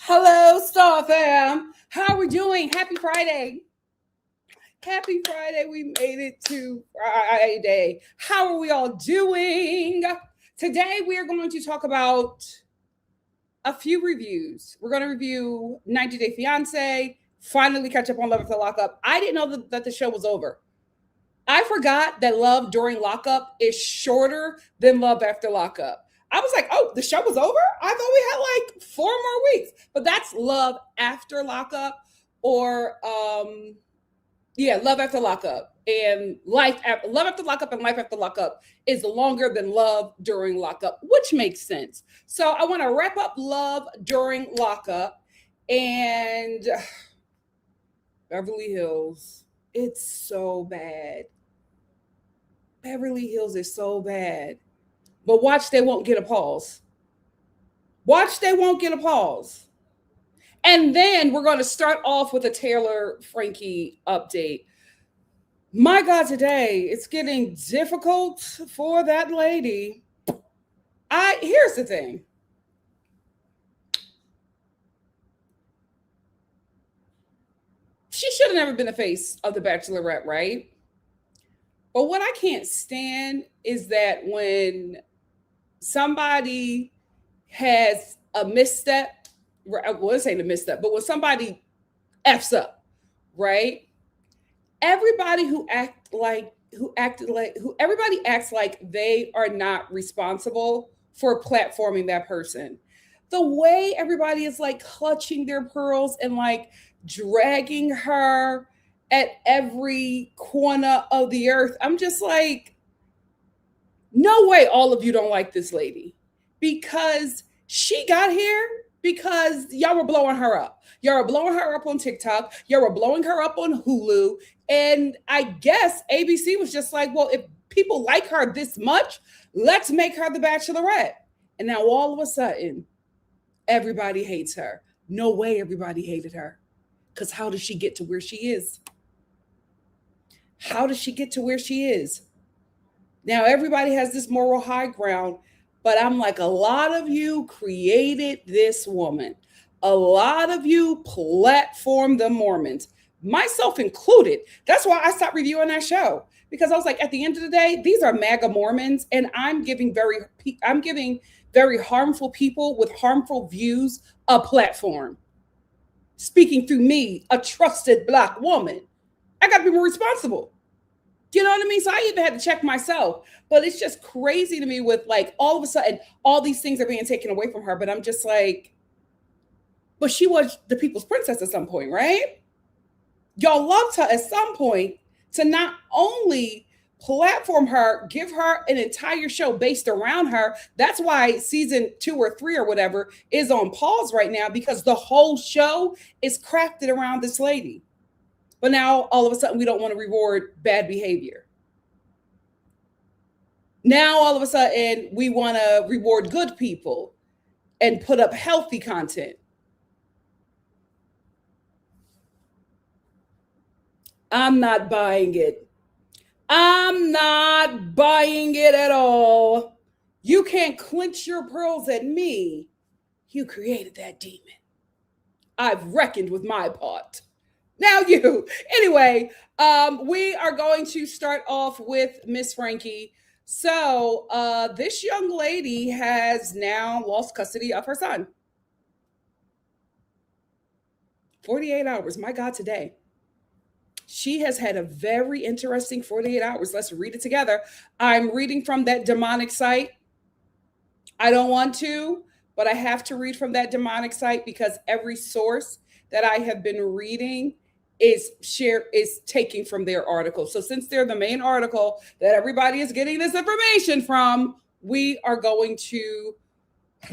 Hello, Star Fam. How are we doing? Happy Friday. Happy Friday. We made it to Friday. How are we all doing? Today, we are going to talk about a few reviews. We're going to review 90 Day Fiance, finally catch up on Love After Lockup. I didn't know that the show was over. I forgot that Love during Lockup is shorter than Love After Lockup. I was like, oh, the show was over? I thought we had like 4 more weeks. But that's Love After Lockup or Love After Lockup. And Love After Lockup and Life After Lockup is longer than Love during Lockup, which makes sense. So I want to wrap up Love during Lockup and Beverly Hills. It's so bad. Beverly Hills is so bad. But watch, they won't get a pause. Watch, they won't get a pause. And then we're going to start off with a Taylor Frankie update. My God, today it's getting difficult for that lady. Here's the thing. She should have never been the face of the Bachelorette, right? But what I can't stand is that when somebody has a misstep, well, this ain't a misstep, but when somebody F's up, right? Everybody everybody acts like they are not responsible for platforming that person. The way everybody is like clutching their pearls and like dragging her at every corner of the earth, I'm just like, no way all of you don't like this lady, because she got here because y'all were blowing her up. Y'all were blowing her up on TikTok. Y'all were blowing her up on Hulu. And I guess ABC was just like, well, if people like her this much, Let's make her the Bachelorette. And now all of a sudden, everybody hates her. No way everybody hated her. Because how does she get to where she is? How does she get to where she is? Now, everybody has this moral high ground, but I'm like, a lot of you created this woman. A lot of you platformed the Mormons, myself included. That's why I stopped reviewing that show, because I was like, at the end of the day, these are MAGA Mormons, and I'm giving very harmful people with harmful views a platform. Speaking through me, a trusted Black woman, I got to be more responsible. You know what I mean? So I even had to check myself. But it's just crazy to me with like all of a sudden, all these things are being taken away from her. But I'm just like, but she was the people's princess at some point, right? Y'all loved her at some point to not only platform her, give her an entire show based around her. That's why season 2 or 3 or whatever is on pause right now, because the whole show is crafted around this lady. But now all of a sudden we don't want to reward bad behavior. Now all of a sudden we want to reward good people and put up healthy content. I'm not buying it. I'm not buying it at all. You can't clench your pearls at me. You created that demon. I've reckoned with my part. Now you. Anyway, we are going to start off with Miss Frankie. So this young lady has now lost custody of her son. 48 hours. My God, today. She has had a very interesting 48 hours. Let's read it together. I'm reading from that demonic site. I don't want to, but I have to read from that demonic site because every source that I have been reading is taking from their article. So since they're the main article that everybody is getting this information from, we are going to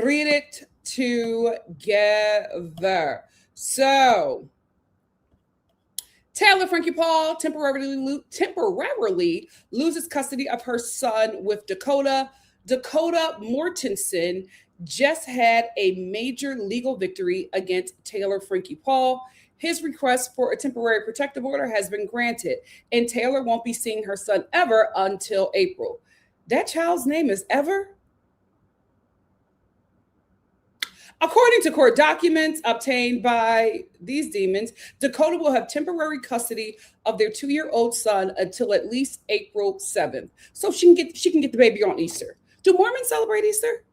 read it together. So Taylor Frankie Paul temporarily loses custody of her son with Dakota. Dakota Mortensen just had a major legal victory against Taylor Frankie Paul. His request for a temporary protective order has been granted, and Taylor won't be seeing her son ever until April. That child's name is Ever? According to court documents obtained by these demons, Dakota will have temporary custody of their 2-year-old son until at least April 7th. So she can get the baby on Easter. Do Mormons celebrate Easter?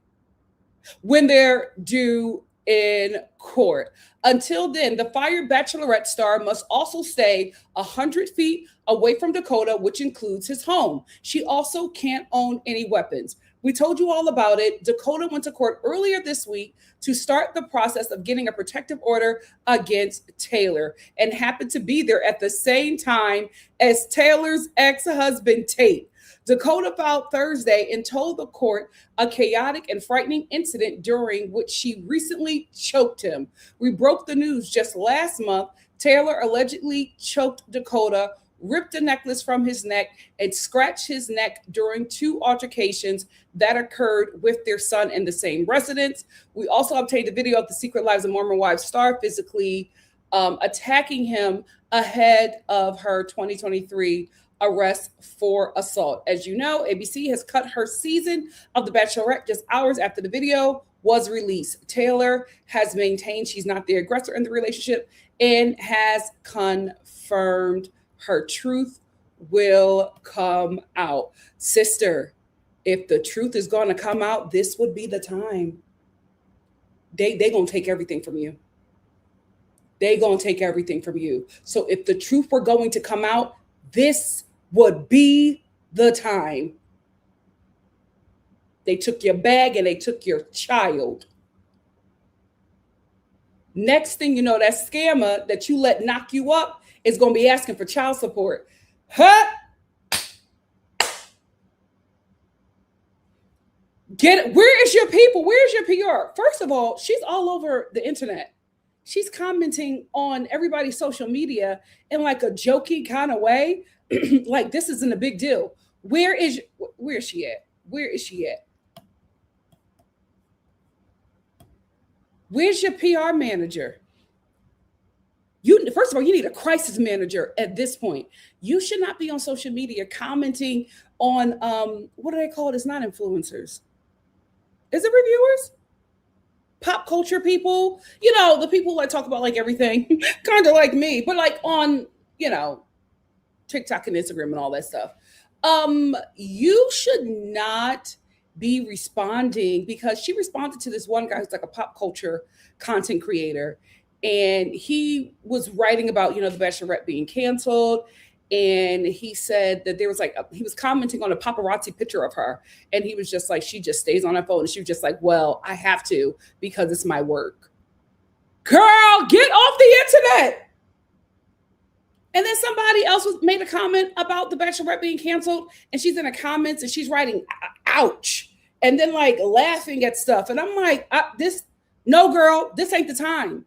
When they're due in court. Until then, the fired Bachelorette star must also stay 100 feet away from Dakota, which includes his home. She also can't own any weapons. We told you all about it. Dakota went to court earlier this week to start the process of getting a protective order against Taylor, and happened to be there at the same time as Taylor's ex-husband, Tate. Dakota filed Thursday and told the court a chaotic and frightening incident during which she recently choked him. We broke the news just last month. Taylor allegedly choked Dakota, ripped a necklace from his neck, and scratched his neck during 2 altercations that occurred with their son in the same residence. We also obtained a video of the Secret Lives of Mormon Wives star physically attacking him ahead of her 2023 arrest for assault. As you know, ABC has cut her season of The Bachelorette just hours after the video was released. Taylor has maintained she's not the aggressor in the relationship and has confirmed her truth will come out. Sister, if the truth is going to come out, this would be the time. They going to take everything from you. They going to take everything from you. So if the truth were going to come out, this would be the time. They took your bag and they took your child. Next thing you know, that scammer that you let knock you up is going to be asking for child support. Huh? Get it. Where is your people? Where's your PR? First of all, she's all over the internet. She's commenting on everybody's social media in like a jokey kind of way. Like this isn't a big deal. Where is she at? Where is she at? Where's your PR manager? First of all, you need a crisis manager at this point. You should not be on social media commenting on what do they call it? It's not influencers. Is it reviewers? Pop culture people, the people that talk about like everything, kind of like me, but like on, TikTok and Instagram and all that stuff. You should not be responding, because she responded to this one guy who's like a pop culture content creator, and he was writing about the Bachelorette being canceled, and he said that there was he was commenting on a paparazzi picture of her, and he was just like, she just stays on her phone, and she was just like, well, I have to because it's my work. Girl, get off the internet. And then somebody else made a comment about the Bachelorette being canceled, and she's in the comments and she's writing ouch, and then like laughing at stuff, and I'm like, no girl, this ain't the time.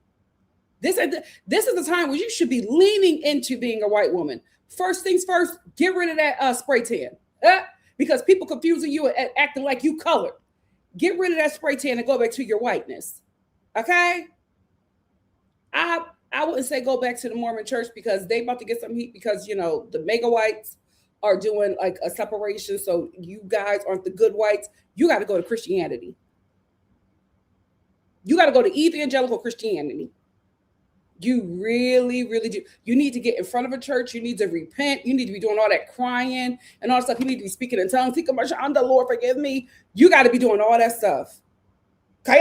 This is the time where you should be leaning into being a white woman. First things first, get rid of that spray tan, because people confusing you and acting like you colored. Get rid of that spray tan and go back to your whiteness. Okay? I wouldn't say go back to the Mormon church, because they about to get some heat, because the mega whites are doing like a separation. So you guys aren't the good whites. You got to go to Christianity. You got to go to evangelical Christianity. You really, really do. You need to get in front of a church. You need to repent. You need to be doing all that crying and all that stuff. You need to be speaking in tongues. The Lord, forgive me. You got to be doing all that stuff. You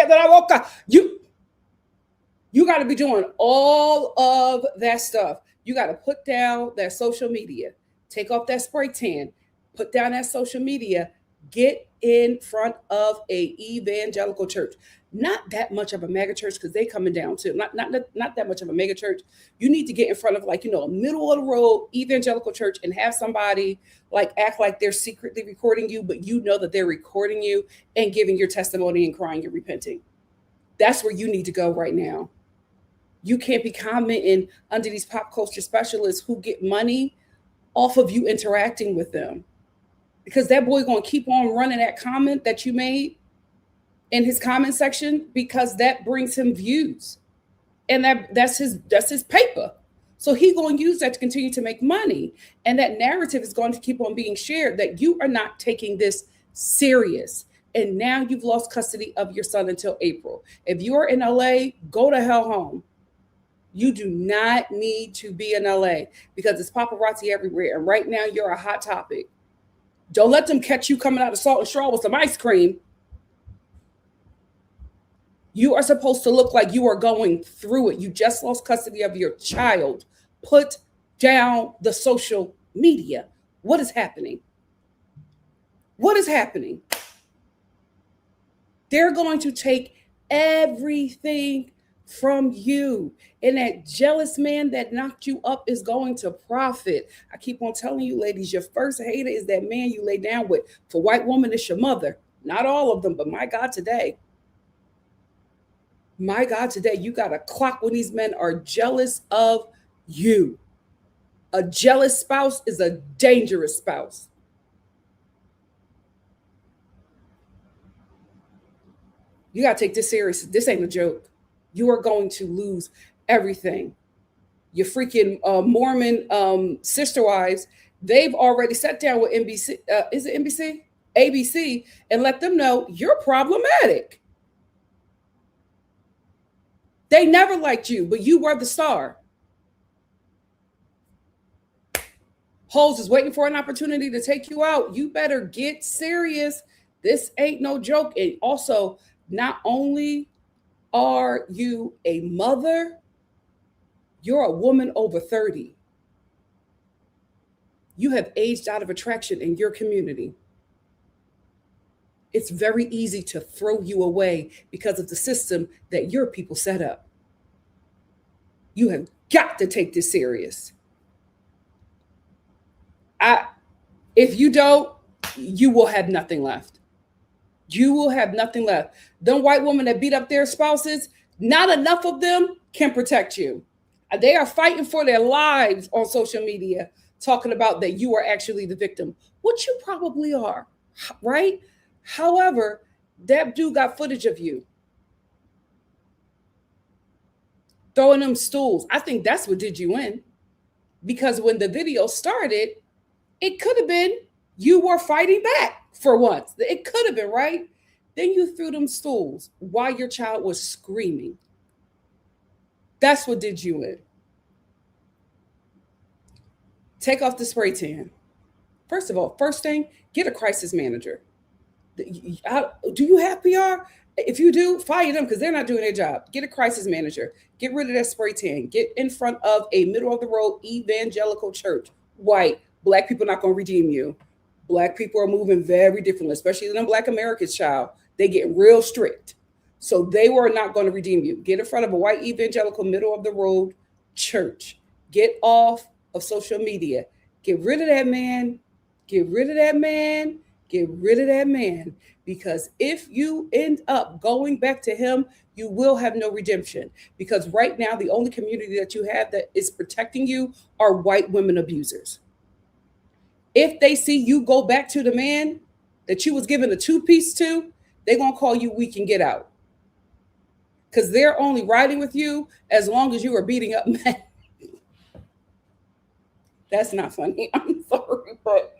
got to be doing all of that stuff. You got to put down that social media. Take off that spray tan. Put down that social media. Get in front of a evangelical church. Not that much of a mega church, because they coming down too. Not that much of a mega church. You need to get in front of like, a middle of the road evangelical church, and have somebody like act like they're secretly recording you, but you know that they're recording you and giving your testimony and crying and repenting. That's where you need to go right now. You can't be commenting under these pop culture specialists who get money off of you interacting with them, because that boy going to keep on running that comment that you made in his comment section, because that brings him views, and that's his paper. So he going to use that to continue to make money, and that narrative is going to keep on being shared that you are not taking this serious. And now you've lost custody of your son until April. If you are in LA, go to hell home. You do not need to be in LA, because it's paparazzi everywhere, and right now you're a hot topic. Don't let them catch you coming out of Salt and Straw with some ice cream. You are supposed to look like you are going through it. You just lost custody of your child. Put down the social media. What is happening? What is happening? They're going to take everything from you. And that jealous man that knocked you up is going to profit. I keep on telling you, ladies, your first hater is that man you lay down with. For white woman, it's your mother. Not all of them, but my God, today. My God, today, you got to clock when these men are jealous of you. A jealous spouse is a dangerous spouse. You got to take this serious. This ain't a joke. You are going to lose everything. Your freaking Mormon sister wives, they've already sat down with NBC. Is it NBC? ABC, and let them know you're problematic. They never liked you, but you were the star. Hoes is waiting for an opportunity to take you out. You better get serious. This ain't no joke. And also, not only are you a mother, you're a woman over 30. You have aged out of attraction in your community. It's very easy to throw you away because of the system that your people set up. You have got to take this serious. If you don't, you will have nothing left. You will have nothing left. Them white women that beat up their spouses, not enough of them can protect you. They are fighting for their lives on social media, talking about that you are actually the victim, which you probably are. right? However, that dude got footage of you throwing them stools. I think that's what did you in. Because when the video started, it could have been you were fighting back for once. It could have been, right? Then you threw them stools while your child was screaming. That's what did you in. Take off the spray tan. First of all, first thing, get a crisis manager. Do you have PR? If you do, fire them because they're not doing their job. Get a crisis manager. Get rid of that spray tan. Get in front of a middle of the road evangelical church. White. Black people not going to redeem you. Black people are moving very differently, especially the Black Americans, child. They get real strict. So they were not going to redeem you. Get in front of a white evangelical middle of the road church. Get off of social media. Get rid of that man. Get rid of that man. Get rid of that man. Because if you end up going back to him, you will have no redemption. Because right now, the only community that you have that is protecting you are white women abusers. If they see you go back to the man that you was given a two-piece to, they're going to call you weak and get out. Because they're only riding with you as long as you are beating up men. That's not funny. I'm sorry, but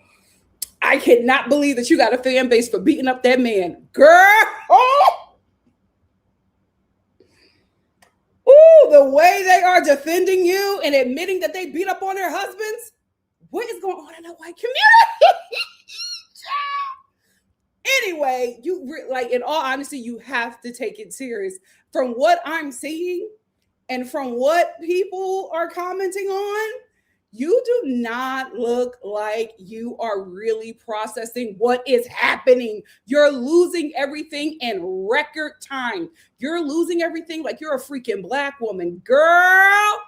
I cannot believe that you got a fan base for beating up that man. Girl! Oh! Ooh, the way they are defending you and admitting that they beat up on their husbands. What is going on in the white community? Anyway, in all honesty, you have to take it serious. From what I'm seeing and from what people are commenting on, you do not look like you are really processing what is happening. You're losing everything in record time. You're losing everything like you're a freaking Black woman. Girl,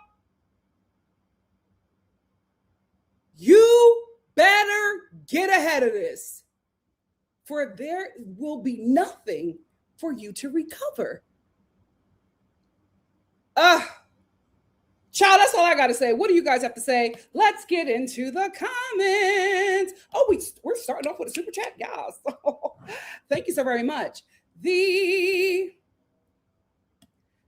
you better get ahead of this, for there will be nothing for you to recover. Child, that's all I got to say. What do you guys have to say? Let's get into the comments. Oh, we're starting off with a super chat, y'all. So, thank you so very much. The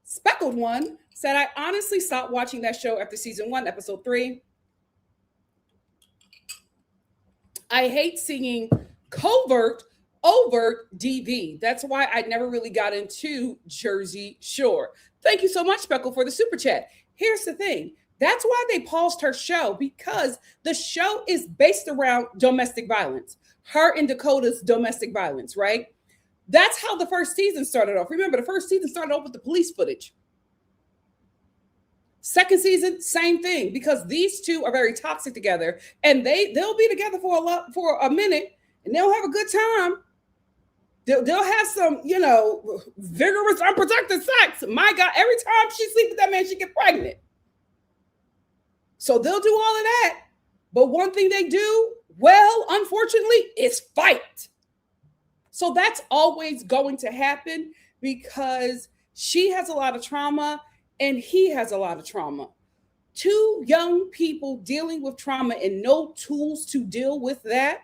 Speckled One said, I honestly stopped watching that show after season 1, episode 3. I hate seeing overt DV. That's why I never really got into Jersey Shore. Thank you so much, Speckle, for the super chat. Here's the thing. That's why they paused her show, because the show is based around domestic violence. Her and Dakota's domestic violence, right? That's how the first season started off. Remember, the first season started off with the police footage. Second season, same thing, because these two are very toxic together, and they'll be together for a minute, and they'll have a good time. They'll have some, vigorous, unprotected sex. My God, every time she sleeps with that man, she gets pregnant. So they'll do all of that. But one thing they do well, unfortunately, is fight. So that's always going to happen, because she has a lot of trauma and he has a lot of trauma. Two young people dealing with trauma and no tools to deal with that.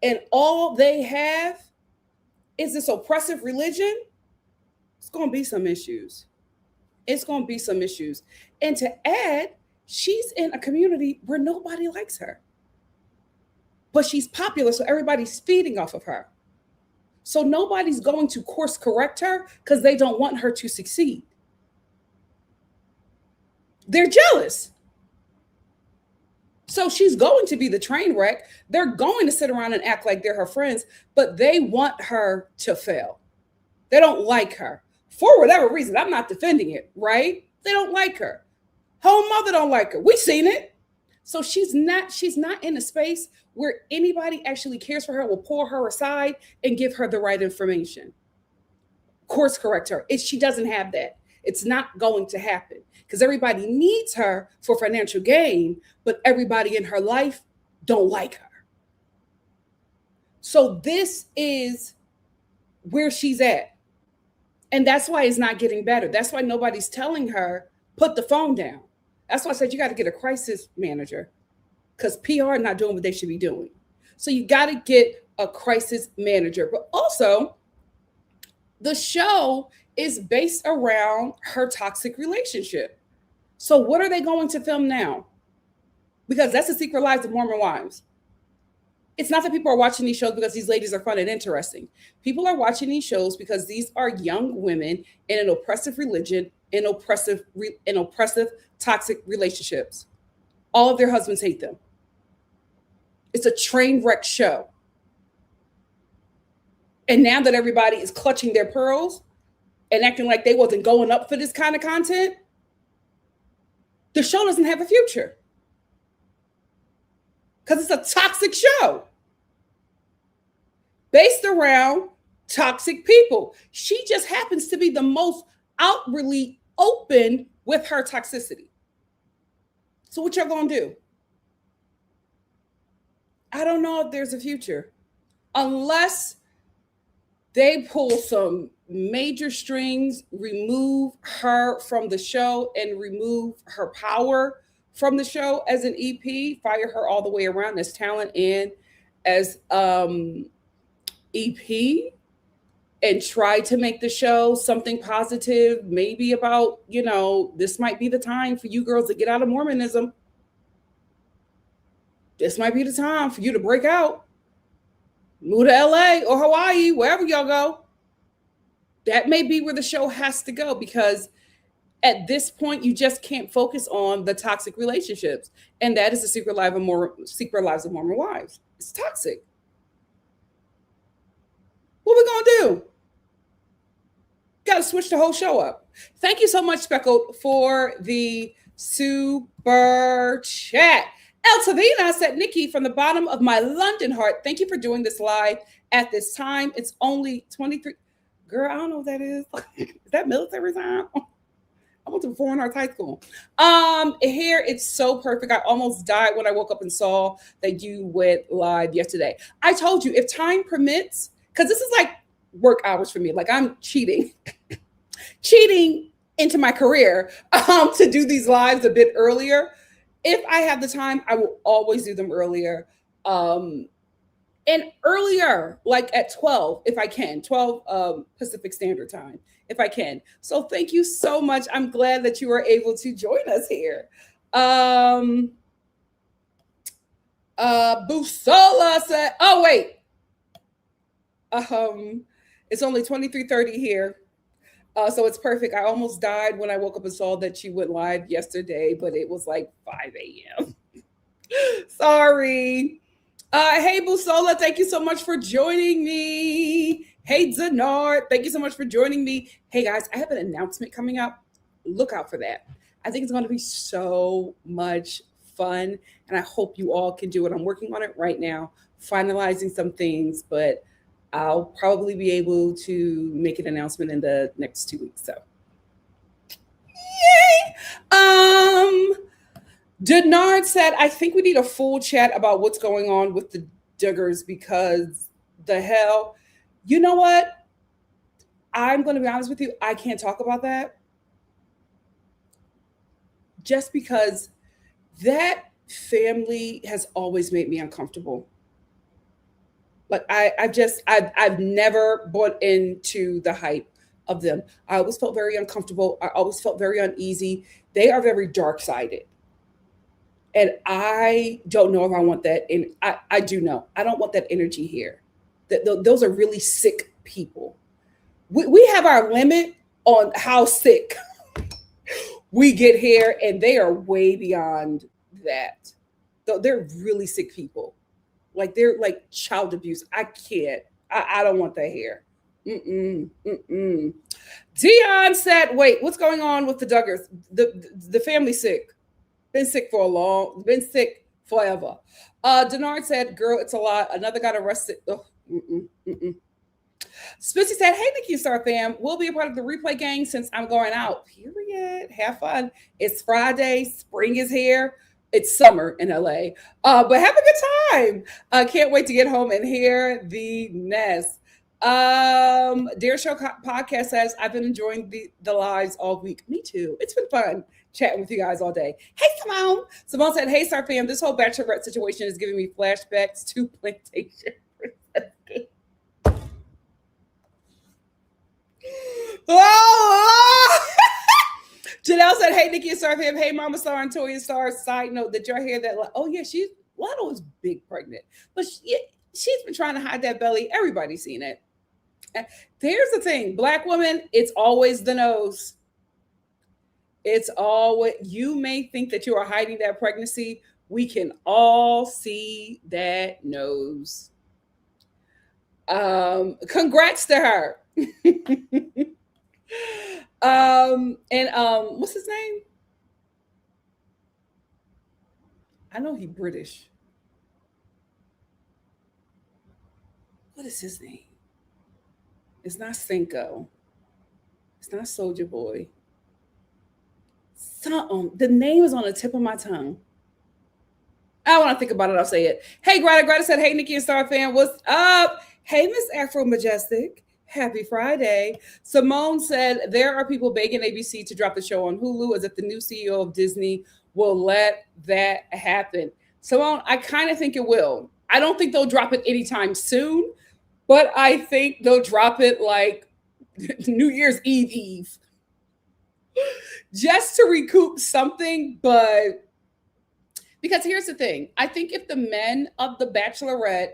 And all they have is this oppressive religion. It's going to be some issues. It's going to be some issues. And to add, she's in a community where nobody likes her. But she's popular, so everybody's feeding off of her. So nobody's going to course correct her because they don't want her to succeed. They're jealous. So she's going to be the train wreck. They're going to sit around and act like they're her friends, but they want her to fail. They don't like her. For whatever reason, I'm not defending it, right? They don't like her. Her own mother don't like her. We've seen it. So she's not in a space where anybody actually cares for her, will pull her aside and give her the right information. Course correct her. She doesn't have that. It's not going to happen, because everybody needs her for financial gain, but everybody in her life don't like her. So this is where she's at. And that's why it's not getting better. That's why nobody's telling her, put the phone down. That's why I said you got to get a crisis manager, because PR not doing what they should be doing. So you got to get a crisis manager. But also, the show is based around her toxic relationship. So, what are they going to film now? Because that's the secret lives of Mormon wives. It's not that people are watching these shows because these ladies are fun and interesting. People are watching these shows because these are young women in an oppressive religion, in oppressive toxic relationships. All of their husbands hate them. It's a train wreck show. And now that everybody is clutching their pearls and acting like they wasn't going up for this kind of content, the show doesn't have a future. Because it's a toxic show based around toxic people. She just happens to be the most outwardly open with her toxicity. So what y'all gonna do? I don't know if there's a future unless they pull some major strings, remove her from the show and remove her power from the show as an EP, fire her all the way around as talent and as EP, and try to make the show something positive, maybe about, this might be the time for you girls to get out of Mormonism. This might be the time for you to break out, move to LA or Hawaii, wherever y'all go. That may be where the show has to go, because at this point, you just can't focus on the toxic relationships. And that is the secret lives of Mormon wives. It's toxic. What we gonna do? Got to switch the whole show up. Thank you so much, Speckled, for the super chat. El Tavina said, Nikki, from the bottom of my London heart, thank you for doing this live at this time. It's only 23. Girl, I don't know what that is. Is that military time? I went to Performing Arts High School. Here, it's so perfect. I almost died when I woke up and saw that you went live yesterday. I told you, if time permits, because this is like work hours for me. Like, I'm cheating into my career to do these lives a bit earlier. If I have the time, I will always do them earlier. And earlier, like at 12, if I can, 12 Pacific Standard Time, if I can. So thank you so much. I'm glad that you were able to join us here. Busola said, oh, wait. It's only 23:30 here. So it's perfect. I almost died when I woke up and saw that you went live yesterday, but it was like 5 a.m. Sorry. Hey, Busola, thank you so much for joining me. Hey, Zanard, thank you so much for joining me. Hey, guys, I have an announcement coming up. Look out for that. I think it's going to be so much fun, and I hope you all can do it. I'm working on it right now, finalizing some things, but I'll probably be able to make an announcement in the next 2 weeks. So, yay! Denard said, I think we need a full chat about what's going on with the Duggars, because the hell, you know what? I'm going to be honest with you. I can't talk about that just because that family has always made me uncomfortable. Like I've never bought into the hype of them. I always felt very uncomfortable. I always felt very uneasy. They are very dark-sided. And I don't know if I want that. And I do know. I don't want that energy here. Those are really sick people. We have our limit on how sick we get here, and they are way beyond that. They're really sick people. Like, they're like child abuse. I can't. I don't want that here. Dion said, wait, what's going on with the Duggars? The family's sick. Been sick forever. Denard said, girl, it's a lot. Another got arrested. Spitzy said, hey, NikkiStar fam, we'll be a part of the replay gang since I'm going out. Period. Have fun. It's Friday. Spring is here. It's summer in LA. But have a good time. Can't wait to get home and hear the nest. Dear Show Podcast says, I've been enjoying the lives all week. Me too. It's been fun chatting with you guys all day. Hey, Simone. Simone said, hey, Star fam, this whole Bachelorette situation is giving me flashbacks to plantation. Oh, Janelle said, "Hey, Nikki.Star fam. Hey, Mama Star and Toya Star. Side note, did y'all hear that? Oh yeah, Lotto was big pregnant, but she's been trying to hide that belly. Everybody's seen it. Here's the thing, Black woman, it's always the nose. It's always, you may think that you are hiding that pregnancy. We can all see that nose. Congrats to her. What's his name? I know he British. What is his name? It's not Cinco. It's not Soldier Boy. The name is on the tip of my tongue. I want to think about it. I'll say it. Hey, Greta. Greta said, "Hey, Nikki.Star fan, what's up? Hey, Miss Afro Majestic. Happy Friday." Simone said, "There are people begging ABC to drop the show on Hulu as if the new CEO of Disney will let that happen." Simone, I kind of think it will. I don't think they'll drop it anytime soon, but I think they'll drop it like New Year's Eve. Just to recoup something, but because here's the thing. I think if the men of the Bachelorette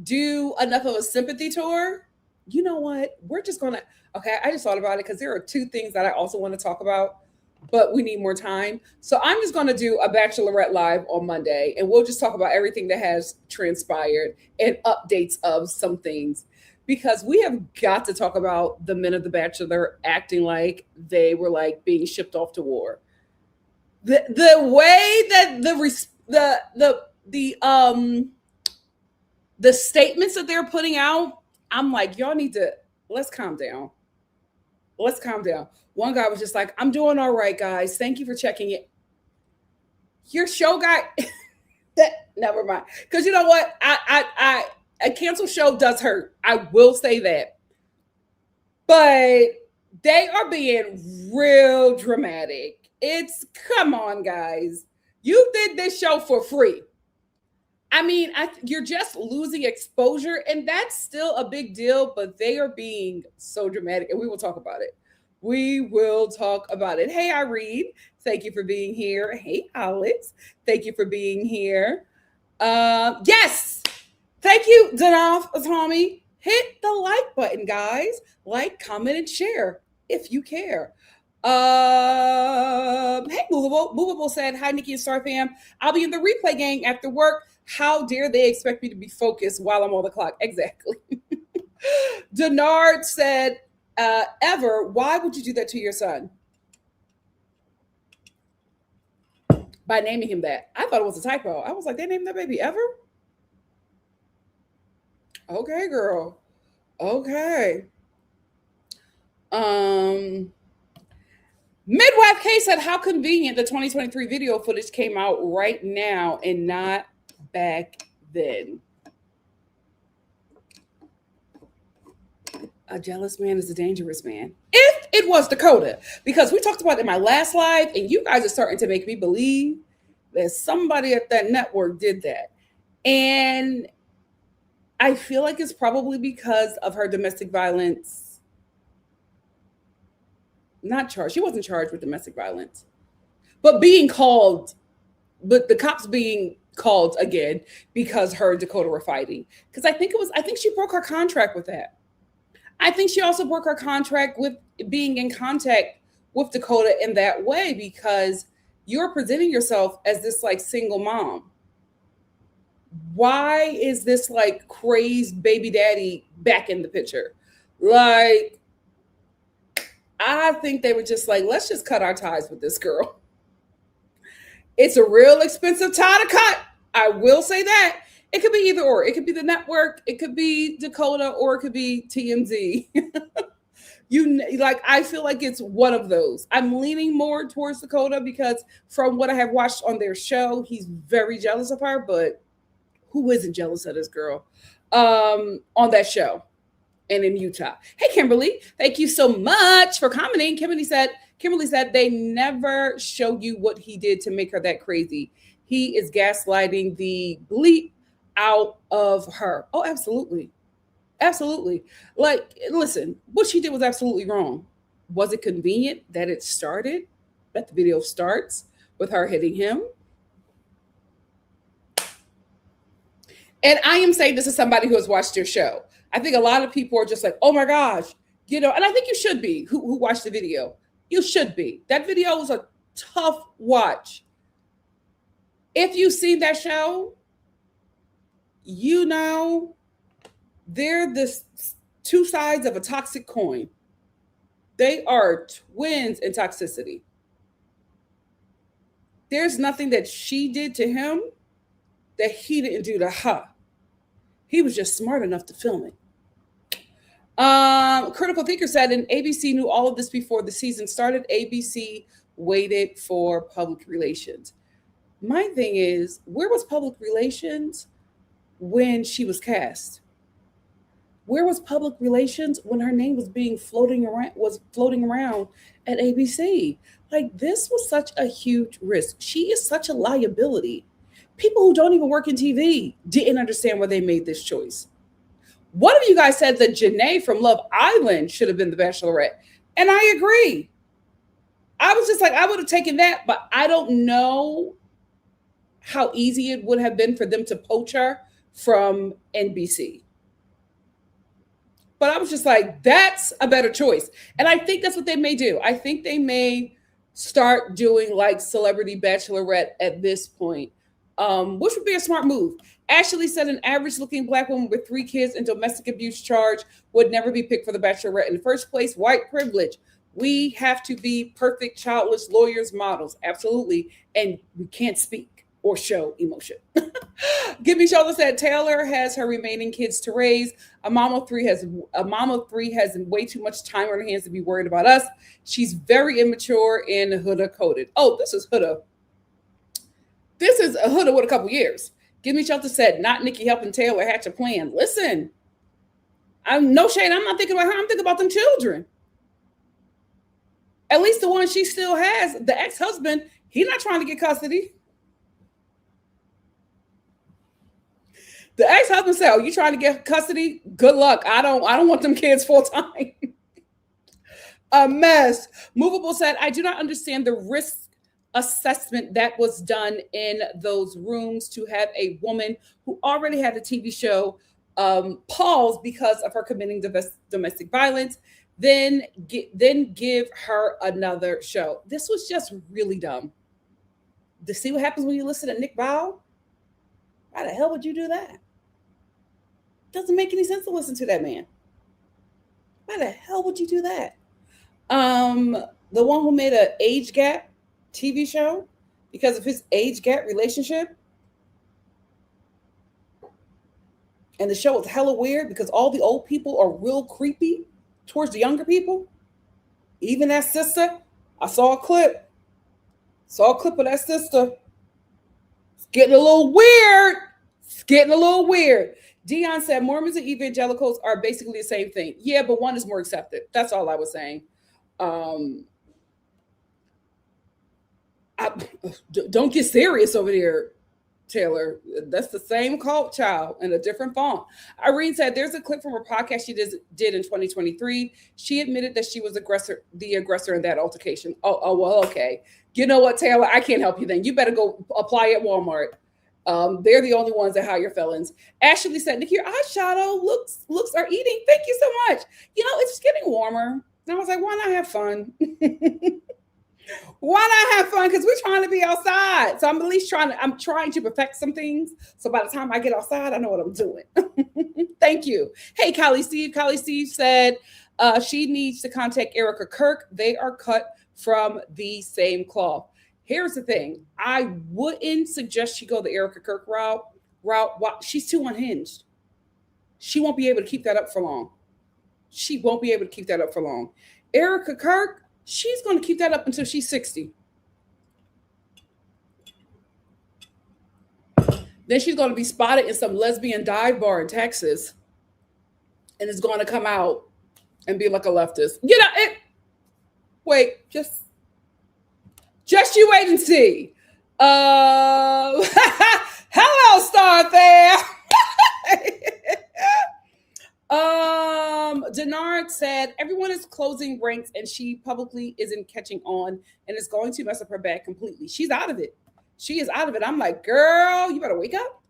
do enough of a sympathy tour, you know what? We're just going to, okay, I just thought about it because there are two things that I also want to talk about, but we need more time. So I'm just going to do a Bachelorette live on Monday, and we'll just talk about everything that has transpired and updates of some things, because we have got to talk about the men of the Bachelor acting like they were like being shipped off to war. The way that the statements that they're putting out, I'm like, y'all need to, let's calm down. Let's calm down. One guy was just like, "I'm doing all right, guys. Thank you for checking it." Your show guy, never mind. Because you know what? A canceled show does hurt. I will say that. But they are being real dramatic. Come on, guys. You did this show for free. I mean, you're just losing exposure, and that's still a big deal, but they are being so dramatic, and we will talk about it. We will talk about it. Hey, Irene, thank you for being here. Hey, Alex, thank you for being here. Yes, thank you, Danoff Tommy. Hit the like button, guys. Like, comment, and share if you care. Hey, Movable said, "Hi, Nikki.Star fam. I'll be in the replay gang after work. How dare they expect me to be focused while I'm on the clock?" Exactly. Denard said, "Ever, why would you do that to your son?" By naming him that. I thought it was a typo. I was like, they named that baby Ever? Okay, girl. Okay. Midwife K said, "How convenient the 2023 video footage came out right now and not back then." A jealous man is a dangerous man. If it was Dakota, because we talked about it in my last live, and you guys are starting to make me believe that somebody at that network did that. And I feel like it's probably because of her domestic violence. Not charged. She wasn't charged with domestic violence, but the cops being called again because her and Dakota were fighting. Because I think she broke her contract with that. I think she also broke her contract with being in contact with Dakota in that way, because you're presenting yourself as this like single mom. Why is this like crazed baby daddy back in the picture? Like, I think they were just like, let's just cut our ties with this girl. It's a real expensive tie to cut. I will say that. It could be either or. It could be the network, it could be Dakota, or it could be TMZ. I feel like it's one of those. I'm leaning more towards Dakota because from what I have watched on their show, he's very jealous of her, but who isn't jealous of this girl on that show and in Utah? Hey, Kimberly, thank you so much for commenting. Kimberly said they never show you what he did to make her that crazy. He is gaslighting the bleep out of her. Oh, absolutely. Absolutely. Like, listen, what she did was absolutely wrong. Was it convenient that it started, that the video starts with her hitting him? And I am saying this as somebody who has watched your show. I think a lot of people are just like, oh my gosh, and I think you should be who watched the video. You should be. That video was a tough watch. If you've seen that show, they're the two sides of a toxic coin. They are twins in toxicity. There's nothing that she did to him that he didn't do to her. He was just smart enough to film it. Critical Thinker said, and ABC knew all of this before the season started. ABC waited for public relations. My thing is, where was public relations when she was cast? Where was public relations when her name was floating around at ABC? Like, this was such a huge risk. She is such a liability. People who don't even work in TV didn't understand why they made this choice. One of you guys said that Janae from Love Island should have been the Bachelorette. And I agree. I was just like, I would have taken that, but I don't know how easy it would have been for them to poach her from NBC. But I was just like, that's a better choice. And I think that's what they may do. I think they may start doing like Celebrity Bachelorette at this point, which would be a smart move. Ashley said an average looking Black woman with 3 kids and domestic abuse charge would never be picked for the Bachelorette in the first place. White privilege. We have to be perfect, childless lawyers, models. Absolutely. And we can't speak or show emotion. Give me shoulder said Taylor has her remaining kids to raise. A mom of three has way too much time on her hands to be worried about us. She's very immature and Huda coded. Oh, this is Huda. This is a Huda with a couple years. Give me shelter said, not Nikki helping Taylor hatch a plan. Listen, I'm no shade. I'm not thinking about her. I'm thinking about them children. At least the one she still has, the ex-husband, he's not trying to get custody. The ex-husband said, oh, you trying to get custody? Good luck. I don't want them kids full time. A mess. Movable said, I do not understand the risk assessment that was done in those rooms to have a woman who already had a TV show pause because of her committing domestic violence, then give her another show. This was just really dumb. To see what happens when you listen to Nick Bow? Why the hell would you do that? Doesn't make any sense to listen to that man. Why the hell would you do that? The one who made an age gap TV show because of his age gap relationship. And the show was hella weird because all the old people are real creepy towards the younger people. Even that sister, I saw a clip. Of that sister. It's getting a little weird. Dion said Mormons and evangelicals are basically the same thing. Yeah, but one is more accepted. That's all I was saying. Don't get serious over there, Taylor. That's the same cult, child, in a different font. Irene said there's a clip from her podcast she did in 2023. She admitted that she was the aggressor in that altercation. Oh, well, okay. You know what, Taylor? I can't help you then. You better go apply at Walmart. They're the only ones that hire felons. Ashley said, Nikki, your eyeshadow looks are eating. Thank you so much. It's just getting warmer. And I was like, why not have fun? Why not have fun? Because we're trying to be outside. So I'm at least I'm trying to perfect some things. So by the time I get outside, I know what I'm doing. Thank you. Hey, Kylie Steve. Kylie Steve said she needs to contact Erica Kirk. They are cut from the same cloth. Here's the thing. I wouldn't suggest she go the Erica Kirk route. She's too unhinged. She won't be able to keep that up for long. Erica Kirk, she's going to keep that up until she's 60. Then she's going to be spotted in some lesbian dive bar in Texas. And is going to come out and be like a leftist. Wait, just you wait and see. Hello, Star there. Denard said everyone is closing ranks and she publicly isn't catching on and is going to mess up her bag completely. She's out of it. She is out of it. I'm like, girl, you better wake up.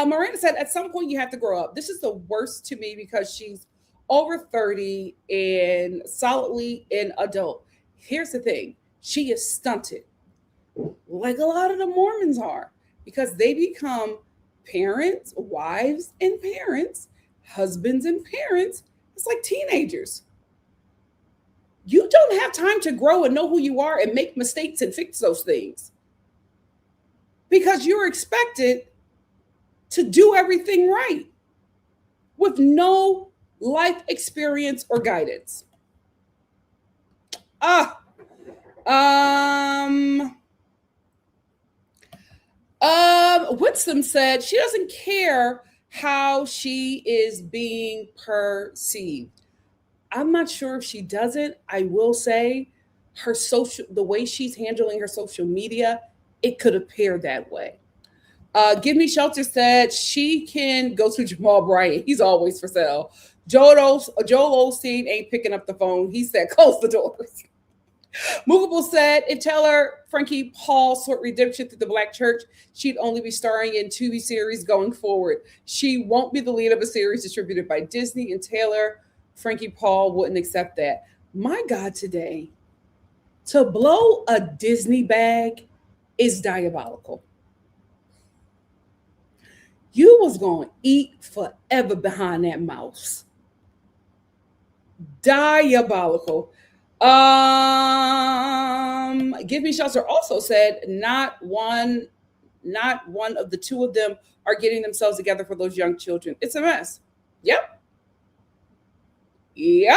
Miranda said at some point you have to grow up. This is the worst to me because she's over 30 and solidly an adult. Here's the thing. She is stunted, like a lot of the Mormons are, because they become parents, wives, and parents, husbands, and parents. It's like teenagers. You don't have time to grow and know who you are and make mistakes and fix those things because you're expected to do everything right with no life experience or guidance. Ah, um, Winston said she doesn't care how she is being perceived. I'm not sure if she doesn't. I will say the way she's handling her social media, it could appear that way. Give Me Shelter said she can go to Jamal Bryant. He's always for sale. Joel Osteen ain't picking up the phone. He said, close the doors. Movable said, if Taylor Frankie Paul sought redemption through the Black church, she'd only be starring in TV series going forward. She won't be the lead of a series distributed by Disney, and Taylor Frankie Paul wouldn't accept that. My God, today, to blow a Disney bag is diabolical. You was going to eat forever behind that mouse. Diabolical. Give Me Shelter also said not one of the two of them are getting themselves together for those young children. It's a mess. Yep. Give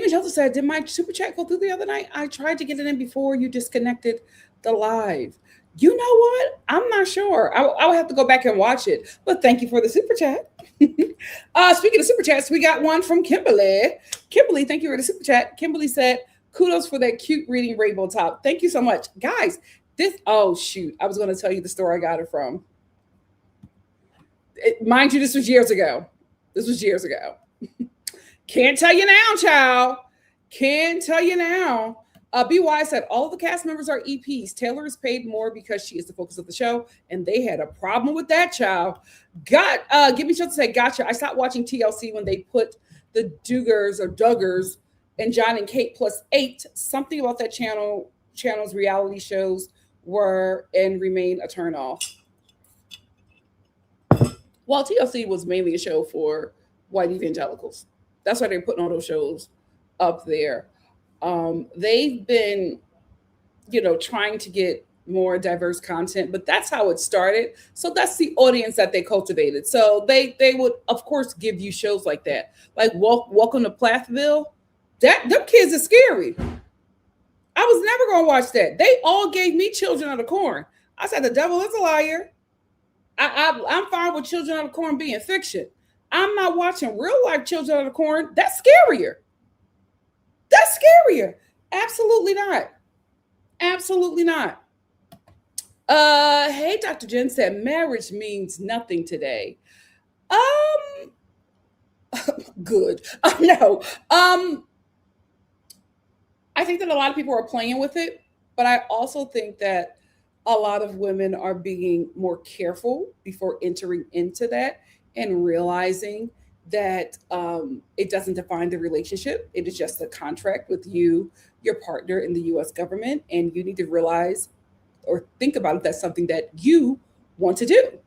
Me Shelter said, did my super chat go through the other night? I tried to get it in before you disconnected the live. You know what? I'm not sure. I would have to go back and watch it. But thank you for the super chat. Speaking of super chats, we got one from Kimberly. Kimberly, thank you for the super chat. Kimberly said, kudos for that cute reading rainbow top. Thank you so much. Guys, oh shoot. I was going to tell you the store I got it from. Mind you, this was years ago. Can't tell you now, child. Can't tell you now. BY said all of the cast members are EPs. Taylor is paid more because she is the focus of the show, and they had a problem with that, child. Give Me Shelter said, gotcha. I stopped watching TLC when they put the Duggars and John and Kate +8. Something about that channel's reality shows were and remain a turnoff. Well, TLC was mainly a show for white evangelicals. That's why they're putting all those shows up there. They've been, trying to get more diverse content, but that's how it started. So that's the audience that they cultivated. So they would, of course, give you shows like that, like Welcome to Plathville. Them kids are scary. I was never going to watch that. They all gave me Children of the Corn. I said the devil is a liar. I'm fine with Children of the Corn being fiction. I'm not watching real life Children of the Corn. That's scarier. Absolutely not. Hey, Dr. Jen said marriage means nothing today. Good. No. I think that a lot of people are playing with it, but I also think that a lot of women are being more careful before entering into that and realizing that it doesn't define the relationship. It is just a contract with you, your partner in the US government, and you need to realize or think about if that's something that you want to do.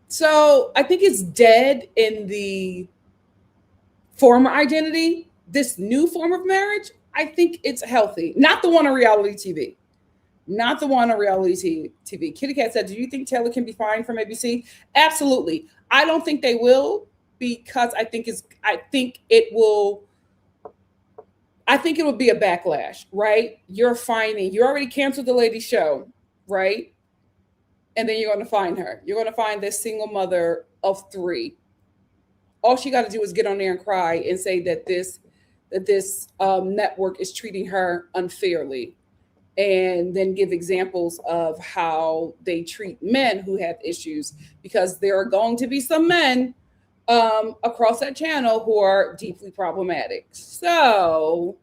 So I think it's dead in the former identity. This new form of marriage, I think it's healthy. Not the one on reality TV. Kitty Cat said, do you think Taylor can be fined from ABC? Absolutely. I don't think they will, because I think it will be a backlash, right? You already canceled the lady's show, right? And then you're going to fine her. You're going to fine this single mother of 3. All she got to do is get on there and cry and say that this network is treating her unfairly. and then give examples of how they treat men who have issues, because there are going to be some men across that channel who are deeply problematic. So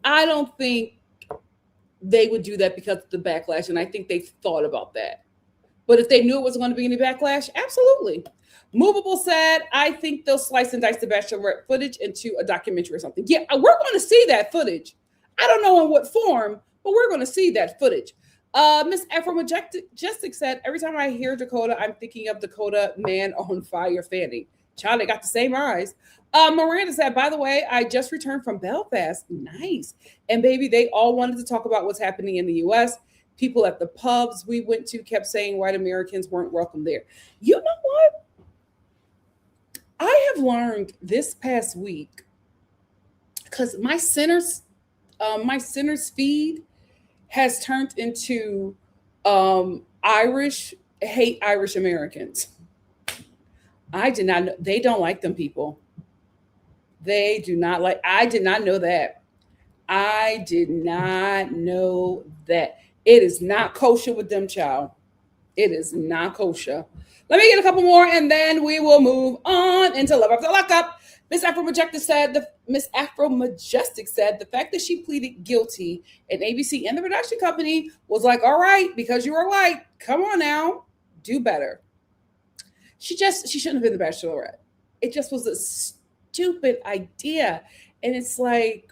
I don't think they would do that because of the backlash, and I think they thought about that. But if they knew it wasn't going to be any backlash, absolutely. Movable said, I think they'll slice and dice the Bachelorette footage into a documentary or something. Yeah, we're going to see that footage. I don't know in what form, but we're going to see that footage. Miss Afro Majestic said, every time I hear Dakota, I'm thinking of Dakota Man on Fire Fanning. Child, they got the same eyes. Miranda said, by the way, I just returned from Belfast. Nice. And baby, they all wanted to talk about what's happening in the U.S. People at the pubs we went to kept saying white Americans weren't welcome there. You know what? I have learned this past week, because my sinners feed has turned into Irish hate Irish Americans. I did not know, they don't like them people. They do not like, I did not know that. I did not know that. It is not kosher with them, child. It is not kosher. Let me get a couple more, and then we will move on into Love After Lockup. Miss Afro Majestic said, the fact that she pleaded guilty, and ABC and the production company was like, all right, because you were white, come on now, do better. She shouldn't have been the Bachelorette. It just was a stupid idea. And it's like,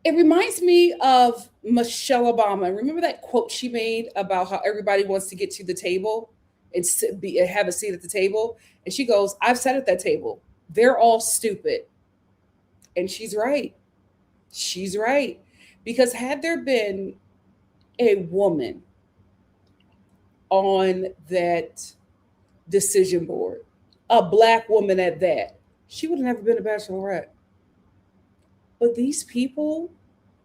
it reminds me of Michelle Obama. Remember that quote she made about how everybody wants to get to the table and have a seat at the table? And she goes, I've sat at that table. They're all stupid. And she's right. She's right. Because had there been a woman on that decision board, a Black woman at that, she would have never been a Bachelorette. But these people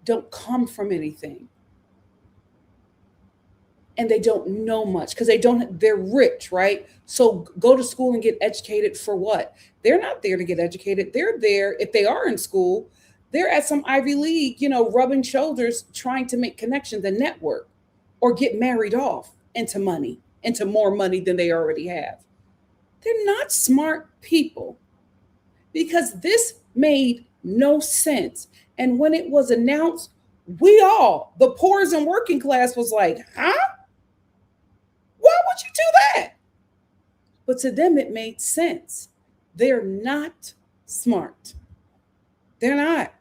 don't come from anything. And they don't know much because they're rich, right? So go to school and get educated for what? They're not there to get educated. They're there, if they are in school, they're at some Ivy League, rubbing shoulders, trying to make connections and network, or get married off into money, into more money than they already have. They're not smart people, because this made no sense. And when it was announced, the poor's and working class was like, huh? Why would you do that? But to them, it made sense. They're not smart. They're not.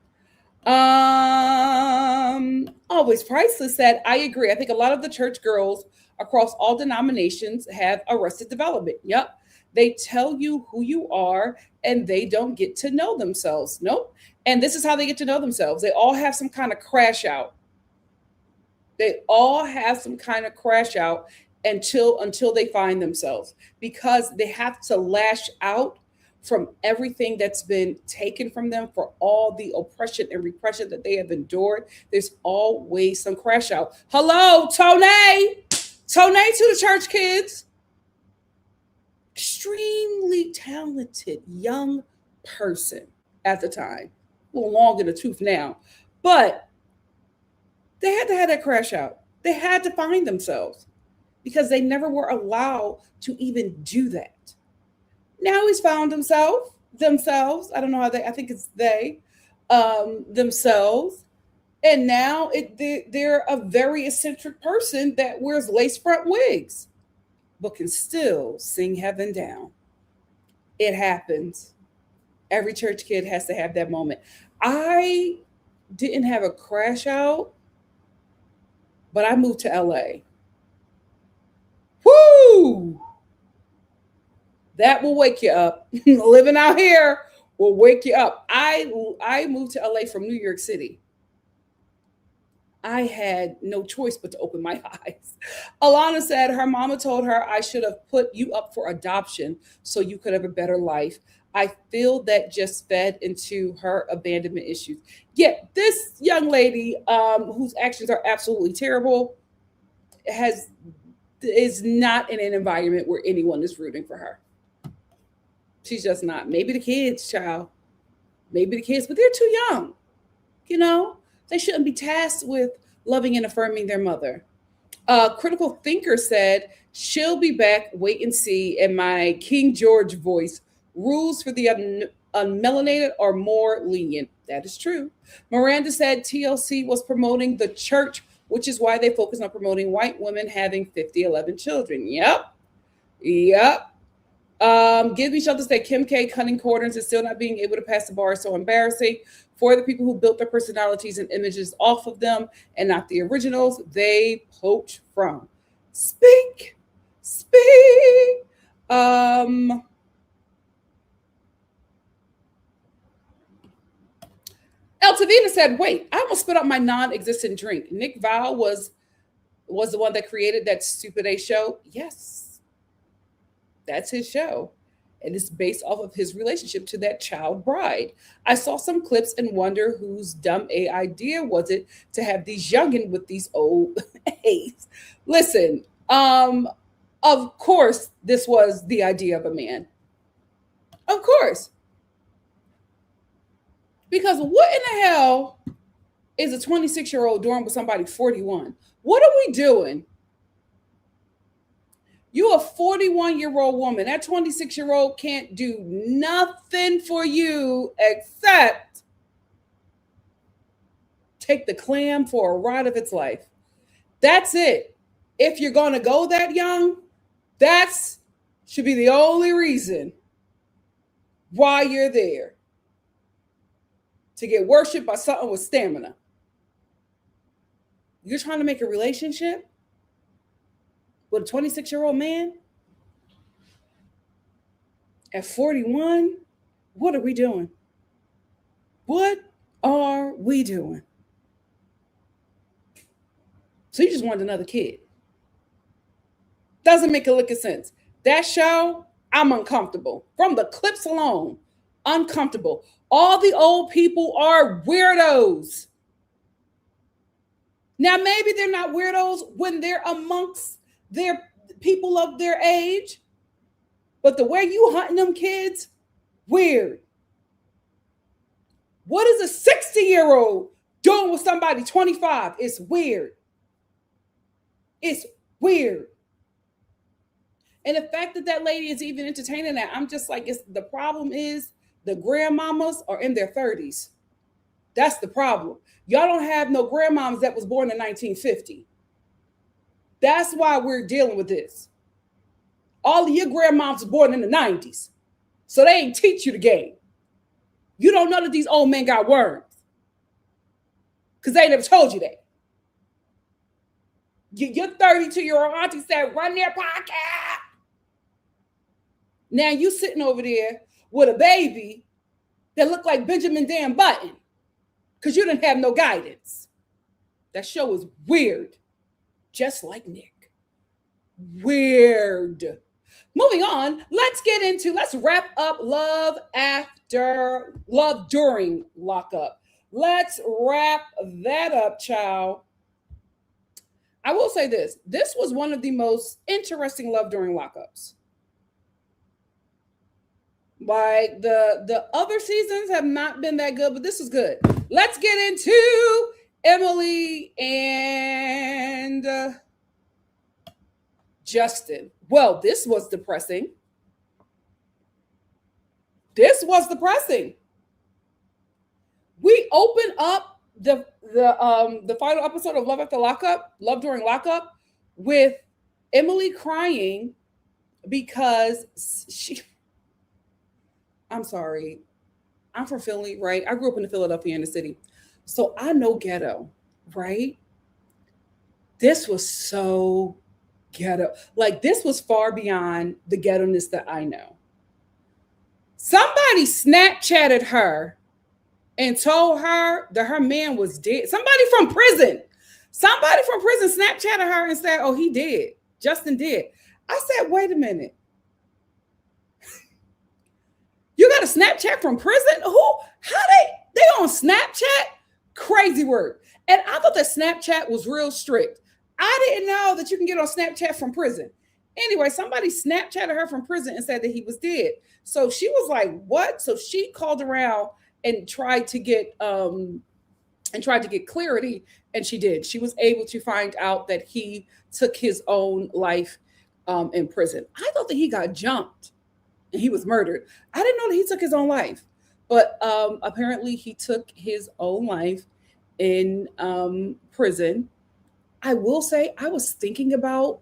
Always Priceless said, I agree. I think a lot of the church girls across all denominations have arrested development. Yep. They tell you who you are and they don't get to know themselves. Nope. And this is how they get to know themselves. They all have some kind of crash out. They all have some kind of crash out until they find themselves, because they have to lash out from everything that's been taken from them, for all the oppression and repression that they have endured. There's always some crash out. Hello, Tony to the church kids. Extremely talented young person at the time. A little long in the tooth now. But they had to have that crash out. They had to find themselves, because they never were allowed to even do that. Now he's found themselves. I don't know how I think it's they, themselves. And now they're a very eccentric person that wears lace front wigs, but can still sing heaven down. It happens. Every church kid has to have that moment. I didn't have a crash out, but I moved to LA. Woo! That will wake you up. Living out here will wake you up. I moved to LA from New York City. I had no choice but to open my eyes. Alana said her mama told her, I should have put you up for adoption so you could have a better life. I feel that just fed into her abandonment issues. Yeah, this young lady, whose actions are absolutely terrible, is not in an environment where anyone is rooting for her. She's just not. Maybe the kids, child. Maybe the kids, but they're too young. They shouldn't be tasked with loving and affirming their mother. Critical Thinker said, she'll be back, wait and see. And my King George voice, rules for the unmelanated are more lenient. That is true. Miranda said TLC was promoting the church, which is why they focus on promoting white women having 50-11 children. Yep. Yep. Give me shelter say Kim K cutting corners and still not being able to pass the bar is so embarrassing for the people who built their personalities and images off of them and not the originals they poach from. Speak. El Tavita said, wait, I almost spit out my non-existent drink. Nick Val was the one that created that stupid A show. Yes. That's his show. And it's based off of his relationship to that child bride. I saw some clips and wonder whose dumb A idea was it to have these youngin' with these old A's. Listen, of course, this was the idea of a man. Of course. Because what in the hell is a 26-year-old doing with somebody 41? What are we doing? You a 41-year-old woman. That 26-year-old can't do nothing for you except take the clam for a ride of its life. That's it. If you're going to go that young, that's should be the only reason why you're there. To get worshipped by something with stamina. You're trying to make a relationship with a 26-year-old man at 41? What are we doing? What are we doing? So you just wanted another kid. Doesn't make a lick of sense. That show, I'm uncomfortable. From the clips alone, uncomfortable. All the old people are weirdos. Now, maybe they're not weirdos when they're amongst their people of their age, but the way you hunting them kids, weird. What is a 60-year-old doing with somebody 25? It's weird. It's weird. And the fact that lady is even entertaining that, I'm just like, the problem is the grandmamas are in their 30s. That's the problem. Y'all don't have no grandmamas that was born in 1950. That's why we're dealing with this. All of your grandmoms were born in the 90s. So they ain't teach you the game. You don't know that these old men got worms. Because they never told you that. Your 32-year-old auntie said, run their podcast. Now you sitting over there with a baby that looked like Benjamin Dan Button. Because you didn't have no guidance. That show is weird. Just like Nick. Weird. Moving on, let's wrap up love during lockup. Let's wrap that up, child. I will say this. This was one of the most interesting love during lockups. Like the other seasons have not been that good, but this is good. Let's get into Emily and Justin. Well, this was depressing. We open up the final episode of Love During Lockup, with Emily crying because I'm sorry. I'm from Philly, right? I grew up in the Philadelphia inner city. So I know ghetto, right? This was so ghetto. Like, this was far beyond the ghetto-ness that I know. Somebody Snapchatted her and told her that her man was dead. Somebody from prison Snapchatted her and said, oh, he dead. Justin dead. I said, wait a minute. You got a Snapchat from prison? How they on Snapchat? Crazy word. And I thought that Snapchat was real strict. I didn't know that you can get on Snapchat from prison. Anyway, somebody Snapchatted her from prison and said that he was dead. So she was like, what? So she called around and tried to get and tried to get clarity, and she did. She was able to find out that he took his own life in prison. I thought that he got jumped and he was murdered. I didn't know that he took his own life, but apparently he took his own life in prison. I will say, I was thinking about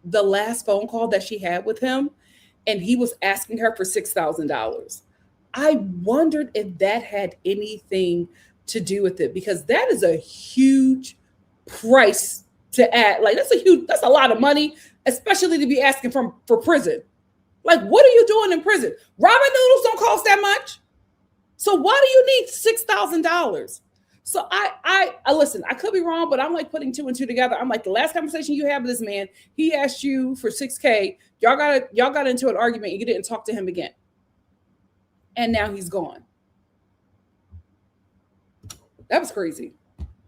the last phone call that she had with him, and he was asking her for $6,000. I wondered if that had anything to do with it, because that is a huge price to add. Like, that's a lot of money, especially to be asking for prison. Like, what are you doing in prison? Ramen noodles don't cost that much. So why do you need $6,000? So I listen, I could be wrong, but I'm like putting two and two together. I'm like, the last conversation you had with this man, he asked you for $6K. Y'all got into an argument and you didn't talk to him again. And now he's gone. That was crazy.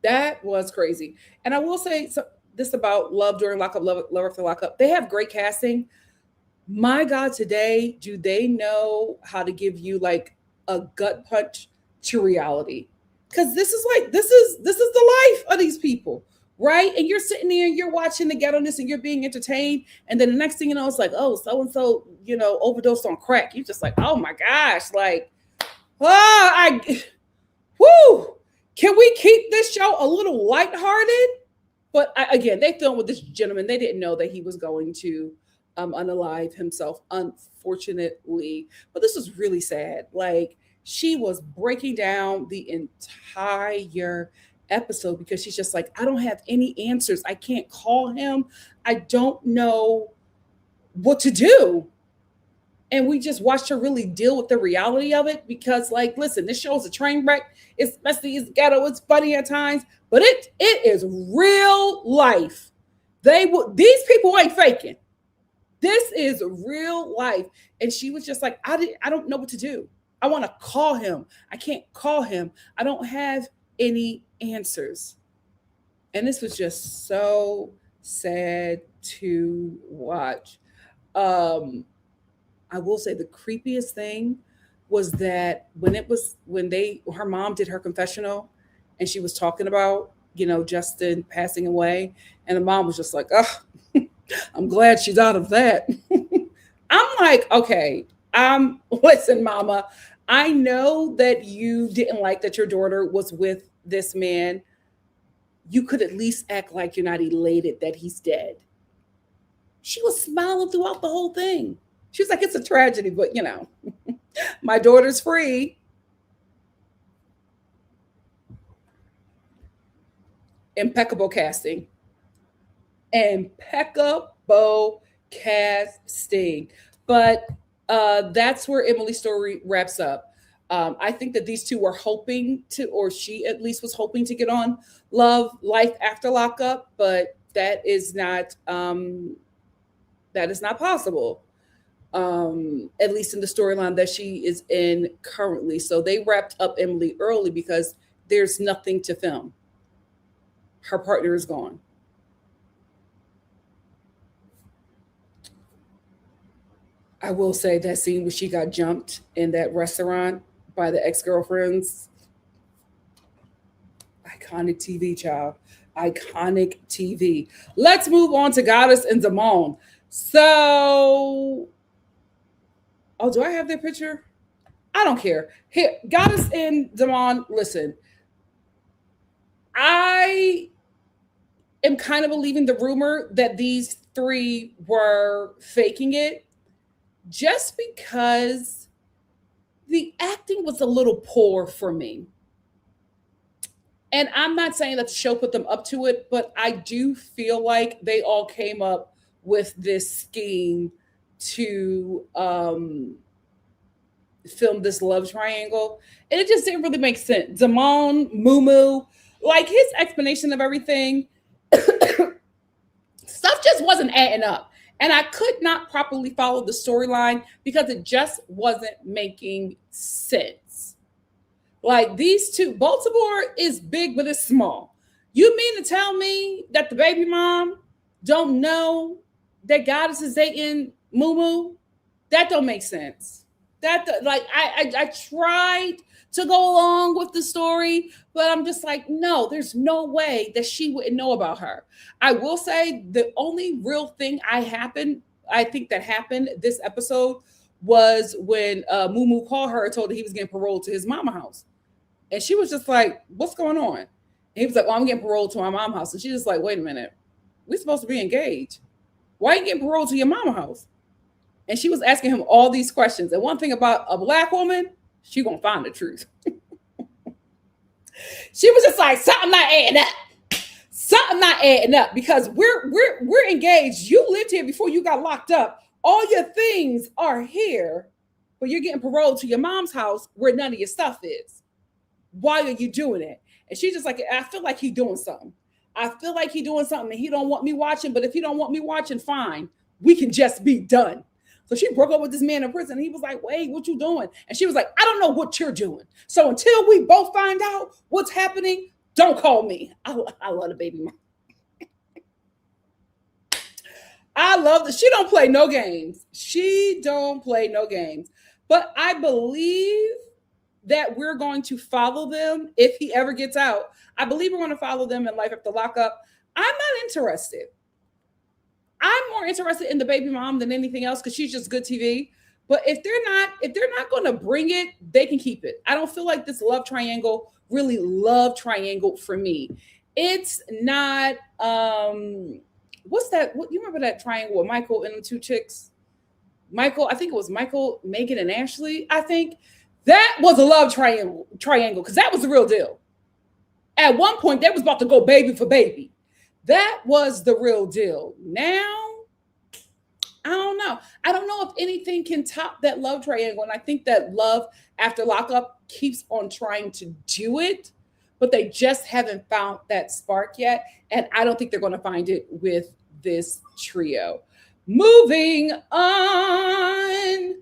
That was crazy. And I will say this about Love during Lockup, Love after Lockup. They have great casting. My God, today, do they know how to give you like a gut punch to reality? Because this is the life of these people, right? And you're sitting there and you're watching the ghetto-ness and you're being entertained. And then the next thing you know, it's like, oh, so-and-so, overdosed on crack. You're just like, oh my gosh, like, whoo, can we keep this show a little lighthearted? But again, they filmed with this gentleman. They didn't know that he was going to unalive himself, unfortunately. But this was really sad. Like, she was breaking down the entire episode because she's just like, I don't have any answers. I can't call him. I don't know what to do. And we just watched her really deal with the reality of it because, like, listen, this show is a train wreck. It's messy, it's ghetto, it's funny at times, but it is real life. These people ain't faking. This is real life. And she was just like, I don't know what to do. I want to call him. I can't call him. I don't have any answers. And this was just so sad to watch. I will say the creepiest thing was that when her mom did her confessional and she was talking about, Justin passing away, and the mom was just like, oh, I'm glad she's out of that. I'm like, okay, listen, mama, I know that you didn't like that your daughter was with this man. You could at least act like you're not elated that he's dead. She was smiling throughout the whole thing. She was like, it's a tragedy, but my daughter's free. Impeccable casting. Impeccable casting. But that's where Emily's story wraps up. I think that these two were hoping to, or she at least was hoping to get on Love Life After Lockup, but that is not possible. At least in the storyline that she is in currently. So they wrapped up Emily early because there's nothing to film. Her partner is gone. I will say that scene where she got jumped in that restaurant by the ex-girlfriends. Iconic TV, child. Iconic TV. Let's move on to Goddess and Damone. So, do I have their picture? I don't care. Here, Goddess and Damone, listen. I am kind of believing the rumor that these three were faking it just because the acting was a little poor for me. And I'm not saying that the show put them up to it, but I do feel like they all came up with this scheme to film this love triangle. And it just didn't really make sense. Damone, Mumu, like his explanation of everything, stuff just wasn't adding up. And I could not properly follow the storyline because it just wasn't making sense. Like these two, Baltimore is big, but it's small. You mean to tell me that the baby mom don't know that Goddess is dating Mumu? That don't make sense. I tried to go along with the story, but I'm just like, no, there's no way that she wouldn't know about her. I will say the only real thing I think that happened this episode was when Moo called her and told her he was getting paroled to his mama house. And she was just like, what's going on? And he was like, well, I'm getting paroled to my mama house. And she's just like, wait a minute, we're supposed to be engaged. Why are you getting paroled to your mama house? And she was asking him all these questions. And one thing about a Black woman, she gonna find the truth. She was just like, something not adding up. Something not adding up, because we're engaged. You lived here before you got locked up. All your things are here, but you're getting paroled to your mom's house where none of your stuff is. Why are you doing it? And she's just like, I feel like he's doing something. I feel like he's doing something and he don't want me watching, but if he don't want me watching, fine. We can just be done. So she broke up with this man in prison. And he was like, wait, what you doing? And she was like, I don't know what you're doing. So until we both find out what's happening, don't call me. I love the baby mom. I love that. She don't play no games. She don't play no games. But I believe that we're going to follow them if he ever gets out. I believe we're going to follow them in Life After Lockup. I'm not interested. I'm more interested in the baby mom than anything else because she's just good TV. But if they're not going to bring it, they can keep it. I don't feel like this love triangle really love triangle for me. It's not. What's that? What you remember that triangle with Michael and the two chicks? Michael, I think it was Michael, Megan, and Ashley. I think that was a love triangle because that was the real deal. At one point, they was about to go baby for baby. That was the real deal. Now, I don't know. I don't know if anything can top that love triangle. And I think that Love After Lockup keeps on trying to do it, but they just haven't found that spark yet. And I don't think they're going to find it with this trio. Moving on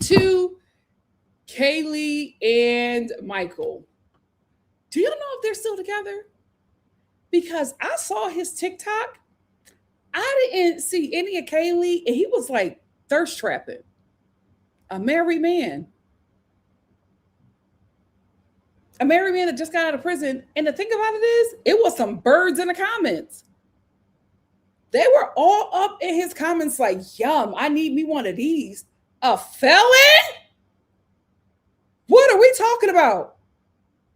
to Kaylee and Michael. Do you know if they're still together? Because I saw his TikTok. I didn't see any of Kaylee, and he was like thirst trapping. A married man. A married man that just got out of prison. And the thing about it is, it was some birds in the comments. They were all up in his comments like, yum, I need me one of these. A felon? What are we talking about?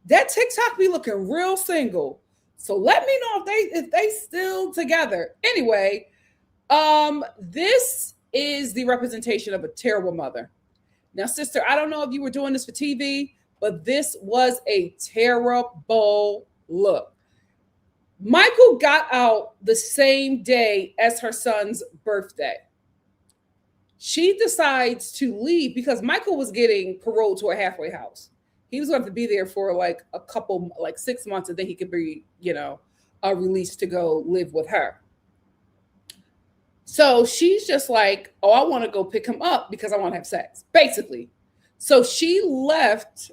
That TikTok be looking real single. So let me know if they still together. Anyway, this is the representation of a terrible mother. Now, sister, I don't know if you were doing this for TV, but this was a terrible look. Michael got out the same day as her son's birthday. She decides to leave because Michael was getting paroled to a halfway house. He was going to be there for like 6 months, and then he could be, released to go live with her. So she's just like, oh, I want to go pick him up because I want to have sex, basically. So she left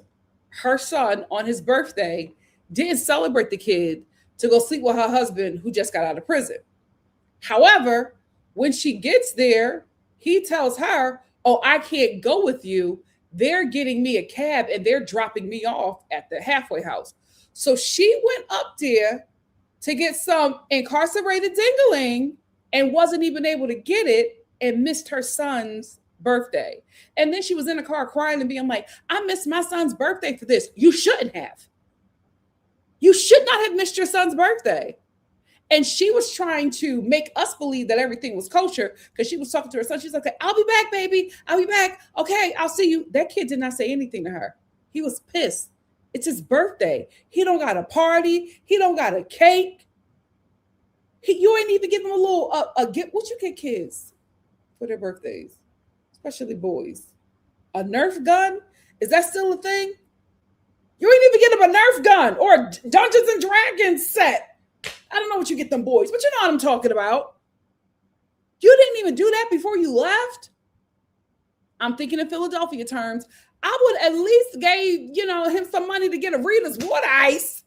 her son on his birthday, didn't celebrate the kid, to go sleep with her husband who just got out of prison. However, when she gets there, he tells her, oh, I can't go with you. They're getting me a cab and they're dropping me off at the halfway house. So she went up there to get some incarcerated dingaling and wasn't even able to get it and missed her son's birthday. And then she was in the car crying and being like, I missed my son's birthday for this. You shouldn't have. You should not have missed your son's birthday. And she was trying to make us believe that everything was kosher because she was talking to her son. She's like, I'll be back, baby. I'll be back. Okay, I'll see you. That kid did not say anything to her. He was pissed. It's his birthday. He don't got a party. He don't got a cake. You ain't even give him a little a gift. What you get kids for their birthdays, especially boys? A Nerf gun? Is that still a thing? You ain't even get them a Nerf gun or a Dungeons and Dragons set. I don't know what you get them boys, but you know what I'm talking about. You didn't even do that before you left. I'm thinking in Philadelphia terms. I would at least gave, him some money to get a Rita's water ice.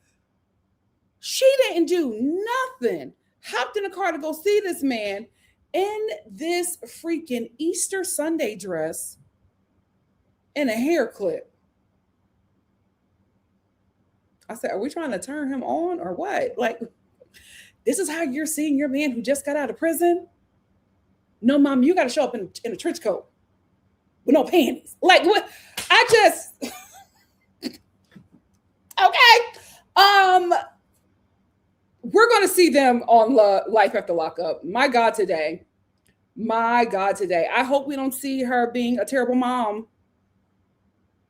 She didn't do nothing. Hopped in a car to go see this man. in this freaking Easter Sunday dress and a hair clip. I said, are we trying to turn him on or what? Like, this is how you're seeing your man who just got out of prison? No, mom, you got to show up in a trench coat with no panties. Like, what? I just, okay. We're going to see them on Life After Lockup. My God, today. I hope we don't see her being a terrible mom.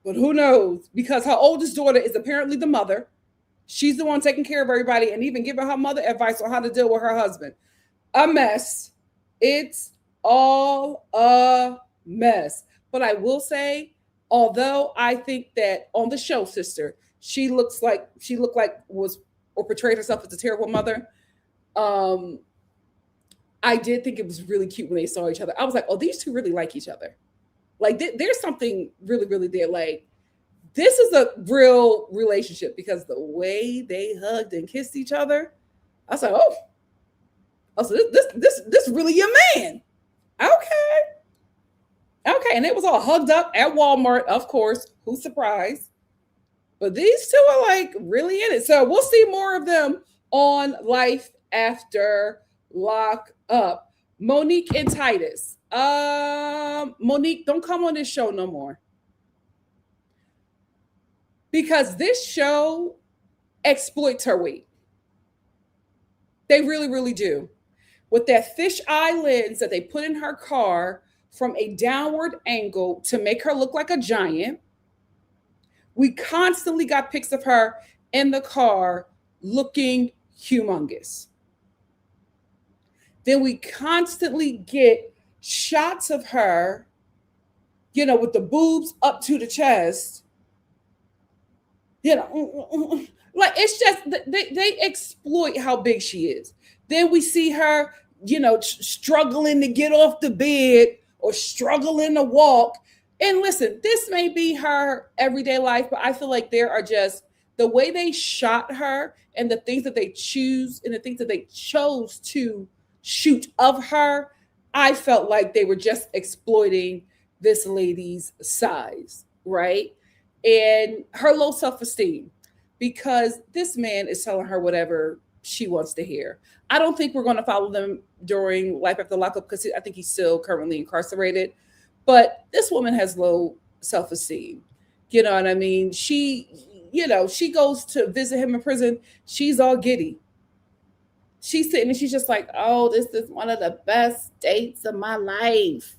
But who knows? Because her oldest daughter is apparently the mother. She's the one taking care of everybody and even giving her mother advice on how to deal with her husband. A mess. It's all a mess. But I will say, although I think that on the show, sister, she looked like was or portrayed herself as a terrible mother. I did think it was really cute when they saw each other. I was like, oh, these two really like each other. Like there's something really, really there. Like, this is a real relationship because the way they hugged and kissed each other, I was like, oh, so this really your man. Okay. And it was all hugged up at Walmart, of course. Who's surprised? But these two are like really in it. So we'll see more of them on Life After Lockup. Monique and Titus. Monique, don't come on this show no more. Because this show exploits her weight. They really, really do. With that fisheye lens that they put in her car from a downward angle to make her look like a giant. We constantly got pics of her in the car looking humongous. Then we constantly get shots of her, with the boobs up to the chest. Like, it's just, they exploit how big she is. Then we see her, struggling to get off the bed or struggling to walk. And listen, this may be her everyday life, but I feel like there are just the way they shot her and the things that they choose and the things that they chose to shoot of her. I felt like they were just exploiting this lady's size, right? And her low self-esteem, because this man is telling her whatever she wants to hear. I don't think we're going to follow them during Life After Lockup because I think he's still currently incarcerated. But this woman has low self-esteem. You know what I mean? She goes to visit him in prison. She's all giddy. She's sitting and she's just like, oh, this is one of the best dates of my life.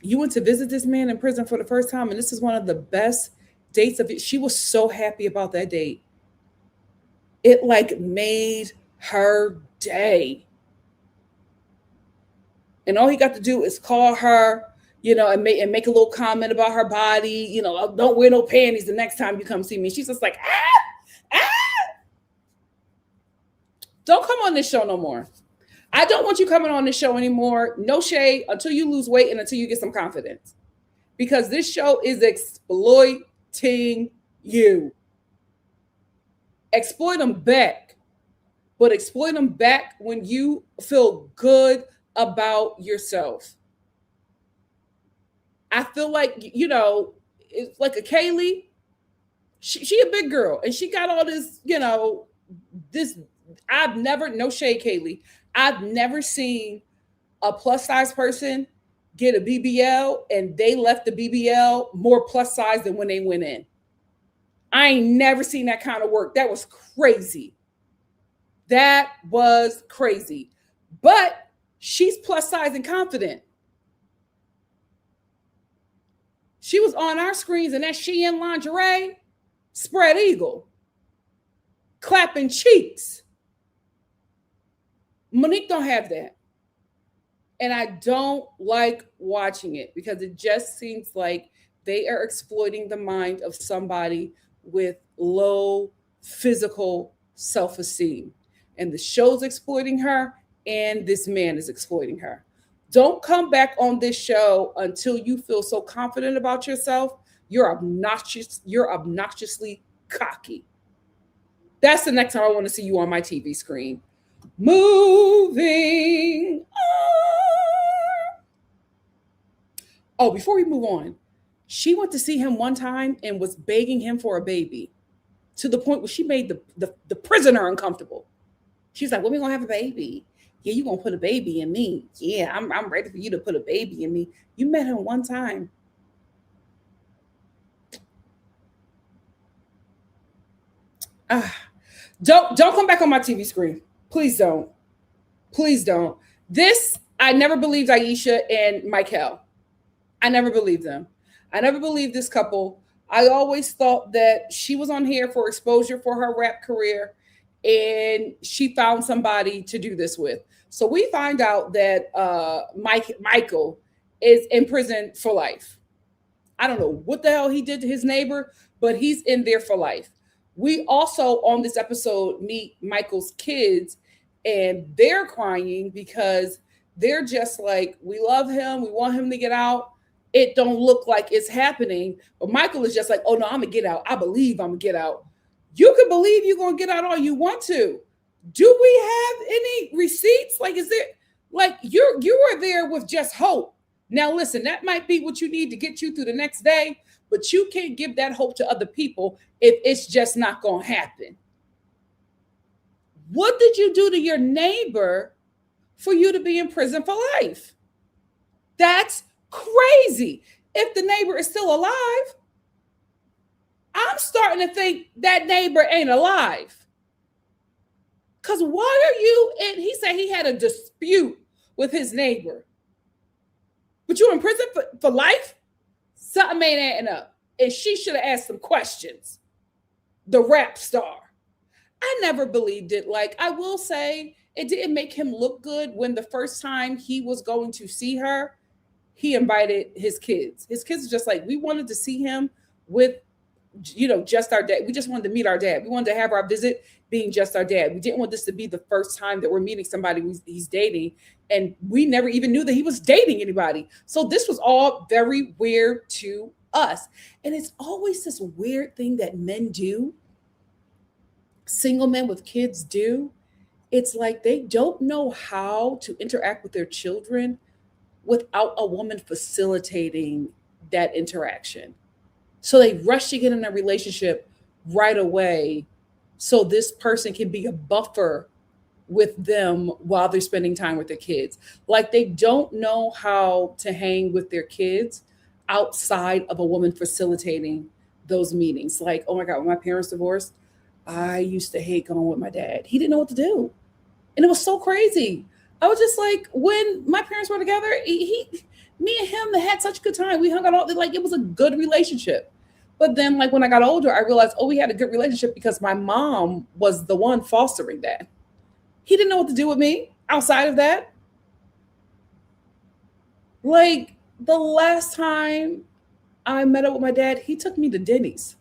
You went to visit this man in prison for the first time, and this is one of the best dates of it. She was so happy about that date. It like made her day. And all he got to do is call her, and make a little comment about her body. Don't wear no panties the next time you come see me. She's just like, don't come on this show no more. I don't want you coming on this show anymore. No shade until you lose weight and until you get some confidence. Because this show is exploiting you. Exploit them back. But exploit them back when you feel good about yourself. I feel like, it's like a Kaylee. She a big girl. And she got all this, this. No shade, Kaylee. I've never seen a plus size person get a BBL and they left the BBL more plus size than when they went in. I ain't never seen that kind of work. That was crazy. But she's plus size and confident. She was on our screens in that Shein lingerie, spread eagle, clapping cheeks. Monique don't have that. And I don't like watching it because it just seems like they are exploiting the mind of somebody with low physical self-esteem. And the show's exploiting her, and this man is exploiting her. Don't come back on this show until you feel so confident about yourself. You're obnoxious. You're obnoxiously cocky. That's the next time I want to see you on my TV screen. Moving on. Oh, before we move on, she went to see him one time and was begging him for a baby to the point where she made the prisoner uncomfortable. She's like, when we gonna have a baby? Yeah, you gonna put a baby in me. Yeah, I'm ready for you to put a baby in me. You met him one time. Ah, don't come back on my TV screen. Please don't. Please don't. This, I never believed Aisha and Michael. I never believed them. I never believed this couple. I always thought that she was on here for exposure for her rap career and she found somebody to do this with. So we find out that Michael is in prison for life. I don't know what the hell he did to his neighbor, but he's in there for life. We also on this episode meet Michael's kids and they're crying because they're just like, we love him, we want him to get out. It don't look like it's happening. But Michael is just like, oh no, I'm gonna get out. I believe I'm gonna get out. You can believe you're gonna get out all you want to. Do we have any receipts? Like, is there like you are there with just hope? Now listen, that might be what you need to get you through the next day, but you can't give that hope to other people if it's just not gonna happen. What did you do to your neighbor for you to be in prison for life? That's crazy. If the neighbor is still alive, I'm starting to think that neighbor ain't alive. Because why are you, and he said he had a dispute with his neighbor. But you're in prison for life? Something ain't adding up. And she should have asked some questions. The rap star. I never believed it. Like, I will say, it didn't make him look good when the first time he was going to see her, he invited his kids. His kids are just like, we wanted to see him with, just our dad. We just wanted to meet our dad. We wanted to have our visit being just our dad. We didn't want this to be the first time that we're meeting somebody he's dating. And we never even knew that he was dating anybody. So this was all very weird to us. And it's always this weird thing that men do. Single men with kids do. It's like they don't know how to interact with their children without a woman facilitating that interaction. So they rush to get in a relationship right away so this person can be a buffer with them while they're spending time with their kids. Like they don't know how to hang with their kids outside of a woman facilitating those meetings. Like, oh my God, when my parents divorced, I used to hate going with my dad. He didn't know what to do. And it was so crazy. I was just like, when my parents were together, me and him had such a good time. We hung out all, like it was a good relationship. But then like when I got older, I realized, oh, we had a good relationship because my mom was the one fostering that. He didn't know what to do with me outside of that. Like the last time I met up with my dad, he took me to Denny's.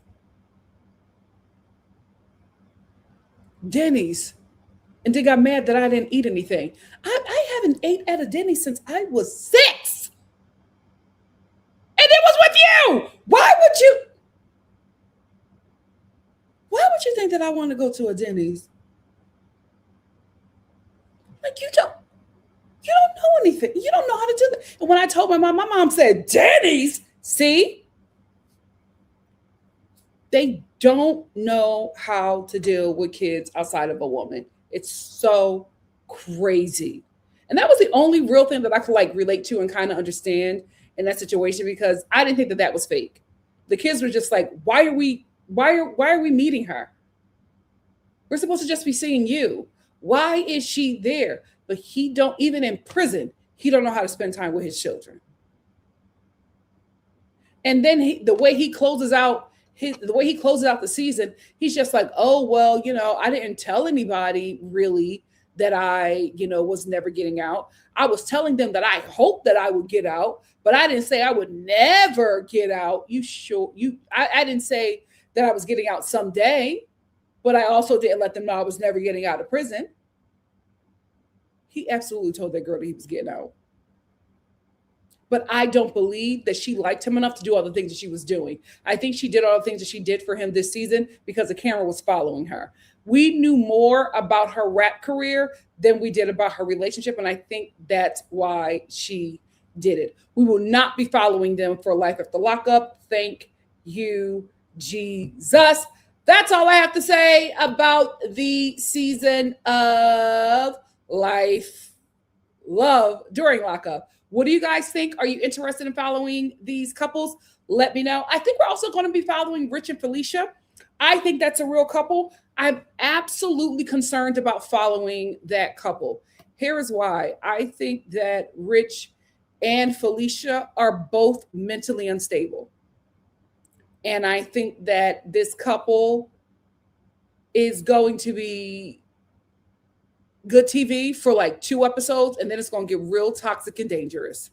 And they got mad that I didn't eat anything. I haven't ate at a Denny's since I was 6. And it was with you. Why would you think that I want to go to a Denny's? Like you don't know anything. You don't know how to do that. And when I told my mom said, Denny's, see? They don't know how to deal with kids outside of a woman. It's so crazy. And that was the only real thing that I could like relate to and kind of understand in that situation because I didn't think that that was fake. The kids were just like, why are we meeting her? We're supposed to just be seeing you. Why is she there? But he don't, even in prison, he don't know how to spend time with his children. And then the way he closes out the season, he's just like, oh, well, I didn't tell anybody really that I, was never getting out. I was telling them that I hoped that I would get out, but I didn't say I would never get out. I didn't say that I was getting out someday, but I also didn't let them know I was never getting out of prison. He absolutely told that girl that he was getting out. but I don't believe that she liked him enough to do all the things that she was doing. I think she did all the things that she did for him this season because the camera was following her. We knew more about her rap career than we did about her relationship, and I think that's why she did it. We will not be following them for Life After Lockup. Thank you, Jesus. That's all I have to say about the season of Life Love during Lockup. What do you guys think? Are you interested in following these couples? Let me know. I think we're also going to be following Rich and Felicia. I think that's a real couple. I'm absolutely concerned about following that couple. Here is why. I think that Rich and Felicia are both mentally unstable. And I think that this couple is going to be good TV for like 2 episodes, and then it's going to get real toxic and dangerous.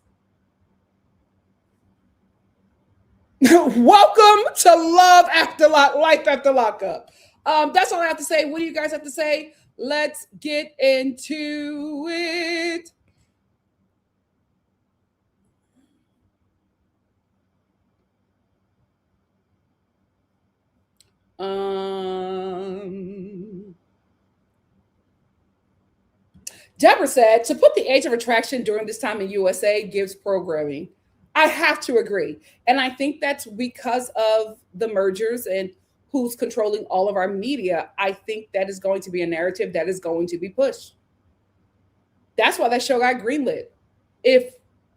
Welcome to Love After Life After Lockup. That's all I have to say. What do you guys have to say? Let's get into it. Deborah said, to put the age of attraction during this time in USA gives programming. I have to agree. And I think that's because of the mergers and who's controlling all of our media. I think that is going to be a narrative that is going to be pushed. That's why that show got greenlit. If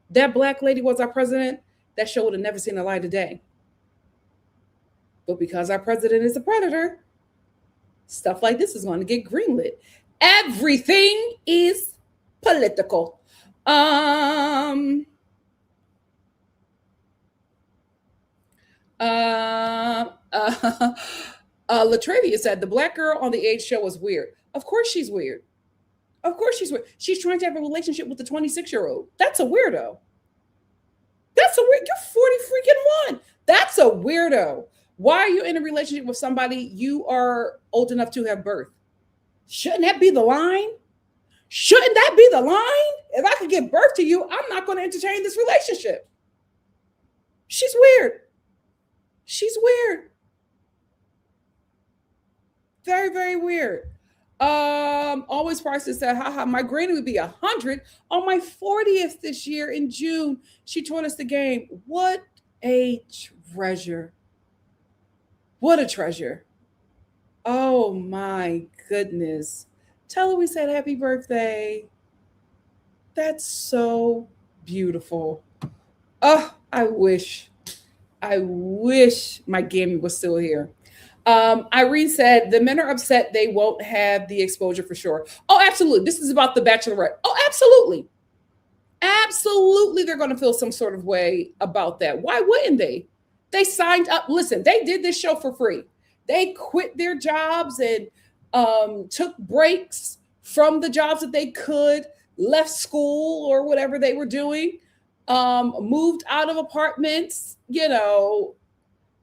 that black lady was our president, that show would have never seen the light of day. But because our president is a predator, stuff like this is going to get greenlit. Everything is political. Latravia said the black girl on the age show was weird. Of course she's weird. Of course she's weird. She's trying to have a relationship with the 26-year-old. That's a weirdo. That's a weird. You're 40 freaking one. That's a weirdo. Why are you in a relationship with somebody you are old enough to have birth? Shouldn't that be the line? Shouldn't that be the line? If I could give birth to you, I'm not going to entertain this relationship. She's weird. She's weird. Very, very weird. Always Prices said, haha, my granny would be 100 on my 40th this year in June. She taught us the game. What a treasure. What a treasure. Oh my goodness. Tell her we said happy birthday. That's so beautiful. Oh, I wish my Gammy was still here. Irene said the men are upset they won't have the exposure for sure. Oh, absolutely. This is about the Bachelorette. Oh, absolutely. Absolutely, they're going to feel some sort of way about that. Why wouldn't they? They signed up. Listen, they did this show for free. They quit their jobs and took breaks from the jobs that they could, left school or whatever they were doing, moved out of apartments,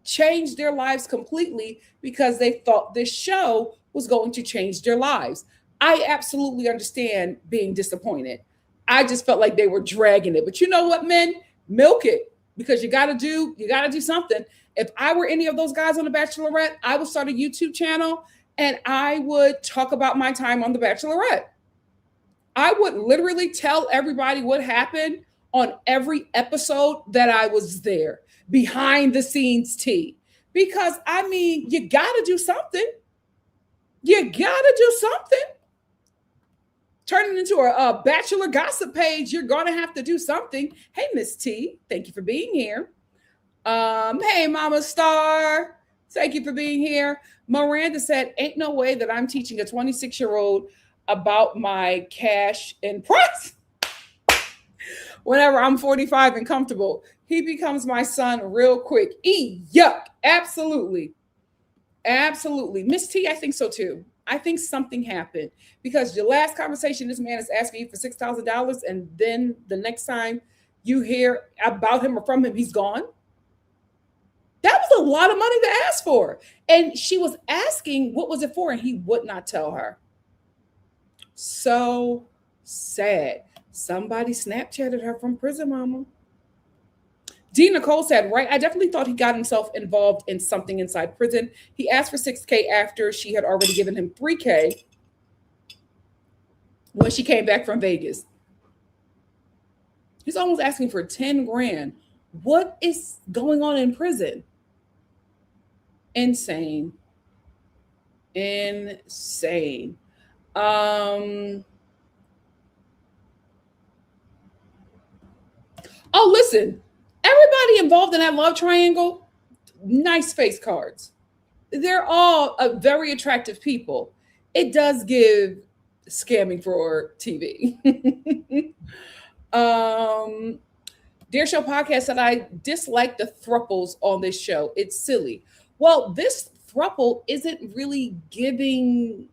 changed their lives completely because they thought this show was going to change their lives. I absolutely understand being disappointed. I just felt like they were dragging it. But you know what, men? Milk it, because you gotta do something. If I were any of those guys on The Bachelorette, I would start a YouTube channel and I would talk about my time on The Bachelorette. I would literally tell everybody what happened on every episode that I was there. Behind the scenes tea. Because you gotta do something. You gotta do something. Turning into a bachelor gossip page, you're gonna have to do something. Hey, Miss T, thank you for being here. Hey, Mama Star, thank you for being here. Miranda said, ain't no way that I'm teaching a 26-year-old about my cash and price. Whenever I'm 45 and comfortable, he becomes my son real quick. Yuck. Absolutely. Absolutely. Miss T, I think so too. I think something happened because your last conversation, this man is asking you for $6,000, and then the next time you hear about him or from him, he's gone. That was a lot of money to ask for. And she was asking, what was it for? And he would not tell her. So sad. Somebody Snapchatted her from prison, mama. D. Nicole said, right, I definitely thought he got himself involved in something inside prison. He asked for 6K after she had already given him 3K when she came back from Vegas. He's almost asking for 10 grand. What is going on in prison? Insane. Insane. Oh, listen, everybody involved in that love triangle, nice face cards. They're all very attractive people. It does give scamming for TV. Dear Show Podcast said, I dislike the thruples on this show. It's silly. Well, this thruple isn't really giving.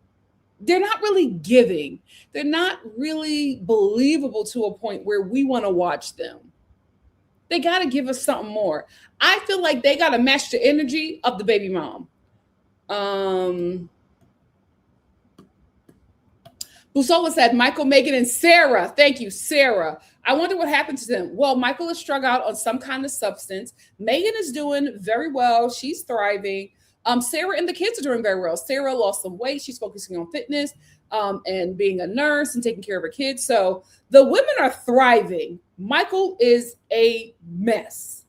They're not really giving. They're not really believable to a point where we want to watch them. They got to give us something more. I feel like they got to match the energy of the baby mom. Busola said, Michael, Megan, and Sarah. Thank you, Sarah. I wonder what happened to them. Well, Michael is strung out on some kind of substance. Megan is doing very well. She's thriving. Sarah and the kids are doing very well. Sarah lost some weight. She's focusing on fitness and being a nurse and taking care of her kids. So the women are thriving. Michael is a mess.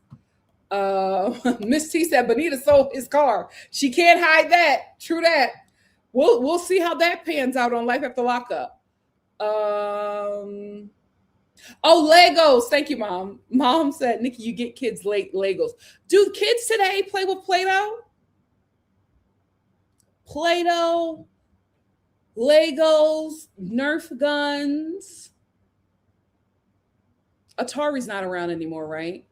Miss T said, Bonita sold his car. She can't hide that. True that. We'll see how that pans out on Life After Lockup. Oh, Legos. Thank you, Mom. Mom said, Nikki, you get kids late Legos. Do kids today play with Play-Doh? Play-Doh, Legos, Nerf guns. Atari's not around anymore, right?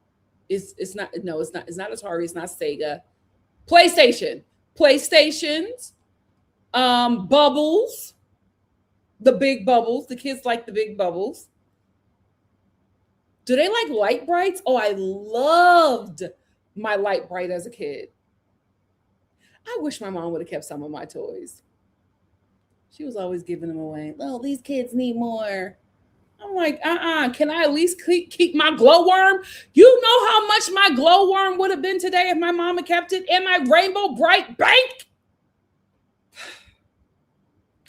It's not. No, it's not. It's not Atari. It's not Sega. PlayStations. Bubbles. The big bubbles. The kids like the big bubbles. Do they like light brights? Oh, I loved my light bright as a kid. I wish my mom would have kept some of my toys. She was always giving them away. Oh, these kids need more. I'm like, can I at least keep my glowworm? You know how much my glowworm would have been today if my mama kept it in my Rainbow Bright bank?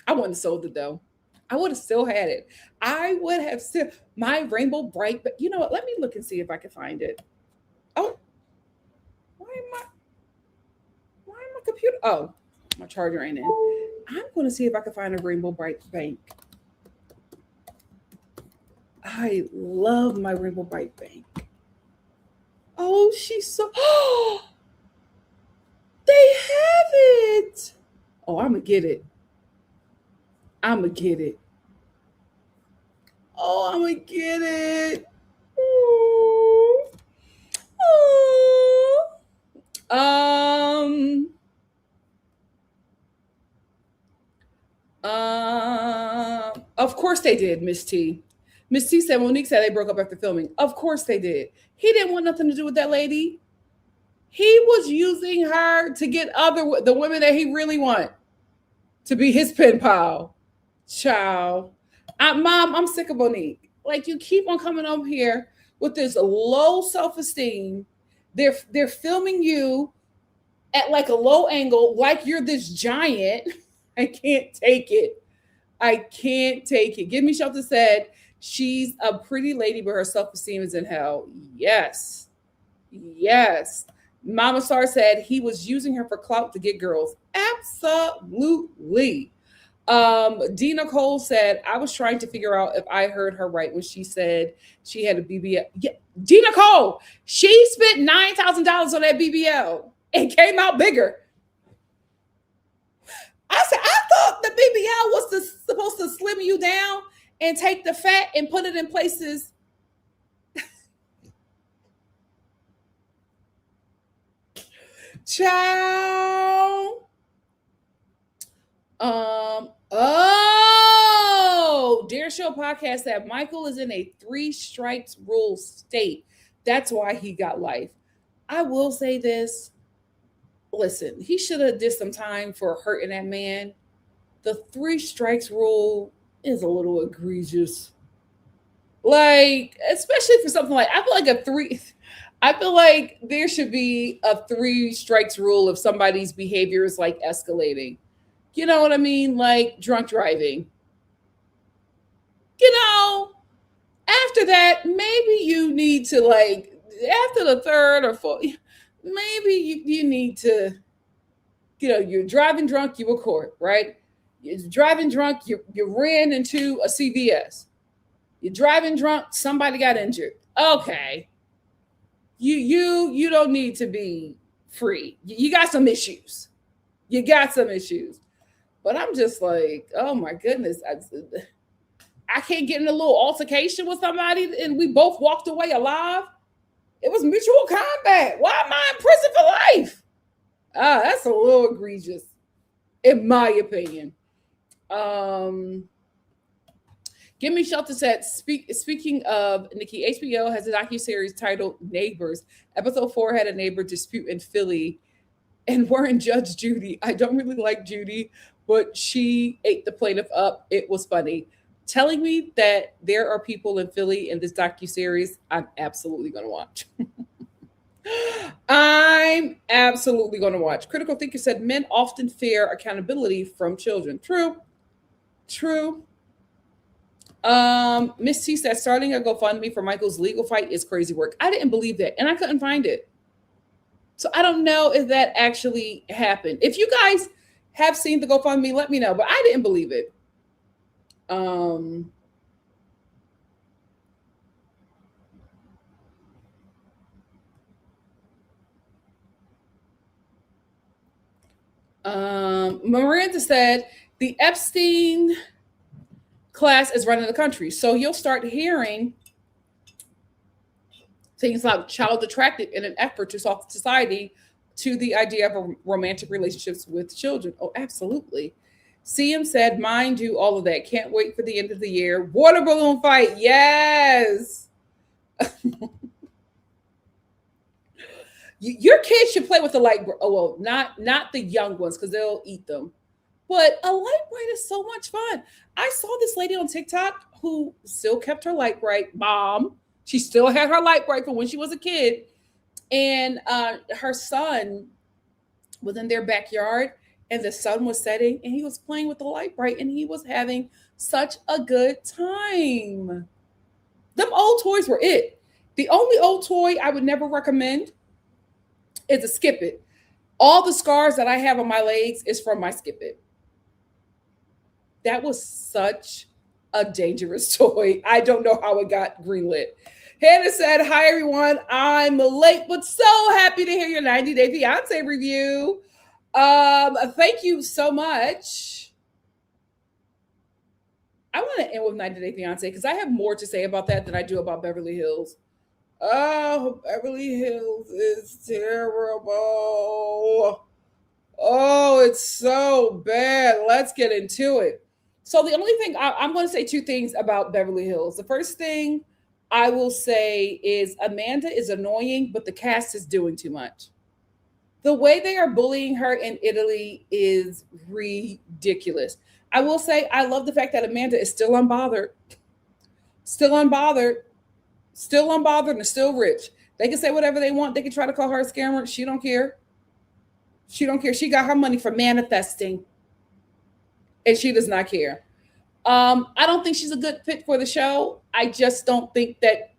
I wouldn't have sold it though. I would have still had it. I would have still my Rainbow Bright, but you know what? Let me look and see if I can find it. Oh, why my computer? Oh, my charger ain't in. I'm going to see if I can find a Rainbow Bright bank. I love my Rainbow Bright bank. Oh, she's so. Oh, they have it. Oh, I'm gonna get it. Oh, I'm gonna get it. Ooh. Oh. Of course they did, Miss T. Miss T said, Monique said they broke up after filming. Of course they did. He didn't want nothing to do with that lady. He was using her to get the women that he really want to be his pen pal. Child. Mom, I'm sick of Monique. Like, you keep on coming over here with this low self-esteem. They're filming you at like a low angle, like you're this giant. I can't take it. Give Me Shelter said she's a pretty lady, but her self-esteem is in hell. Yes. Mama Star said he was using her for clout to get girls. Absolutely. D. Nicole said, I was trying to figure out if I heard her right when she said she had a BBL. Yeah, D. Nicole, she spent $9,000 on that BBL and came out bigger. I said, I thought the BBL was supposed to slim you down and take the fat and put it in places. Ciao. Dear Show Podcast said Michael is in a 3 strikes rule state. That's why he got life. I will say this. Listen, he should have did some time for hurting that man. The 3 strikes rule is a little egregious. Like, especially for something like, I feel like I feel like there should be a three strikes rule if somebody's behavior is like escalating. You know what I mean? Like drunk driving. You know, after that, maybe you need to like after the third or fourth, maybe you need to, you're driving drunk, you were caught, right? You're driving drunk, you ran into a CVS. You're driving drunk, somebody got injured. Okay. You don't need to be free. You got some issues. You got some issues. But I'm just like, oh my goodness. I can't get in a little altercation with somebody and we both walked away alive. It was mutual combat. Why am I in prison for life? That's a little egregious, in my opinion. Give Me Shelter said, speaking of Nikki, HBO has a docuseries titled Neighbors. Episode 4 had a neighbor dispute in Philly and weren't Judge Judy. I don't really like Judy, but she ate the plaintiff up. It was funny. Telling me that there are people in Philly in this docuseries, I'm absolutely going to watch. I'm absolutely going to watch. Critical Thinker said men often fear accountability from children. True. Miss T said starting a GoFundMe for Michael's legal fight is crazy work. I didn't believe that, and I couldn't find it. So I don't know if that actually happened. If you guys have seen the GoFundMe, let me know. But I didn't believe it. Miranda said the Epstein class is running the country. So you'll start hearing things like child attracted in an effort to solve society to the idea of romantic relationships with children. Oh, absolutely. CM said, mine do all of that. Can't wait for the end of the year. Water balloon fight. Yes. Your kids should play with the light. Oh, well, not the young ones because they'll eat them. But a light bright is so much fun. I saw this lady on TikTok who still kept her light bright. Mom, she still had her light bright from when she was a kid. And her son was in their backyard and the sun was setting and he was playing with the light bright and he was having such a good time. Them old toys were it. The only old toy I would never recommend is a Skip It. All the scars that I have on my legs is from my Skip It. That was such a dangerous toy. I don't know how it got greenlit. Hannah said, hi, everyone. I'm late, but so happy to hear your 90-Day Fiance review. Thank you so much. I want to end with 90-Day Fiance because I have more to say about that than I do about Beverly Hills. Oh, Beverly Hills is terrible. Oh, it's so bad. Let's get into it. So the only thing I'm going to say two things about Beverly Hills. The first thing I will say is Amanda is annoying, but the cast is doing too much. The way they are bullying her in Italy is ridiculous. I will say I love the fact that Amanda is still unbothered. Still unbothered and still rich. They can say whatever they want. They can try to call her a scammer. She don't care. She don't care. She got her money for manifesting. And she does not care. I don't think she's a good fit for the show. I just don't think that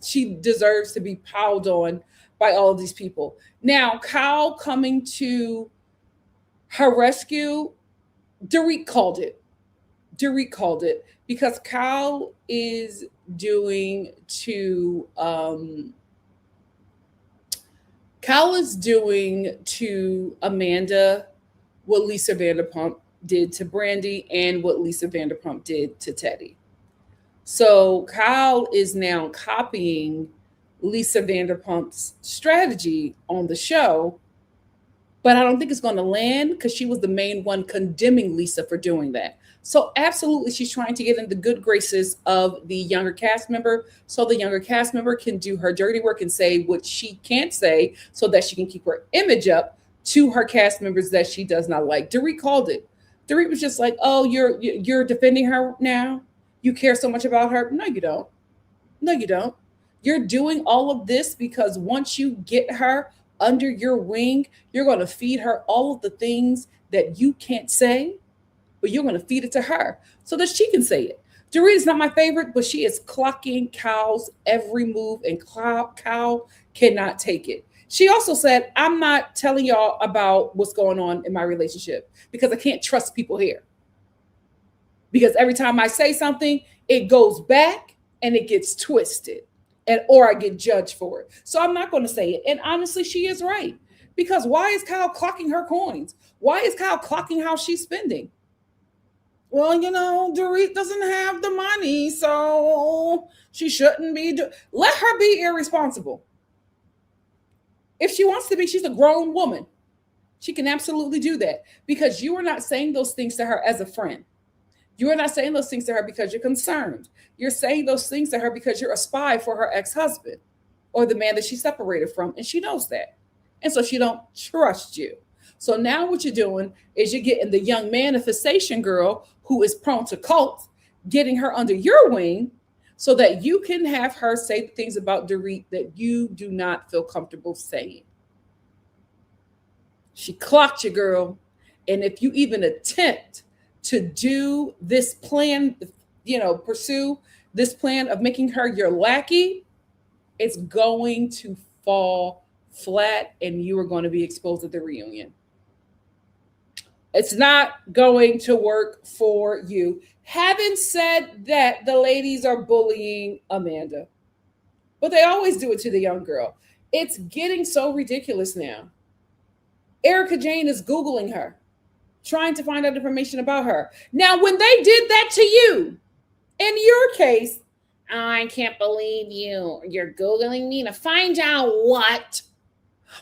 she deserves to be piled on by all of these people. Now, Kyle coming to her rescue, Dorit called it. Because Kyle is doing to Amanda what Lisa Vanderpump did to Brandy and what Lisa Vanderpump did to Teddy. So Kyle is now copying Lisa Vanderpump's strategy on the show, but I don't think it's going to land because she was the main one condemning Lisa for doing that. So absolutely, she's trying to get in the good graces of the younger cast member so the younger cast member can do her dirty work and say what she can't say so that she can keep her image up to her cast members that she does not like. Dorit called it. Dorit was just like, oh, you're defending her now? You care so much about her? No, you don't. You're doing all of this because once you get her under your wing, you're going to feed her all of the things that you can't say, but you're going to feed it to her so that she can say it. Dorita's not my favorite, but she is clocking Cal's every move, and Cal cannot take it. She also said, I'm not telling y'all about what's going on in my relationship because I can't trust people here. Because every time I say something, it goes back and it gets twisted, and or I get judged for it. So I'm not going to say it. And honestly, she is right. Because why is Kyle clocking her coins? Why is Kyle clocking how she's spending? Well, Dorit doesn't have the money, so she shouldn't be. Let her be irresponsible. If she wants to be, she's a grown woman. She can absolutely do that because you are not saying those things to her as a friend. You are not saying those things to her because you're concerned. You're saying those things to her because you're a spy for her ex-husband or the man that she separated from, and she knows that. And so she don't trust you. So now what you're doing is you're getting the young manifestation girl who is prone to cults, getting her under your wing so that you can have her say things about Dorit that you do not feel comfortable saying. She clocked you, girl. And if you even attempt to do this plan, pursue this plan of making her your lackey, it's going to fall flat and you are going to be exposed at the reunion. It's not going to work for you. Having said that, the ladies are bullying Amanda, but they always do it to the young girl. It's getting so ridiculous now. Erica Jane is Googling her, trying to find out information about her. Now, when they did that to you, in your case, I can't believe you're Googling me to find out what?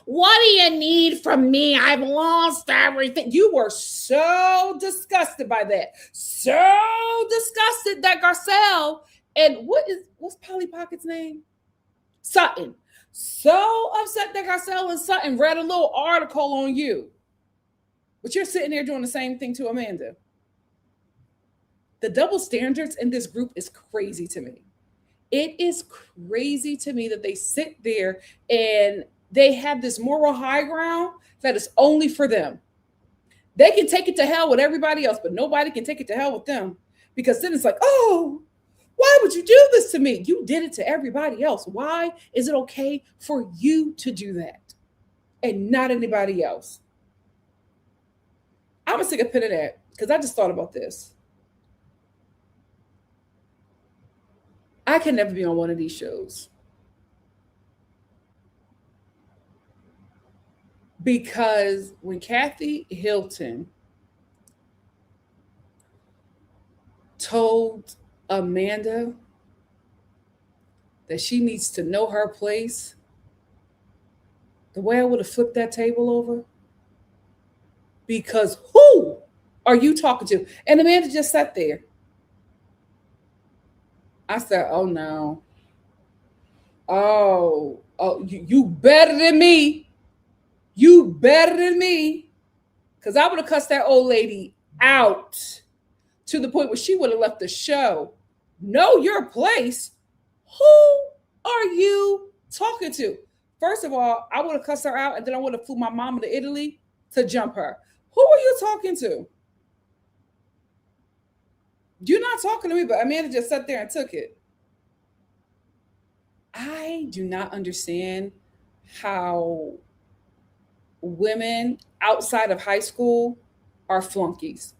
What do you need from me? I've lost everything. You were so disgusted by that. So disgusted that Garcelle and what's Polly Pocket's name? Sutton. So upset that Garcelle and Sutton read a little article on you. But you're sitting there doing the same thing to Amanda. The double standards in this group is crazy to me. It is crazy to me that they sit there and they have this moral high ground that is only for them. They can take it to hell with everybody else, but nobody can take it to hell with them. Because then it's like, oh, why would you do this to me? You did it to everybody else. Why is it okay for you to do that and not anybody else? I'm going to stick a pin in that because I just thought about this. I can never be on one of these shows. Because when Kathy Hilton told Amanda that she needs to know her place, the way I would have flipped that table over, because who are you talking to? And Amanda just sat there. I said, oh no. Oh, you better than me. You better than me. Because I would have cussed that old lady out to the point where she would have left the show. Know your place? Who are you talking to? First of all, I would have cussed her out and then I would have flew my mama to Italy to jump her. Who are you talking to? You're not talking to me, but Amanda just sat there and took it. I do not understand how women outside of high school are flunkies.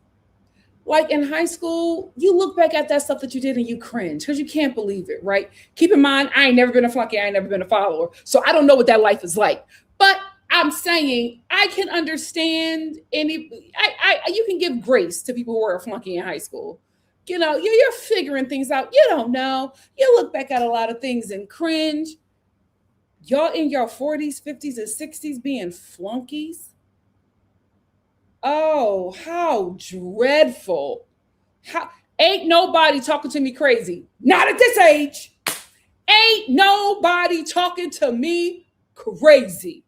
Like in high school, you look back at that stuff that you did and you cringe because you can't believe it, right? Keep in mind, I ain't never been a flunky. I ain't never been a follower. So I don't know what that life is like. But I'm saying I can understand you can give grace to people who are a flunky in high school. You're figuring things out. You don't know. You look back at a lot of things and cringe. Y'all in your 40s, 50s, and 60s being flunkies. Oh, how dreadful. Ain't nobody talking to me crazy. Not at this age. Ain't nobody talking to me crazy.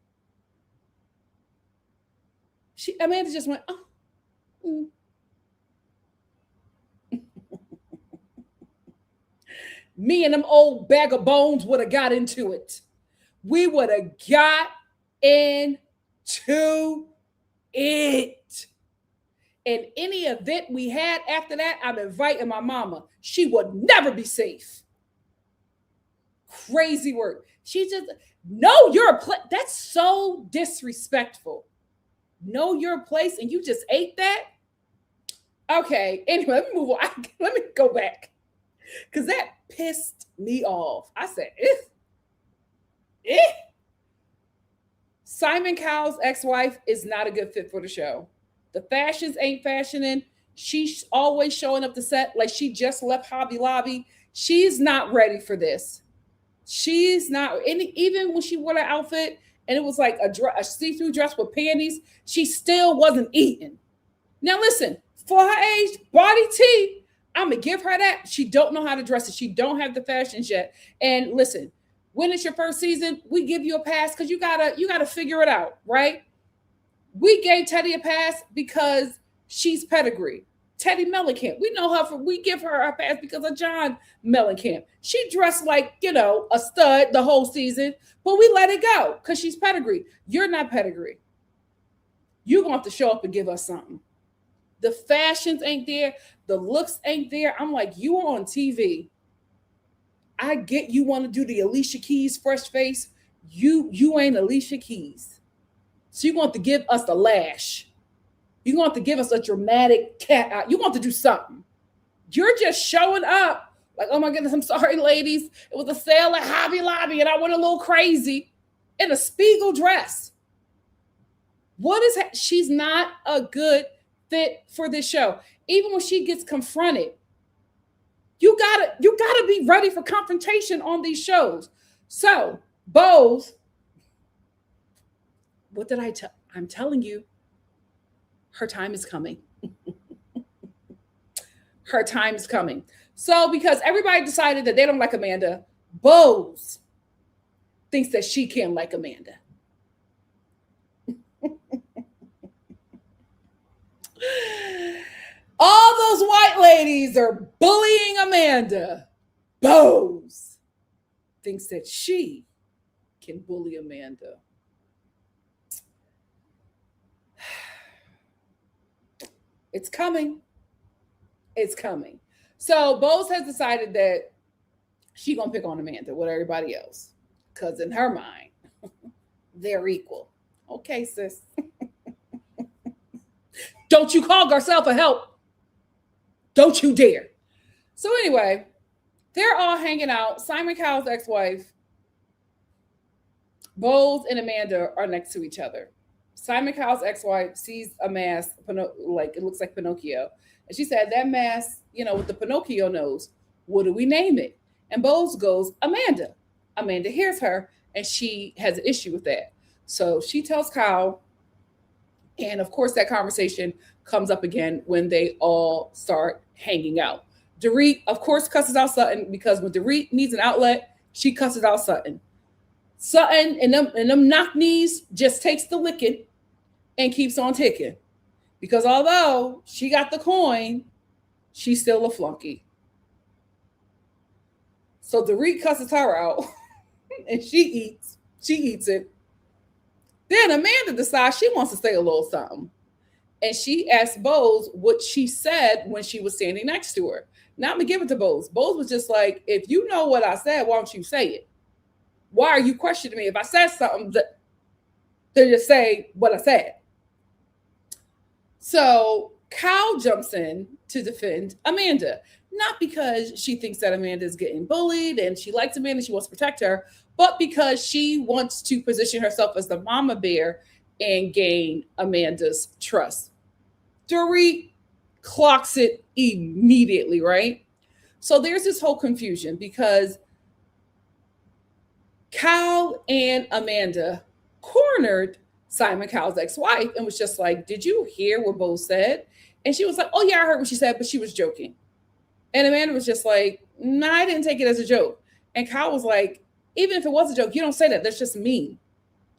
Amanda just went, oh. me and them old bag of bones would have got into it. We would have got into it. And any event we had after that, I'm inviting my mama. She would never be safe. Crazy work. She just, know your place. That's so disrespectful. Know your place and you just ate that? Okay, anyway, let me move on. Let me go back. Because that pissed me off. I said, eh. Simon Cowell's ex-wife is not a good fit for the show. The fashions ain't fashioning. She's always showing up to set like she just left Hobby Lobby. She's not ready for this. She's not, even when she wore an outfit and it was like a see-through dress with panties, she still wasn't eating. Now listen, for her age, body T, I'm gonna give her that. She don't know how to dress it. She don't have the fashions yet. And listen, when it's your first season, we give you a pass because you gotta figure it out, right? We gave Teddy a pass because she's pedigree. Teddy Mellencamp, we know her we give her a pass because of John Mellencamp. She dressed like, a stud the whole season, but we let it go because she's pedigree. You're not pedigree. You're gonna have to show up and give us something. The fashions ain't there. The looks ain't there. I'm like, you are on TV. I get you want to do the Alicia Keys fresh face. You ain't Alicia Keys. So you're going to give us a lash. You're going to give us a dramatic cat out. You want to do something. You're just showing up like, oh my goodness, I'm sorry, ladies. It was a sale at Hobby Lobby and I went a little crazy in a Spiegel dress. What is that? She's not a good fit for this show. Even when she gets confronted, you gotta be ready for confrontation on these shows. So, Bose, what did I tell? I'm telling you, her time is coming. Her time is coming. So, because everybody decided that they don't like Amanda, Bose thinks that she can like Amanda. All those white ladies are bullying Amanda. Bose thinks that she can bully Amanda. It's coming. It's coming. So Bose has decided that she's going to pick on Amanda with everybody else. Because in her mind, they're equal. Okay, sis. Don't you call Garcelle for help. Don't you dare. So anyway, they're all hanging out. Simon Cowell's ex-wife, Bose and Amanda are next to each other. Simon Cowell's ex-wife sees a mask, like it looks like Pinocchio. And she said, that mask, with the Pinocchio nose, what do we name it? And Bose goes, Amanda. Amanda hears her, and she has an issue with that. So she tells Kyle, and of course that conversation comes up again when they all start hanging out. Dorit, of course, cusses out Sutton because when Dorit needs an outlet, she cusses out Sutton. Sutton and them knock knees just takes the licking and keeps on ticking. Because although she got the coin, she's still a flunky. So Dorit cusses her out and she eats it. Then Amanda decides she wants to say a little something. And she asked Bose what she said when she was standing next to her. Now I'm going to give it to Bose. Bose was just like, if you know what I said, why don't you say it? Why are you questioning me? If I said something, then just say what I said. So Kyle jumps in to defend Amanda. Not because she thinks that Amanda is getting bullied and she likes Amanda, she wants to protect her, but because she wants to position herself as the mama bear and gain Amanda's trust. Dorit clocks it immediately, right? So there's this whole confusion because Kyle and Amanda cornered Simon Cowell's ex-wife and was just like, did you hear what Bose said? And she was like, oh yeah, I heard what she said, but she was joking. And Amanda was just like, nah, I didn't take it as a joke. And Kyle was like, even if it was a joke, you don't say that. That's just mean.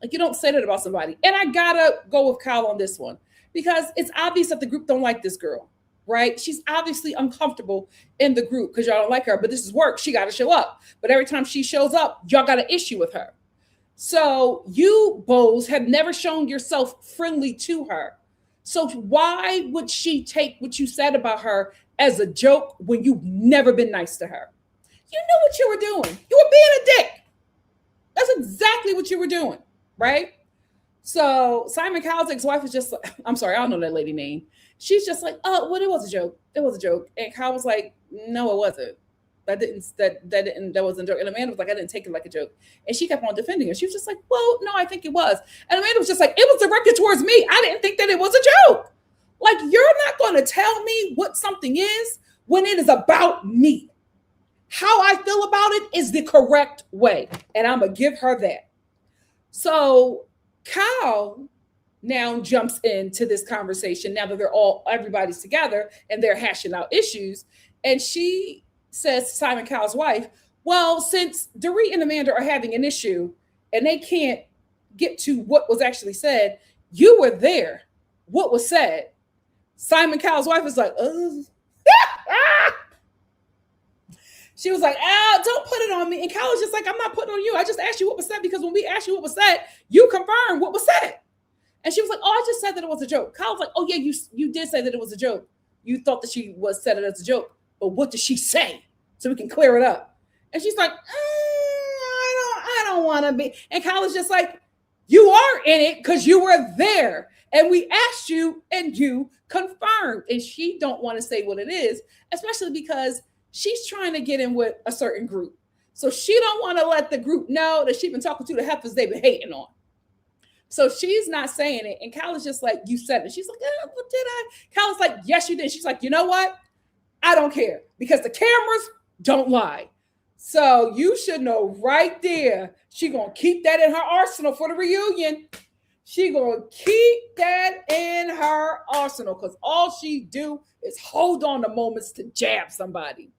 Like, you don't say that about somebody. And I gotta go with Kyle on this one because it's obvious that the group don't like this girl. right? She's obviously uncomfortable in the group because y'all don't like her, but this is work. She got to show up. But every time she shows up, y'all got an issue with her. So you, Bose, have never shown yourself friendly to her. So why would she take what you said about her as a joke when you've never been nice to her? You knew what you were doing. You were being a dick. That's exactly what you were doing, right? So Simon Cowell's ex-wife is just like, I'm sorry, I don't know that lady name. She's just like, oh, well, it was a joke. It was a joke. And Kyle was like, no, it wasn't. That wasn't a joke. And Amanda was like, I didn't take it like a joke. And she kept on defending her. She was just like, well, no, I think it was. And Amanda was just like, it was directed towards me. I didn't think that it was a joke. Like, you're not going to tell me what something is when it is about me. How I feel about it is the correct way. And I'm going to give her that. So Kyle now jumps into this conversation now that everybody's together and they're hashing out issues. And she says to Simon Cowell's wife, well, since Dorit and Amanda are having an issue and they can't get to what was actually said, you were there. What was said? Simon Cowell's wife was like, She was like, don't put it on me. And Kyle was just like, I'm not putting it on you. I just asked you what was said because when we asked you what was said, you confirmed what was said. And she was like, oh, I just said that it was a joke. Kyle was like, oh, yeah, you did say that it was a joke. You thought that she said it as a joke. But what did she say? So we can clear it up. And she's like, I don't want to be. And Kyle was just like, you are in it because you were there. And we asked you and you confirmed. And she don't want to say what it is, especially because she's trying to get in with a certain group. So she don't want to let the group know that she's been talking to the heifers they've been hating on. So she's not saying it. And Cal is just like, you said it. She's like, what did I? Cal is like, yes, you did. She's like, you know what? I don't care because the cameras don't lie. So you should know right there. She going to keep that in her arsenal for the reunion. She going to keep that in her arsenal because all she do is hold on to moments to jab somebody.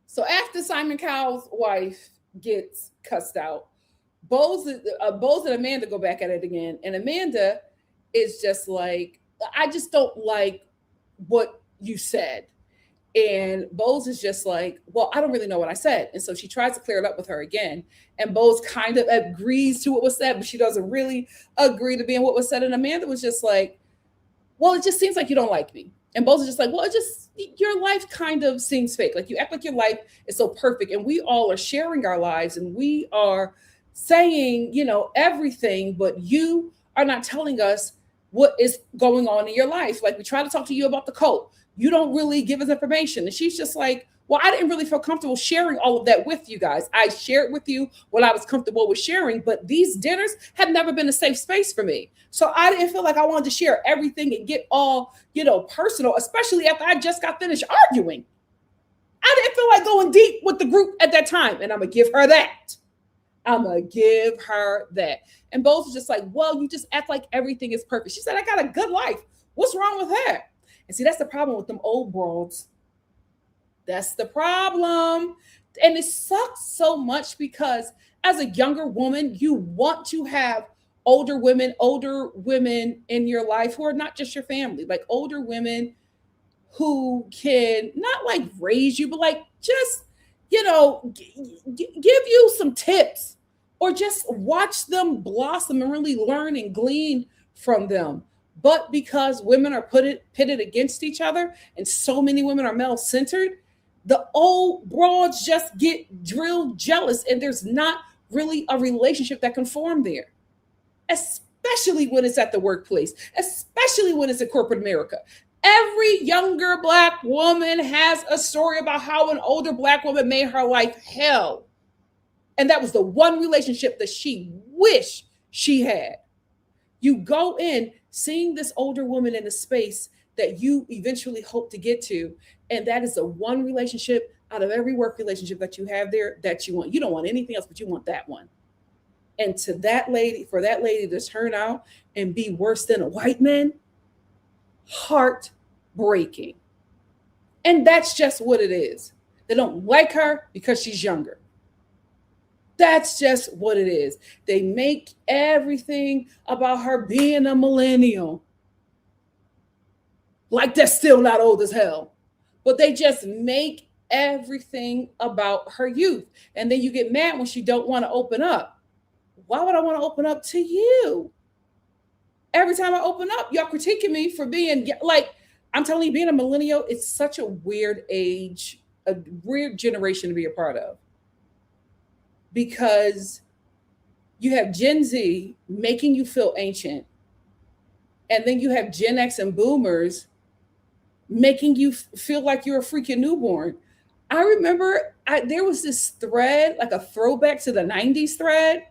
So after Simon Cowell's wife gets cussed out, Bose and Amanda go back at it again. And Amanda is just like, I just don't like what you said. And Bose is just like, well, I don't really know what I said. And so she tries to clear it up with her again. And Bose kind of agrees to what was said, but she doesn't really agree to being what was said. And Amanda was just like, well, it just seems like you don't like me. And Bose is just like, well, your life kind of seems fake. Like you act like your life is so perfect. And we all are sharing our lives and we are saying, everything, but you are not telling us what is going on in your life. Like we try to talk to you about the cult. You don't really give us information. And she's just like, well, I didn't really feel comfortable sharing all of that with you guys. I shared with you what I was comfortable with sharing, but these dinners have never been a safe space for me. So I didn't feel like I wanted to share everything and get all, personal, especially after I just got finished arguing. I didn't feel like going deep with the group at that time. And I'm going to give her that. And Bose was just like, well, you just act like everything is perfect. She said, I got a good life. What's wrong with that? And see, that's the problem with them old broads. That's the problem. And it sucks so much because as a younger woman, you want to have older women in your life who are not just your family, like older women who can not like raise you, but like just, give you some tips or just watch them blossom and really learn and glean from them. But because women are pitted against each other and so many women are male-centered, the old broads just get drilled jealous and there's not really a relationship that can form there, especially when it's at the workplace, especially when it's in corporate America. Every younger Black woman has a story about how an older Black woman made her life hell. And that was the one relationship that she wished she had. You go in seeing this older woman in a space that you eventually hope to get to. And that is the one relationship out of every work relationship that you have there that you want. You don't want anything else, but you want that one. And for that lady to turn out and be worse than a white man, heartbreaking. And that's just what it is. They don't like her because she's younger. That's just what it is. They make everything about her being a millennial. Like they're still not old as hell. But they just make everything about her youth. And then you get mad when she don't want to open up. Why would I want to open up to you? Every time I open up, y'all critiquing me for being like, I'm telling you, being a millennial, it's such a weird age, a weird generation to be a part of. Because you have Gen Z making you feel ancient. And then you have Gen X and boomers making you feel like you're a freaking newborn. I remember there was this thread, like a throwback to the 90s thread.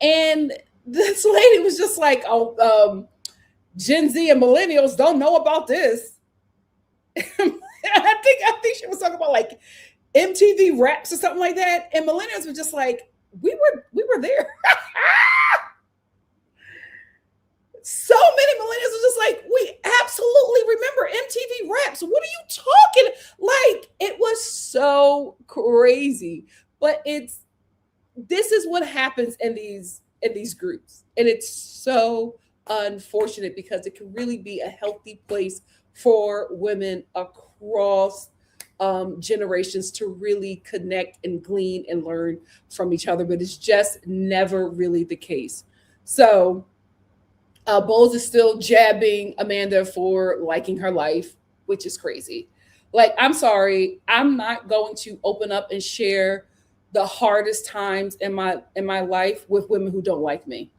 And this lady was just like, oh, Gen Z and millennials don't know about this. I think she was talking about like MTV raps or something like that. And millennials were just like, we were there. So many millennials are just like, we absolutely remember MTV raps. What are you talking? Like, it was so crazy. But this is what happens in these groups. And it's so unfortunate because it can really be a healthy place for women across generations to really connect and glean and learn from each other. But it's just never really the case. So Bowles is still jabbing Amanda for liking her life, which is crazy. Like, I'm sorry, I'm not going to open up and share the hardest times in my life with women who don't like me.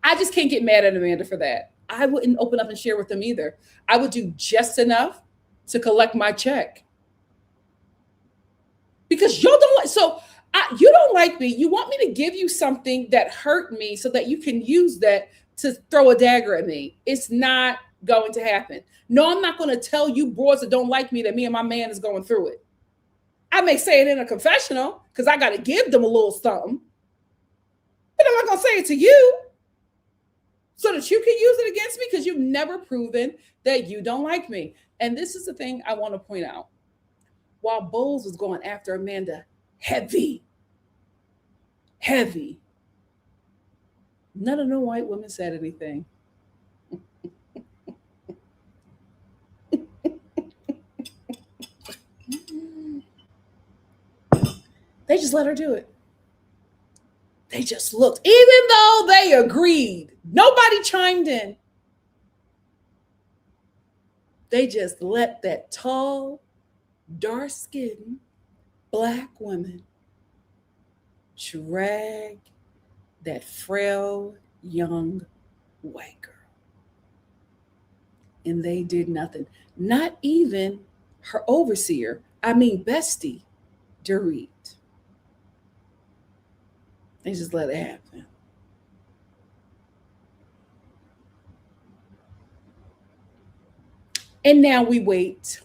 I just can't get mad at Amanda for that. I wouldn't open up and share with them either. I would do just enough to collect my check. Because you don't like, you don't like me. You want me to give you something that hurt me so that you can use that to throw a dagger at me. It's not going to happen. No, I'm not going to tell you boys that don't like me that me and my man is going through it. I may say it in a confessional because I got to give them a little something. But I'm not going to say it to you so that you can use it against me because you've never proven that you don't like me. And this is the thing I want to point out. While Bowles was going after Amanda heavy, none of the white women said anything. They just let her do it. They just looked, even though they agreed. Nobody chimed in. They just let that tall, dark-skinned black woman drag that frail, young white girl. And they did nothing. Not even her overseer, bestie, Dorit. They just let it happen. And now we wait.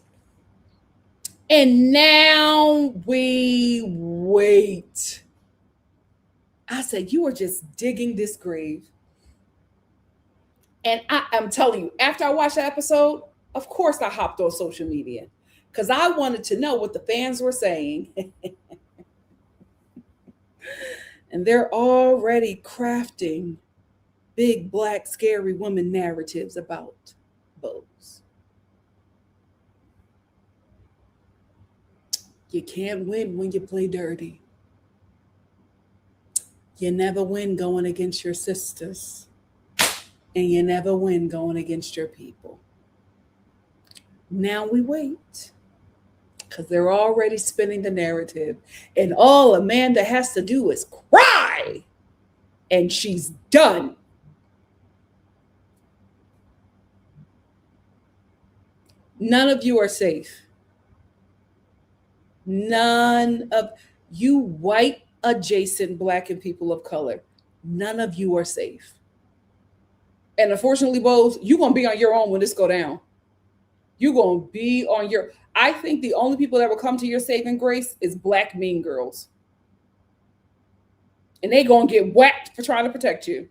And now we wait. I said, you are just digging this grave. And I'm telling you, after I watched that episode, of course I hopped on social media because I wanted to know what the fans were saying. And they're already crafting big, black, scary woman narratives about Bowles. You can't win when you play dirty. You never win going against your sisters. And you never win going against your people. Now we wait. Because they're already spinning the narrative. And all Amanda has to do is cry. And she's done. None of you are safe. None of you white adjacent black and people of color. None of you are safe. And unfortunately, Bowles, you're going to be on your own when this go down. You're going to be on your... I think the only people that will come to your saving grace is black mean girls. And they going to get whacked for trying to protect you.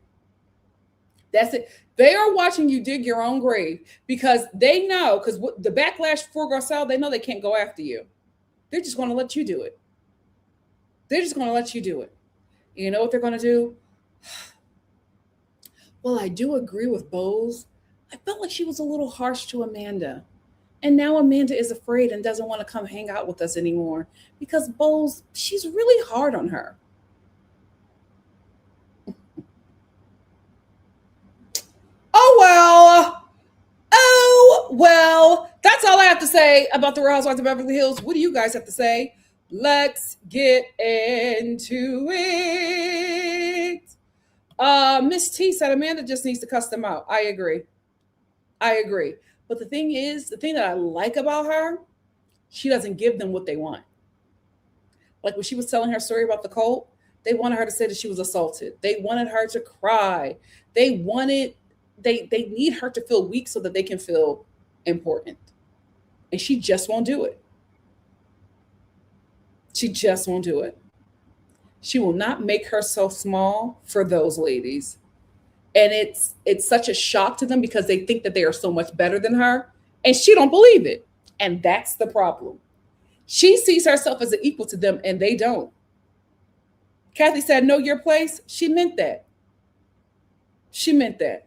That's it. They are watching you dig your own grave because they know, because the backlash for Garcelle, they know they can't go after you. They're just going to let you do it. They're just going to let you do it. You know what they're going to do? Well, I do agree with Bowles, I felt like she was a little harsh to Amanda. And now Amanda is afraid and doesn't want to come hang out with us anymore because Bowles, she's really hard on her. Oh well. Oh well. That's all I have to say about the Real Housewives of Beverly Hills. What do you guys have to say? Let's get into it. Miss T said Amanda just needs to cuss them out. I agree. I agree. But the thing is, the thing that I like about her, she doesn't give them what they want. Like when she was telling her story about the cult, they wanted her to say that she was assaulted. They wanted her to cry. They need her to feel weak so that they can feel important. And she just won't do it. She just won't do it. She will not make herself small for those ladies. And it's such a shock to them because they think that they are so much better than her and she don't believe it. And that's the problem. She sees herself as an equal to them and they don't. Kathy said, know your place. She meant that. She meant that.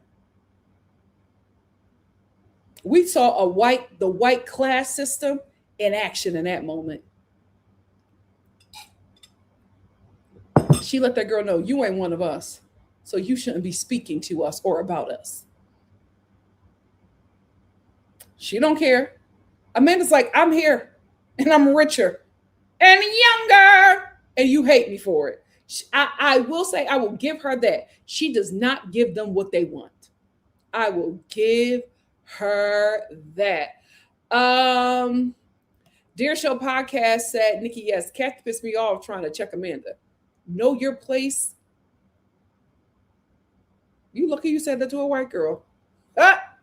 We saw the white class system in action in that moment. She let that girl know you ain't one of us. So you shouldn't be speaking to us or about us. She don't care. Amanda's like, I'm here and I'm richer and younger and you hate me for it. I will say, I will give her that. She does not give them what they want. I will give her that. Dear Show Podcast said, Nikki, yes, Kathy pissed me off trying to check Amanda. Know your place. You lucky you said that to a white girl. Ah,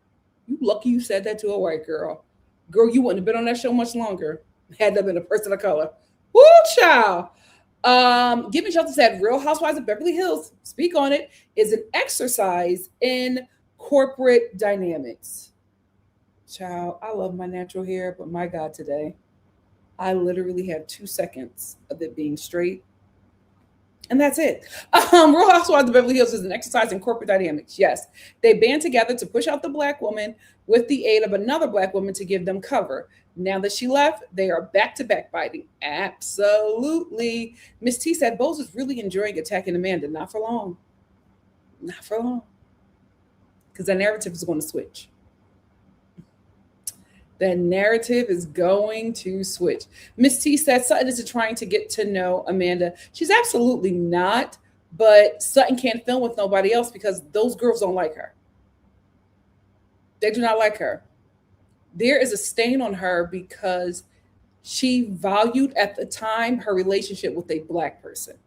you lucky you said that to a white girl. Girl, you wouldn't have been on that show much longer. Had that been a person of color. Woo, child. Give Me Shelter said, Real Housewives of Beverly Hills, speak on it, is an exercise in corporate dynamics. Child, I love my natural hair, but my God, today, I literally have 2 seconds of it being straight. And that's it. Real Housewives of Beverly Hills is an exercise in corporate dynamics. Yes, they band together to push out the Black woman with the aid of another Black woman to give them cover. Now that she left, they are back to backbiting. Absolutely. Miss T said, Bose is really enjoying attacking Amanda. Not for long. Not for long. Because the narrative is going to switch. The narrative is going to switch. Miss T said Sutton is trying to get to know Amanda. She's absolutely not, but Sutton can't film with nobody else because those girls don't like her. They do not like her. There is a stain on her because she valued at the time her relationship with a Black person.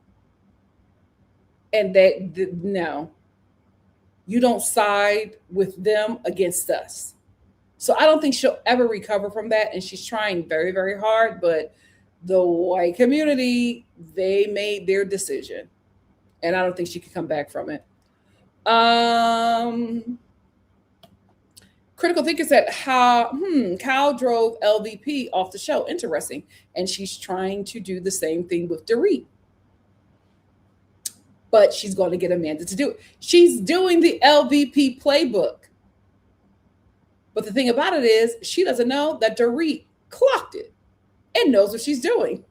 And no, you don't side with them against us. So I don't think she'll ever recover from that. And she's trying very, very hard. But the white community, they made their decision. And I don't think she can come back from it. Critical Thinker said, Kyle drove LVP off the show. Interesting. And she's trying to do the same thing with Dorit. But she's going to get Amanda to do it. She's doing the LVP playbook. But the thing about it is, she doesn't know that Dorit clocked it and knows what she's doing.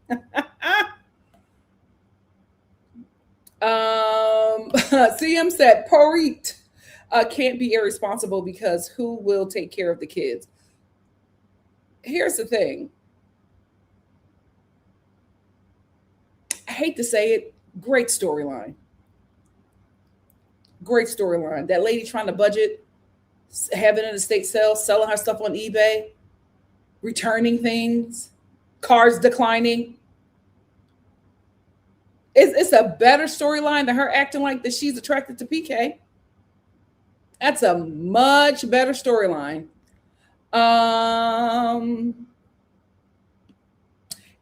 CM said, Dorit can't be irresponsible because who will take care of the kids? Here's the thing. I hate to say it, great storyline. Great storyline. That lady trying to budget, having an estate sale, selling her stuff on eBay, returning things, cars declining. It's a better storyline than her acting like that she's attracted to PK. That's a much better storyline. Hannah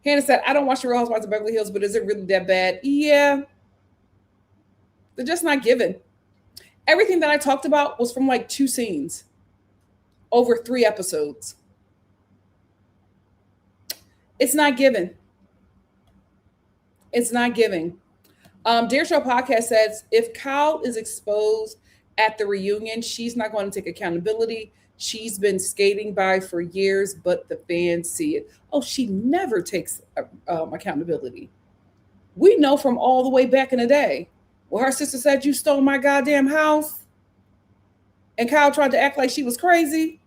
said, I don't watch the Real Housewives of Beverly Hills, but is it really that bad? Yeah. They're just not given. Everything that I talked about was from like 2 scenes over 3 episodes. It's not given. It's not giving. Dear Show Podcast says, if Kyle is exposed, at the reunion. She's not going to take accountability. She's been skating by for years, but the fans see it. Oh, she never takes accountability. We know from all the way back in the day. Well, her sister said, "You stole my goddamn house." And Kyle tried to act like she was crazy.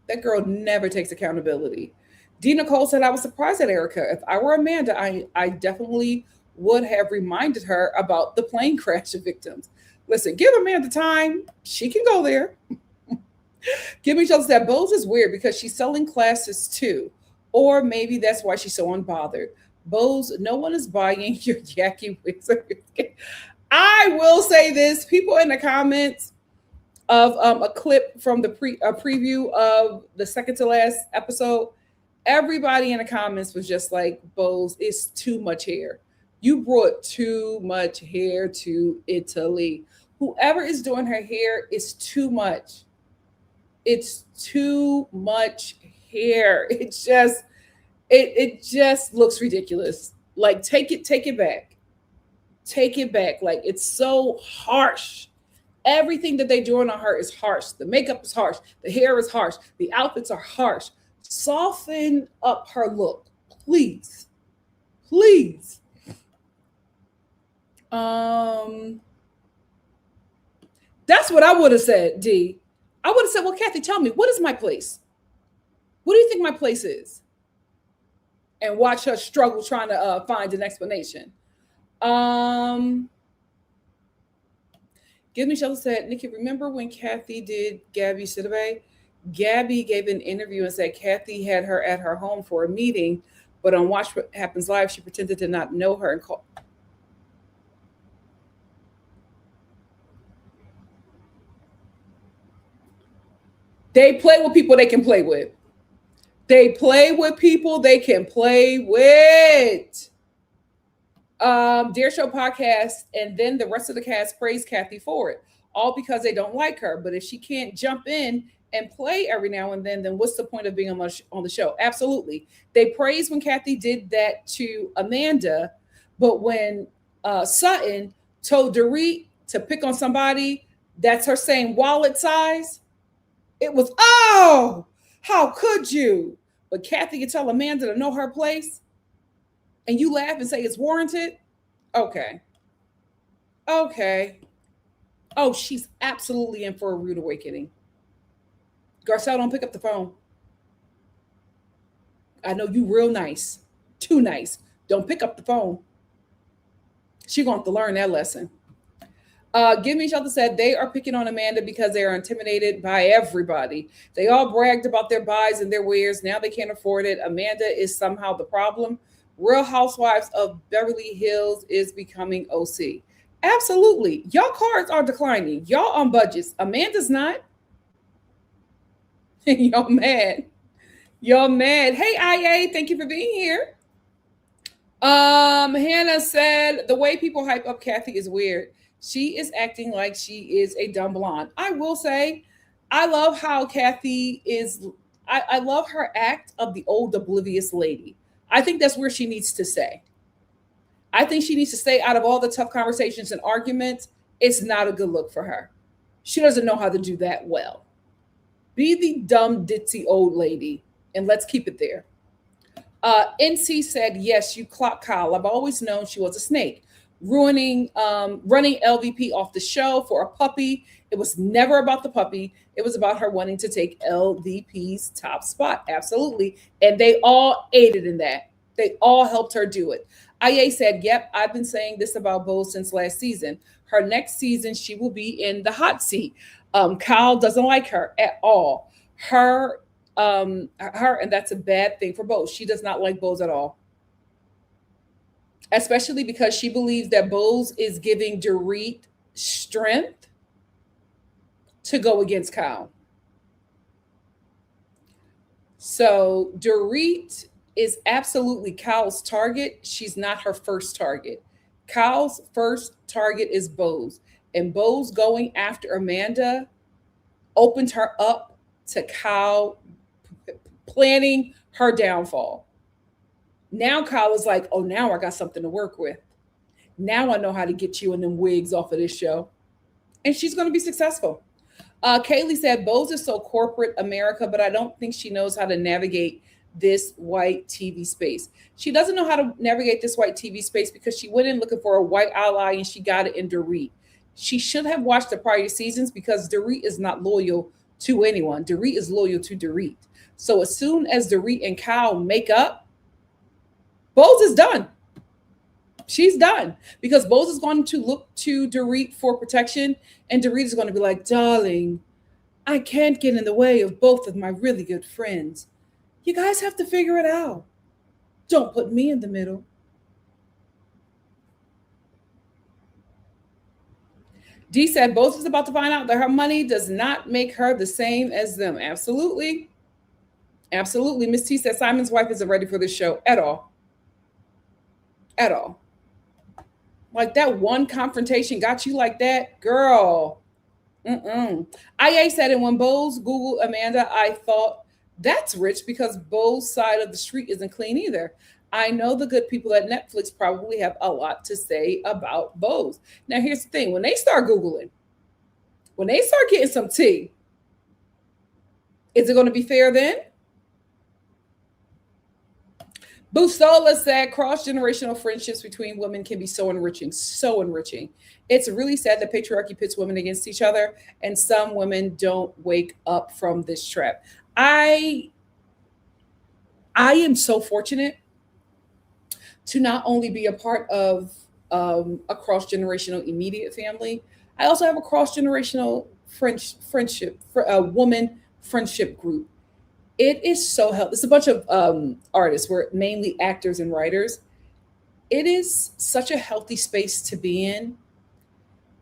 That girl never takes accountability. D. Nicole said, "I was surprised at Erica. If I were Amanda, I definitely would have reminded her about the plane crash victims." Listen, give Amanda time. She can go there. Give me shows that Bose is weird because she's selling classes too. Or maybe that's why she's so unbothered. Bose, no one is buying your yucky wigs. I will say this, people in the comments of a clip from the preview of the second to last episode, everybody in the comments was just like, Bose, it's too much hair. You brought too much hair to Italy. Whoever is doing her hair is too much. It's too much hair. It just looks ridiculous. Like, take it back. Take it back. Like, it's so harsh. Everything that they doing on her is harsh. The makeup is harsh. The hair is harsh. The outfits are harsh. Soften up her look, please. Please. That's what I would have said, D. I would have said, well, Kathy, tell me, what is my place? What do you think my place is? And watch her struggle trying to find an explanation. Give me Shelter said, Nikki, remember when Kathy did Gabby Sidibe? Gabby gave an interview and said Kathy had her at her home for a meeting, but on Watch What Happens Live, she pretended to not know her and called. They play with people they can play with. They play with people they can play with. Dare Show podcast, and then the rest of the cast praise Kathy for it, all because they don't like her. But if she can't jump in and play every now and then what's the point of being on the show? Absolutely. They praised when Kathy did that to Amanda, but when Sutton told Dorit to pick on somebody that's her same wallet size, it was, oh, how could you? But Kathy can tell Amanda to know her place, and you laugh and say it's warranted? Okay. Okay. Oh, she's absolutely in for a rude awakening. Garcelle, don't pick up the phone. I know you real nice. Too nice. Don't pick up the phone. She's going to have to learn that lesson. Give Me Shelter said they are picking on Amanda because they are intimidated by everybody. They all bragged about their buys and their wares. Now they can't afford it. Amanda is somehow the problem. Real Housewives of Beverly Hills is becoming OC. Absolutely. Y'all cards are declining. Y'all on budgets. Amanda's not. Y'all mad. Y'all mad. Hey, IA, thank you for being here. Hannah said the way people hype up Kathy is weird. She is acting like she is a dumb blonde. I will say, I love how Kathy is. I love her act of the old oblivious lady. I think that's where she needs to stay. I think she needs to stay out of all the tough conversations and arguments. It's not a good look for her. She doesn't know how to do that well. Be the dumb, ditzy old lady, and let's keep it there. NC said, yes, you clock Kyle. I've always known she was a snake. Running LVP off the show for a puppy. It was never about the puppy. It was about her wanting to take LVP's top spot. Absolutely. And they all aided in that. They all helped her do it. IA said, yep, I've been saying this about Bo since last season. Her next season, she will be in the hot seat. Kyle doesn't like her at all. Her, and that's a bad thing for Bo. She does not like Bose at all. Especially because she believes that Bose is giving Dorit strength to go against Kyle. So Dorit is absolutely Kyle's target. She's not her first target. Kyle's first target is Bose. And Bose going after Amanda opened her up to Kyle planning her downfall. Now Kyle is like, oh, now I got something to work with. Now I know how to get you in them wigs off of this show. And she's going to be successful. Kaylee said, Bose is so corporate America, but I don't think she knows how to navigate this white TV space. She doesn't know how to navigate this white TV space because she went in looking for a white ally and she got it in Dorit. She should have watched the prior seasons because Dorit is not loyal to anyone. Dorit is loyal to Dorit. So as soon as Dorit and Kyle make up, Bose is done. She's done because Bose is going to look to Dorit for protection, and Dorit is going to be like, darling, I can't get in the way of both of my really good friends. You guys have to figure it out. Don't put me in the middle. D said, Bose is about to find out that her money does not make her the same as them. Absolutely. Absolutely. Miss T said, Simon's wife isn't ready for this show at all. At all. Like that one confrontation got you like that, girl. IA said, and when Bose Googled Amanda, I thought that's rich because Bo's side of the street isn't clean either. I know the good people at Netflix probably have a lot to say about Bose. Now, here's the thing. When they start Googling, when they start getting some tea, is it going to be fair then? Bustola said cross-generational friendships between women can be so enriching, so enriching. It's really sad that patriarchy pits women against each other, and some women don't wake up from this trap. I am so fortunate to not only be a part of a cross-generational immediate family, I also have a cross-generational friendship, woman friendship group. It is so helpful. It's a bunch of artists. We're mainly actors and writers. It is such a healthy space to be in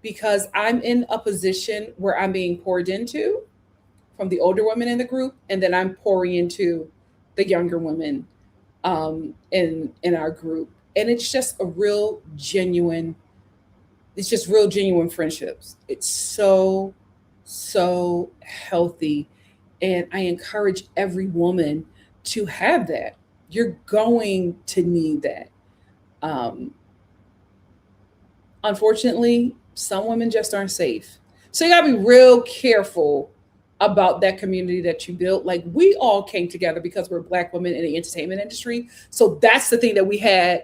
because I'm in a position where I'm being poured into from the older women in the group, and then I'm pouring into the younger women in our group. And it's just a real genuine, it's just real genuine friendships. It's so, so healthy. And I encourage every woman to have that. You're going to need that. Unfortunately, some women just aren't safe. So you gotta be real careful about that community that you built. Like we all came together because we're Black women in the entertainment industry. So that's the thing that we had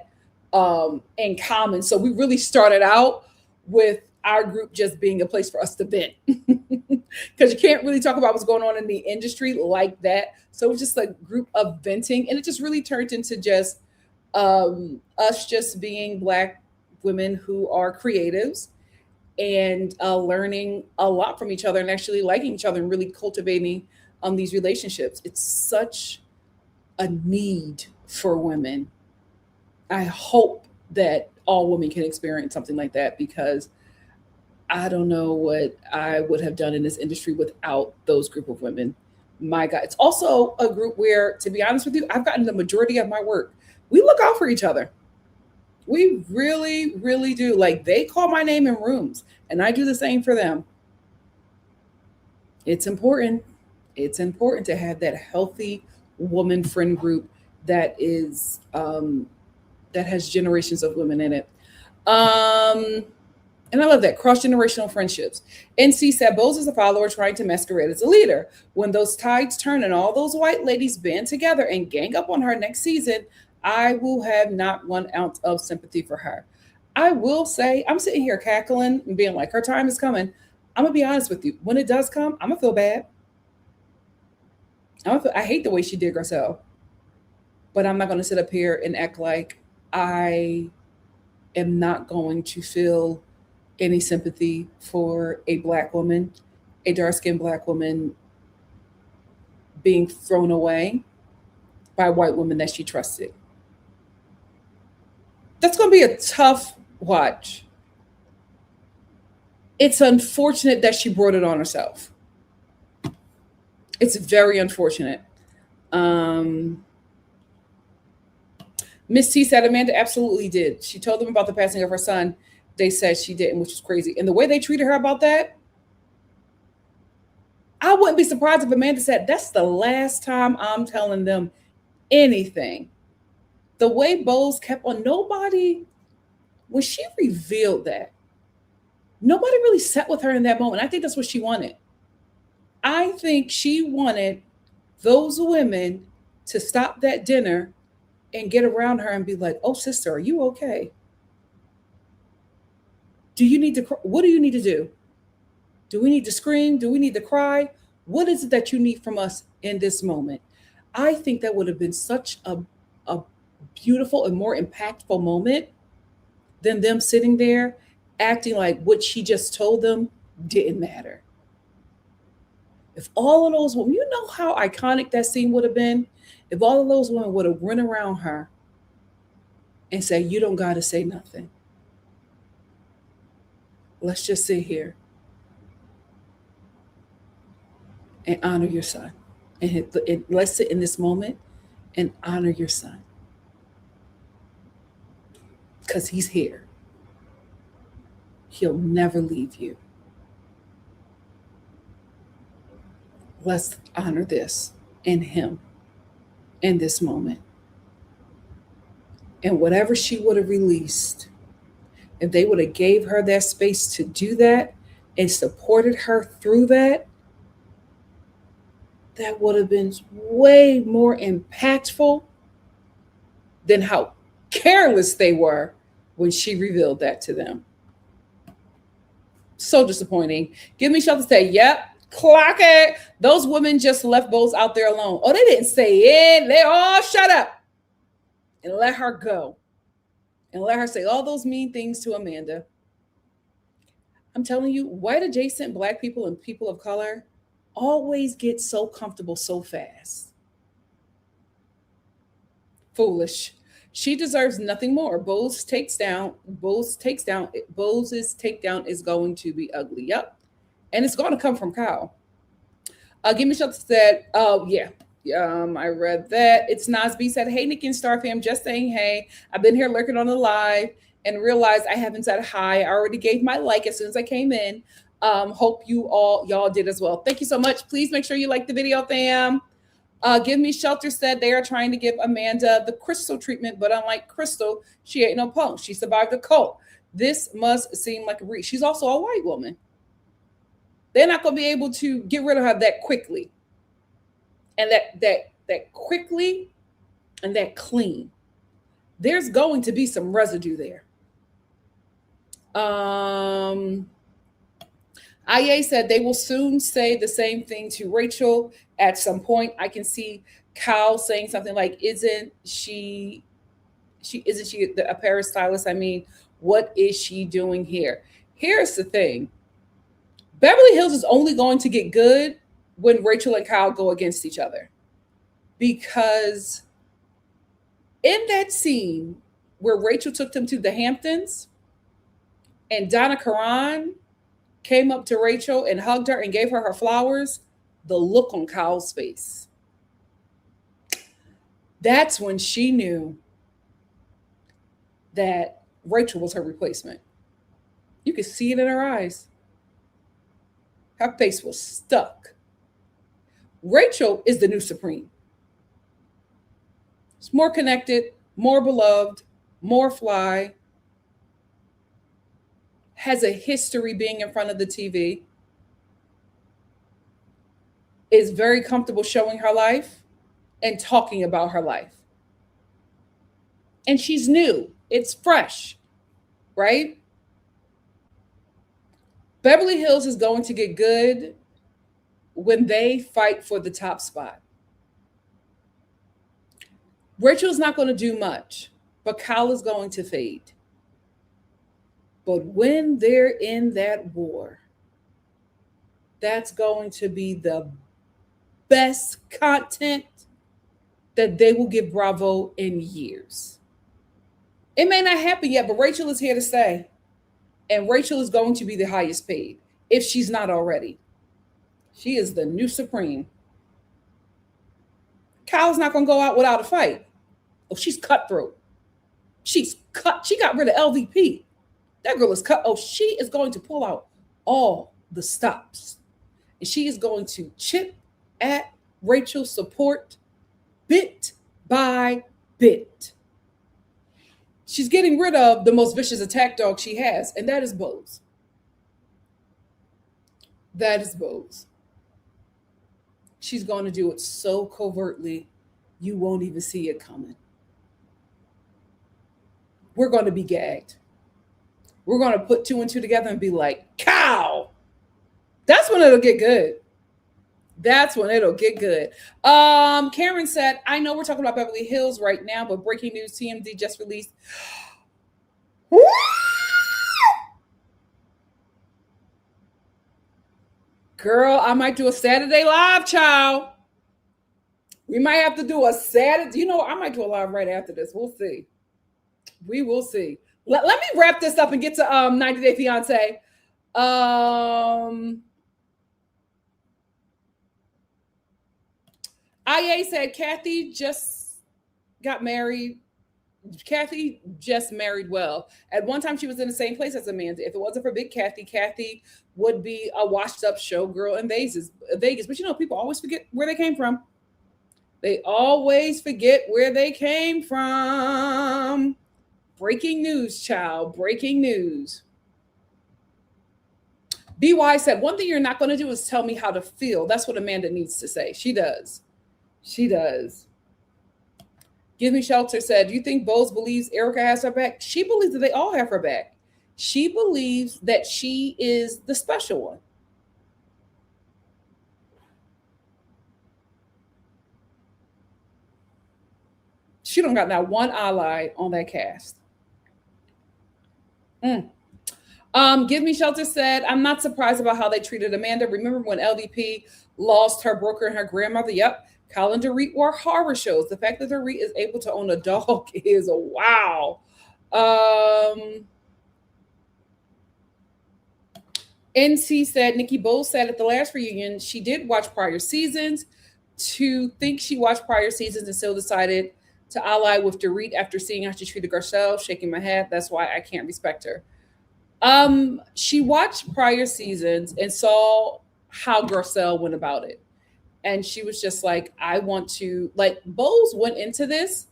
in common. So we really started out with our group just being a place for us to vent. Because you can't really talk about what's going on in the industry like that. So it was just a group of venting, and it just really turned into just us just being Black women who are creatives and learning a lot from each other and actually liking each other and really cultivating these relationships. It's such a need for women. I hope that all women can experience something like that because I don't know what I would have done in this industry without those group of women. My God. It's also a group where, to be honest with you, I've gotten the majority of my work. We look out for each other. We really, really do. Like they call my name in rooms and I do the same for them. It's important. It's important to have that healthy woman friend group that is that has generations of women in it. And I love that. Cross-generational friendships. NC said, Bose is a follower trying to masquerade as a leader. When those tides turn and all those white ladies band together and gang up on her next season, I will have not 1 ounce of sympathy for her. I will say, I'm sitting here cackling and being like, her time is coming. I'm going to be honest with you. When it does come, I'm going to feel bad. I hate the way she did herself. But I'm not going to sit up here and act like I am not going to feel any sympathy for a Black woman, a dark-skinned Black woman being thrown away by a white woman that she trusted. That's going to be a tough watch. It's unfortunate that she brought it on herself. It's very unfortunate. Miss T said Amanda absolutely did. She told them about the passing of her son. They said she didn't, which was crazy. And the way they treated her about that, I wouldn't be surprised if Amanda said, that's the last time I'm telling them anything. The way Bose kept on, nobody when she revealed that, nobody really sat with her in that moment. I think that's what she wanted. I think she wanted those women to stop that dinner and get around her and be like, "Oh, sister, are you okay? Do you need to, what do you need to do? Do we need to scream? Do we need to cry? What is it that you need from us in this moment?" I think that would have been such a beautiful and more impactful moment than them sitting there acting like what she just told them didn't matter. If all of those women, you know how iconic that scene would have been? If all of those women would have run around her and say, "You don't got to say nothing. Let's just sit here and honor your son. And let's sit in this moment and honor your son because he's here. He'll never leave you. Let's honor this in him in this moment." And whatever she would have released, if they would have gave her that space to do that and supported her through that, that would have been way more impactful than how careless they were when she revealed that to them. So disappointing. Give me shelter say, "Yep, clock it." Those women just left Bose out there alone. Oh, they didn't say it. They all shut up and let her go and let her say all those mean things to Amanda. I'm telling you, white adjacent Black people and people of color always get so comfortable so fast. Foolish. She deserves nothing more. Bose's takedown is going to be ugly. Yep. And it's going to come from Kyle. Give me shelter said, "Oh, yeah. I read that." It's Nasby said, "Hey, NikkiNicoleStar fam, just saying hey. I've been here lurking on the live and realized I haven't said hi. I already gave my like as soon as I came in. Hope y'all did as well. Thank you so much. Please make sure you like the video, fam." Give Me Shelter said they are trying to give Amanda the Crystal treatment, but unlike Crystal, she ain't no punk. She survived a cult. This must seem like a reach. She's also a white woman. They're not going to be able to get rid of her that quickly, and that quickly, and that clean. There's going to be some residue there. IA said they will soon say the same thing to Rachel at some point. I can see Kyle saying something like, isn't she a Paris stylist? I mean, what is she doing here? Here's the thing. Beverly Hills is only going to get good when Rachel and Kyle go against each other. Because in that scene where Rachel took them to the Hamptons and Donna Karan came up to Rachel and hugged her and gave her her flowers, the look on Kyle's face. That's when she knew that Rachel was her replacement. You could see it in her eyes. Her face was stuck. Rachel is the new Supreme. It's more connected, more beloved, more fly, has a history being in front of the TV, is very comfortable showing her life and talking about her life. And she's new. It's fresh, right? Beverly Hills is going to get good when they fight for the top spot. Rachel's not going to do much, but Kyle is going to fade. But when they're in that war, that's going to be the best content that they will give Bravo in years. It may not happen yet, but Rachel is here to stay. And Rachel is going to be the highest paid, if she's not already. She is the new Supreme. Kyle's not going to go out without a fight. Oh, she's cutthroat. She's cut. She got rid of LVP. That girl is cut. Oh, she is going to pull out all the stops. And she is going to chip at Rachel's support bit by bit. She's getting rid of the most vicious attack dog she has, and that is Bose. That is Bose. She's going to do it so covertly, you won't even see it coming. We're going to be gagged. We're going to put two and two together and be like, cow. That's when it'll get good. That's when it'll get good. Karen said, I know we're talking about Beverly Hills right now, but breaking news, TMZ just released. Girl, I might do a Saturday live, child. We might have to do a Saturday. You know, I might do a live right after this. We'll see. We will see. Let me wrap this up and get to 90 Day Fiance. IA said Kathy just got married. Kathy just married well. At one time, she was in the same place as Amanda. If it wasn't for Big Kathy, Kathy would be a washed-up showgirl in Vegas. But you know, people always forget where they came from. They always forget where they came from. Breaking news, child. Breaking news. BY said, one thing you're not going to do is tell me how to feel. That's what Amanda needs to say. She does. She does. Give Me Shelter said, do you think Bose believes Erica has her back? She believes that they all have her back. She believes that she is the special one. She don't got not one ally on that cast. Give Me Shelter said, I'm not surprised about how they treated Amanda. Remember when LVP lost her broker and her grandmother? Yep. Colin Dorit wore horror shows. The fact that Dorit is able to own a dog is a wow. NC said, Nikki Bose said at the last reunion, she did watch prior seasons. To think she watched prior seasons and still decided to ally with Dorit after seeing how she treated Garcelle, shaking my head. That's why I can't respect her. She watched prior seasons and saw how Garcelle went about it. And she was just like, I want to, like, Bose went into this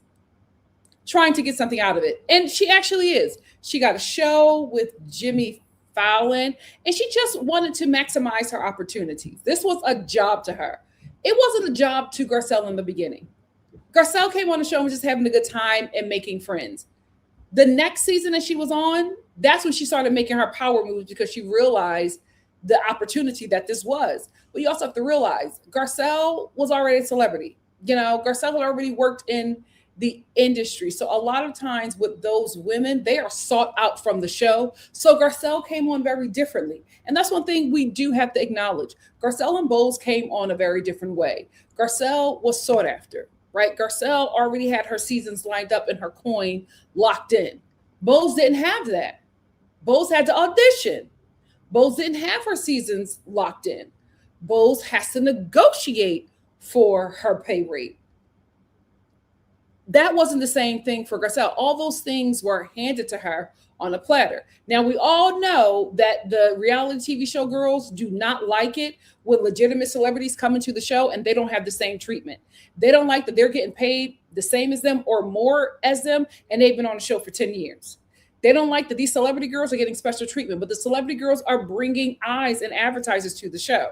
trying to get something out of it. And she actually is. She got a show with Jimmy Fallon, and she just wanted to maximize her opportunities. This was a job to her. It wasn't a job to Garcelle in the beginning. Garcelle came on the show and was just having a good time and making friends. The next season that she was on, that's when she started making her power moves because she realized the opportunity that this was. But you also have to realize Garcelle was already a celebrity. You know, Garcelle had already worked in the industry. So a lot of times with those women, they are sought out from the show. So Garcelle came on very differently. And that's one thing we do have to acknowledge. Garcelle and Bose came on a very different way. Garcelle was sought after, right? Garcelle already had her seasons lined up and her coin locked in. Bose didn't have that. Bose had to audition. Bose didn't have her seasons locked in. Bose has to negotiate for her pay rate. That wasn't the same thing for Garcelle. All those things were handed to her on a platter. Now, we all know that the reality TV show girls do not like it when legitimate celebrities come into the show and they don't have the same treatment. They don't like that they're getting paid the same as them or more as them, and they've been on the show for 10 years. They don't like that these celebrity girls are getting special treatment, but the celebrity girls are bringing eyes and advertisers to the show.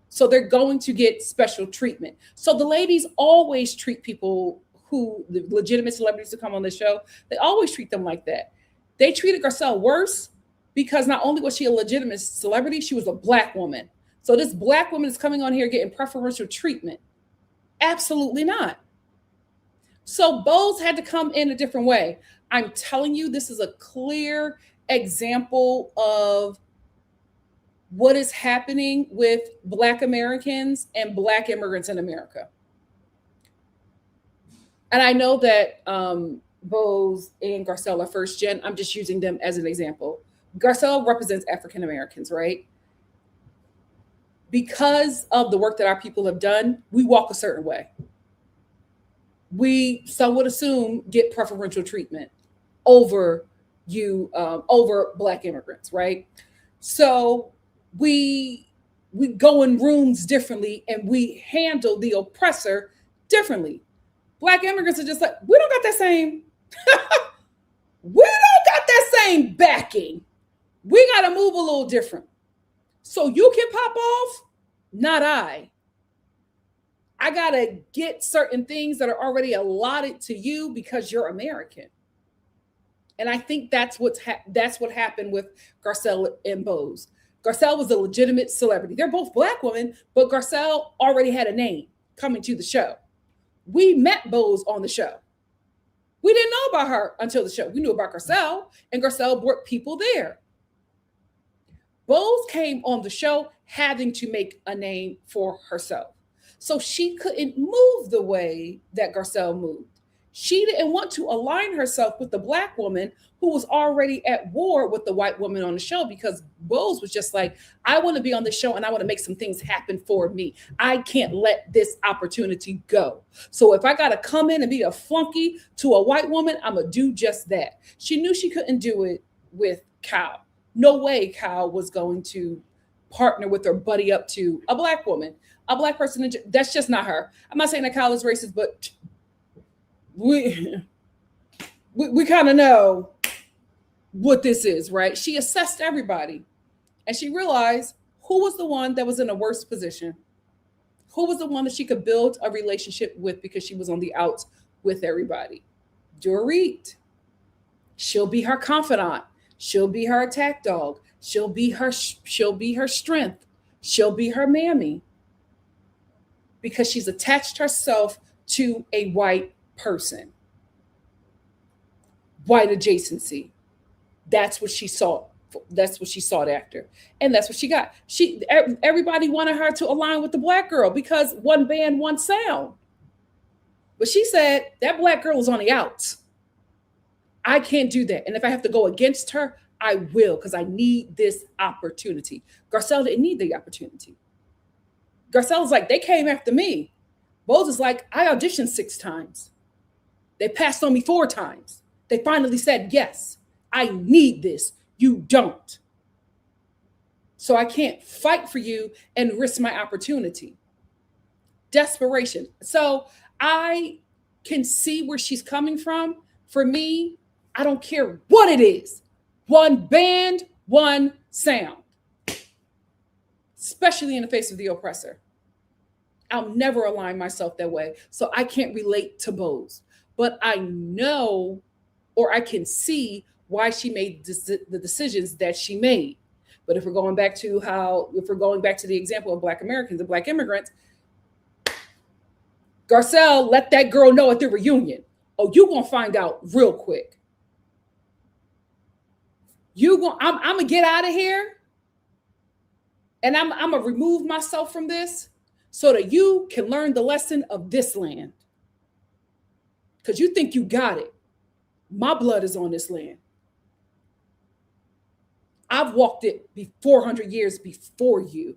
So they're going to get special treatment. So the ladies always treat people who, the legitimate celebrities who come on the show, they always treat them like that. They treated Garcelle worse because not only was she a legitimate celebrity, she was a Black woman. So this Black woman is coming on here getting preferential treatment. Absolutely not. So Bose had to come in a different way. I'm telling you, this is a clear example of what is happening with Black Americans and Black immigrants in America. And I know that Bose and Garcelle are first gen. I'm just using them as an example. Garcelle represents African Americans, right? Because of the work that our people have done, we walk a certain way. We, some would assume, get preferential treatment over over Black immigrants, right? So we go in rooms differently and we handle the oppressor differently. Black immigrants are just like, we don't got that same. We don't got that same backing. We got to move a little different. So you can pop off, not I. I got to get certain things that are already allotted to you because you're American. And I think that's what happened with Garcelle and Bose. Garcelle was a legitimate celebrity. They're both Black women, but Garcelle already had a name coming to the show. We met Bose on the show. We didn't know about her until the show. We knew about Garcelle, and Garcelle brought people there. Bose came on the show having to make a name for herself. So she couldn't move the way that Garcelle moved. She didn't want to align herself with the Black woman who was already at war with the white woman on the show, because Bose was just like, I want to be on the show and I want to make some things happen for me. I can't let this opportunity go. So if I got to come in and be a flunky to a white woman, I'm going to do just that. She knew she couldn't do it with Kyle. No way Kyle was going to partner with or buddy up to a Black woman, a Black person. That's just not her. I'm not saying that Kyle is racist, but we kind of know what this is, right? She assessed everybody and she realized who was the one that was in a worse position, who was the one that she could build a relationship with because she was on the outs with everybody. Dorit. She'll be her confidant. She'll be her attack dog. She'll be her strength. She'll be her mammy because she's attached herself to a white person. White adjacency. That's what she sought. That's what she sought after. And that's what she got. Everybody wanted her to align with the Black girl because one band, one sound. But she said that Black girl is on the outs. I can't do that. And if I have to go against her, I will, because I need this opportunity. Garcelle didn't need the opportunity. Garcelle's like, they came after me. Bose is like, I auditioned 6 times. They passed on me 4 times. They finally said, yes, I need this. You don't. So I can't fight for you and risk my opportunity. Desperation. So I can see where she's coming from. For me, I don't care what it is. One band, one sound. Especially in the face of the oppressor. I'll never align myself that way. So I can't relate to Bose. But I know, or I can see why she made the decisions that she made. But if we're going back to the example of Black Americans and Black immigrants, Garcelle let that girl know at the reunion, oh, you're going to find out real quick. I'm going to get out of here and I'm going to remove myself from this so that you can learn the lesson of this land. Because you think you got it. My blood is on this land. I've walked it 400 years before you.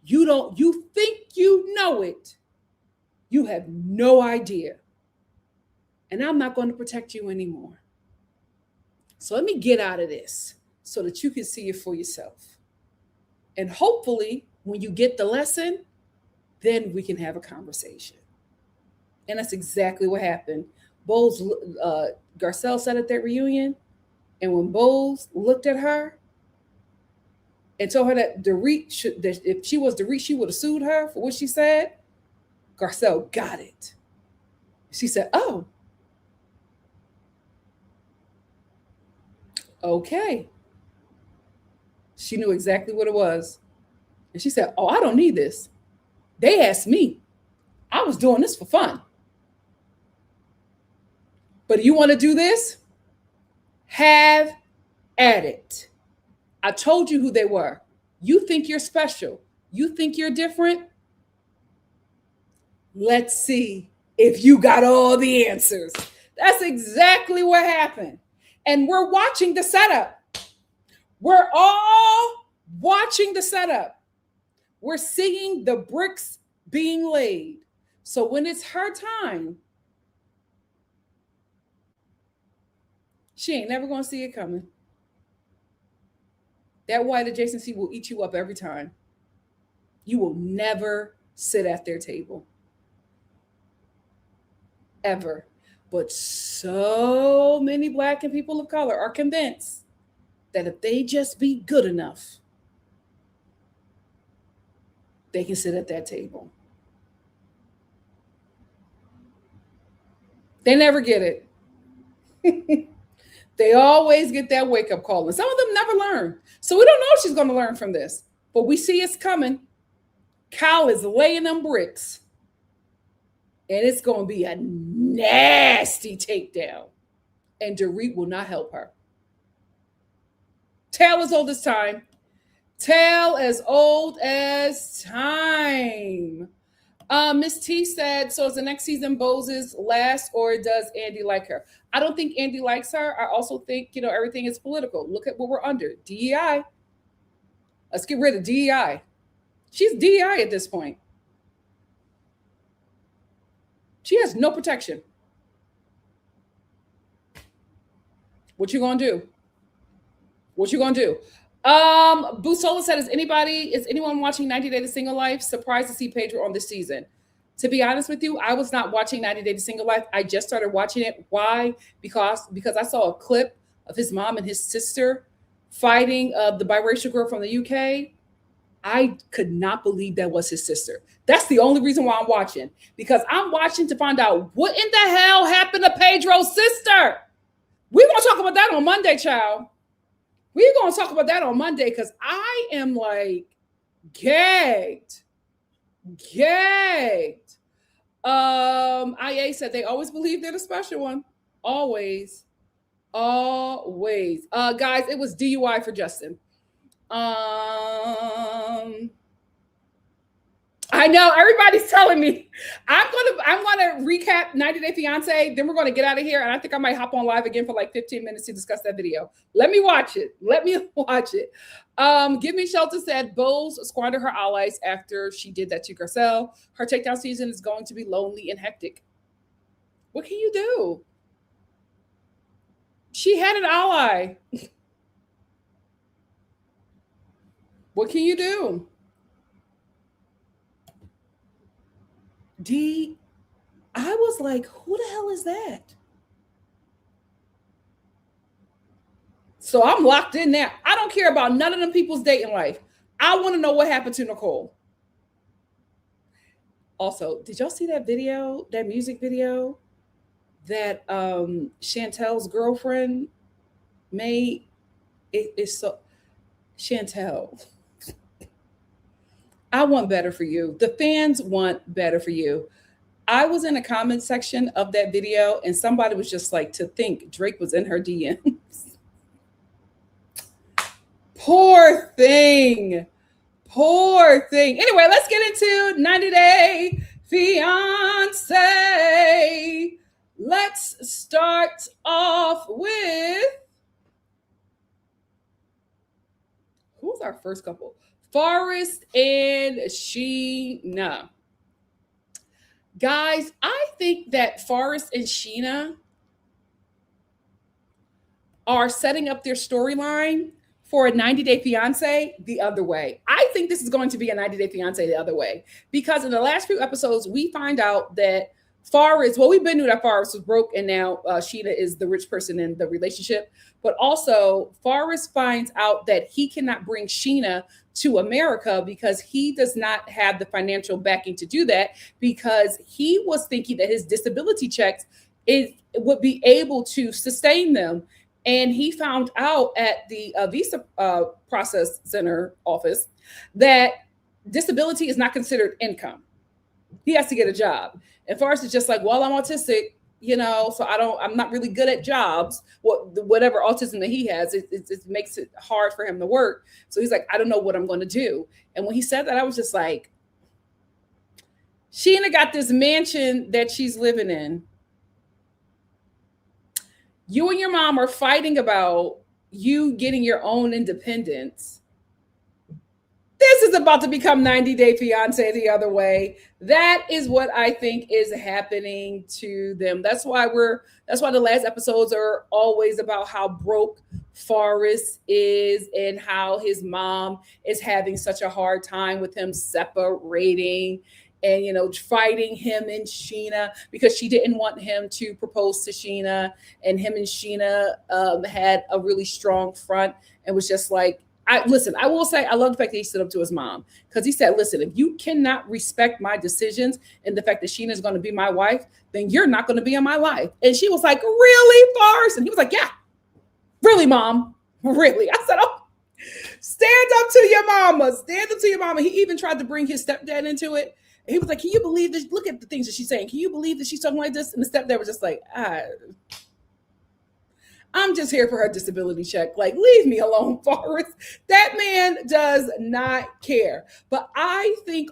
You think you know it. You have no idea. And I'm not going to protect you anymore. So let me get out of this so that you can see it for yourself. And hopefully, when you get the lesson, then we can have a conversation. And that's exactly what happened. Garcelle sat at that reunion, and when Bose looked at her and told her that if she was Dorit, she would have sued her for what she said, Garcelle got it. She said, oh, okay. She knew exactly what it was. And she said, oh, I don't need this. They asked me. I was doing this for fun. But you want to do this? Have at it. I told you who they were. You think you're special. You think you're different? Let's see if you got all the answers. That's exactly what happened. And we're watching the setup. We're all watching the setup. We're seeing the bricks being laid. So when it's her time, she ain't never going to see it coming. That white adjacency will eat you up every time. You will never sit at their table. Ever. But so many Black and people of color are convinced that if they just be good enough, they can sit at that table. They never get it. They always get that wake up call. And some of them never learn. So we don't know if she's going to learn from this. But we see it's coming. Kyle is laying them bricks. And it's going to be a nasty takedown. And Dorit will not help her. Tale as old as time. Tale as old as time. Miss T said, so is the next season Bose's last, or does Andy like her? I don't think Andy likes her. I also think, everything is political. Look at what we're under. DEI. Let's get rid of DEI. She's DEI at this point. She has no protection. What you gonna do? What you gonna do? Busola said, is anyone watching 90 Day to Single Life? Surprised to see Pedro on this season. To be honest with you, I was not watching 90 Day to Single Life. I just started watching it. Why? Because I saw a clip of his mom and his sister fighting the biracial girl from the UK. I could not believe that was his sister. That's the only reason why I'm watching. Because I'm watching to find out what in the hell happened to Pedro's sister. We're going to talk about that on Monday, child. We're going to talk about that on Monday because I am like gagged. IA said they always believe they're the special one. Always. Guys, it was DUI for Justin. I know everybody's telling me I'm gonna recap 90 Day Fiance, then we're gonna get out of here, and I think I might hop on live again for like 15 minutes to discuss that video. Let me watch it. Give Me Shelter said Bose squandered her allies after she did that to Garcelle. Her takedown season is going to be lonely and hectic. What can you do? She had an ally. What can you do? I was like, who the hell is that? So I'm locked in there. I don't care about none of them people's dating life. I want to know what happened to Nicole. Also, did y'all see that video, that music video that Chantel's girlfriend made? It's so Chantel. I want better for you. The fans want better for you. I was in a comment section of that video and somebody was just like, to think Drake was in her DMs. Poor thing. Anyway, let's get into 90 Day Fiance. Let's start off with, who's our first couple? Forrest and Sheena. Guys, I think that Forrest and Sheena are setting up their storyline for a 90 Day Fiance the other way. I think this is going to be a 90 Day Fiance the other way because in the last few episodes, we find out that Forrest, well, we've been knew that Forrest was broke and now Sheena is the rich person in the relationship. But also Forrest finds out that he cannot bring Sheena to America because he does not have the financial backing to do that because he was thinking that his disability checks would be able to sustain them. And he found out at the visa process center office that disability is not considered income. He has to get a job. And Forrest is just like, well, I'm autistic, so I'm not really good at jobs. Whatever autism that he has, it makes it hard for him to work. So he's like, I don't know what I'm going to do. And when he said that, I was just like, Sheena got this mansion that she's living in. You and your mom are fighting about you getting your own independence. This is about to become 90 Day Fiance the other way. That is what I think is happening to them. That's why the last episodes are always about how broke Forrest is and how his mom is having such a hard time with him separating. and fighting him and Sheena because she didn't want him to propose to Sheena, and him and Sheena had a really strong front and was just like, I will say I love the fact that he stood up to his mom, because he said, listen, if you cannot respect my decisions and the fact that Sheena is going to be my wife, then you're not going to be in my life. And she was like, really, Forrest? And he was like, yeah, really, mom, really. I said, oh, stand up to your mama. Stand up to your mama. He even tried to bring his stepdad into it. He was like, can you believe this? Look at the things that she's saying. Can you believe that she's talking like this? And the stepdad was just like, I'm just here for her disability check. Like, leave me alone, Forrest. That man does not care. But I think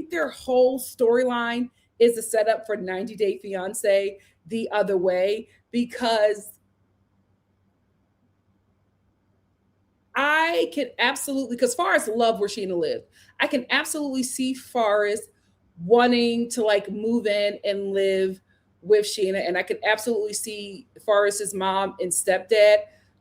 their whole storyline is a setup for 90 Day Fiance the other way, because I can absolutely, because Forrest loved where Sheena lived. I can absolutely see Forrest wanting to like move in and live with Sheena. And I can absolutely see Forrest's mom and stepdad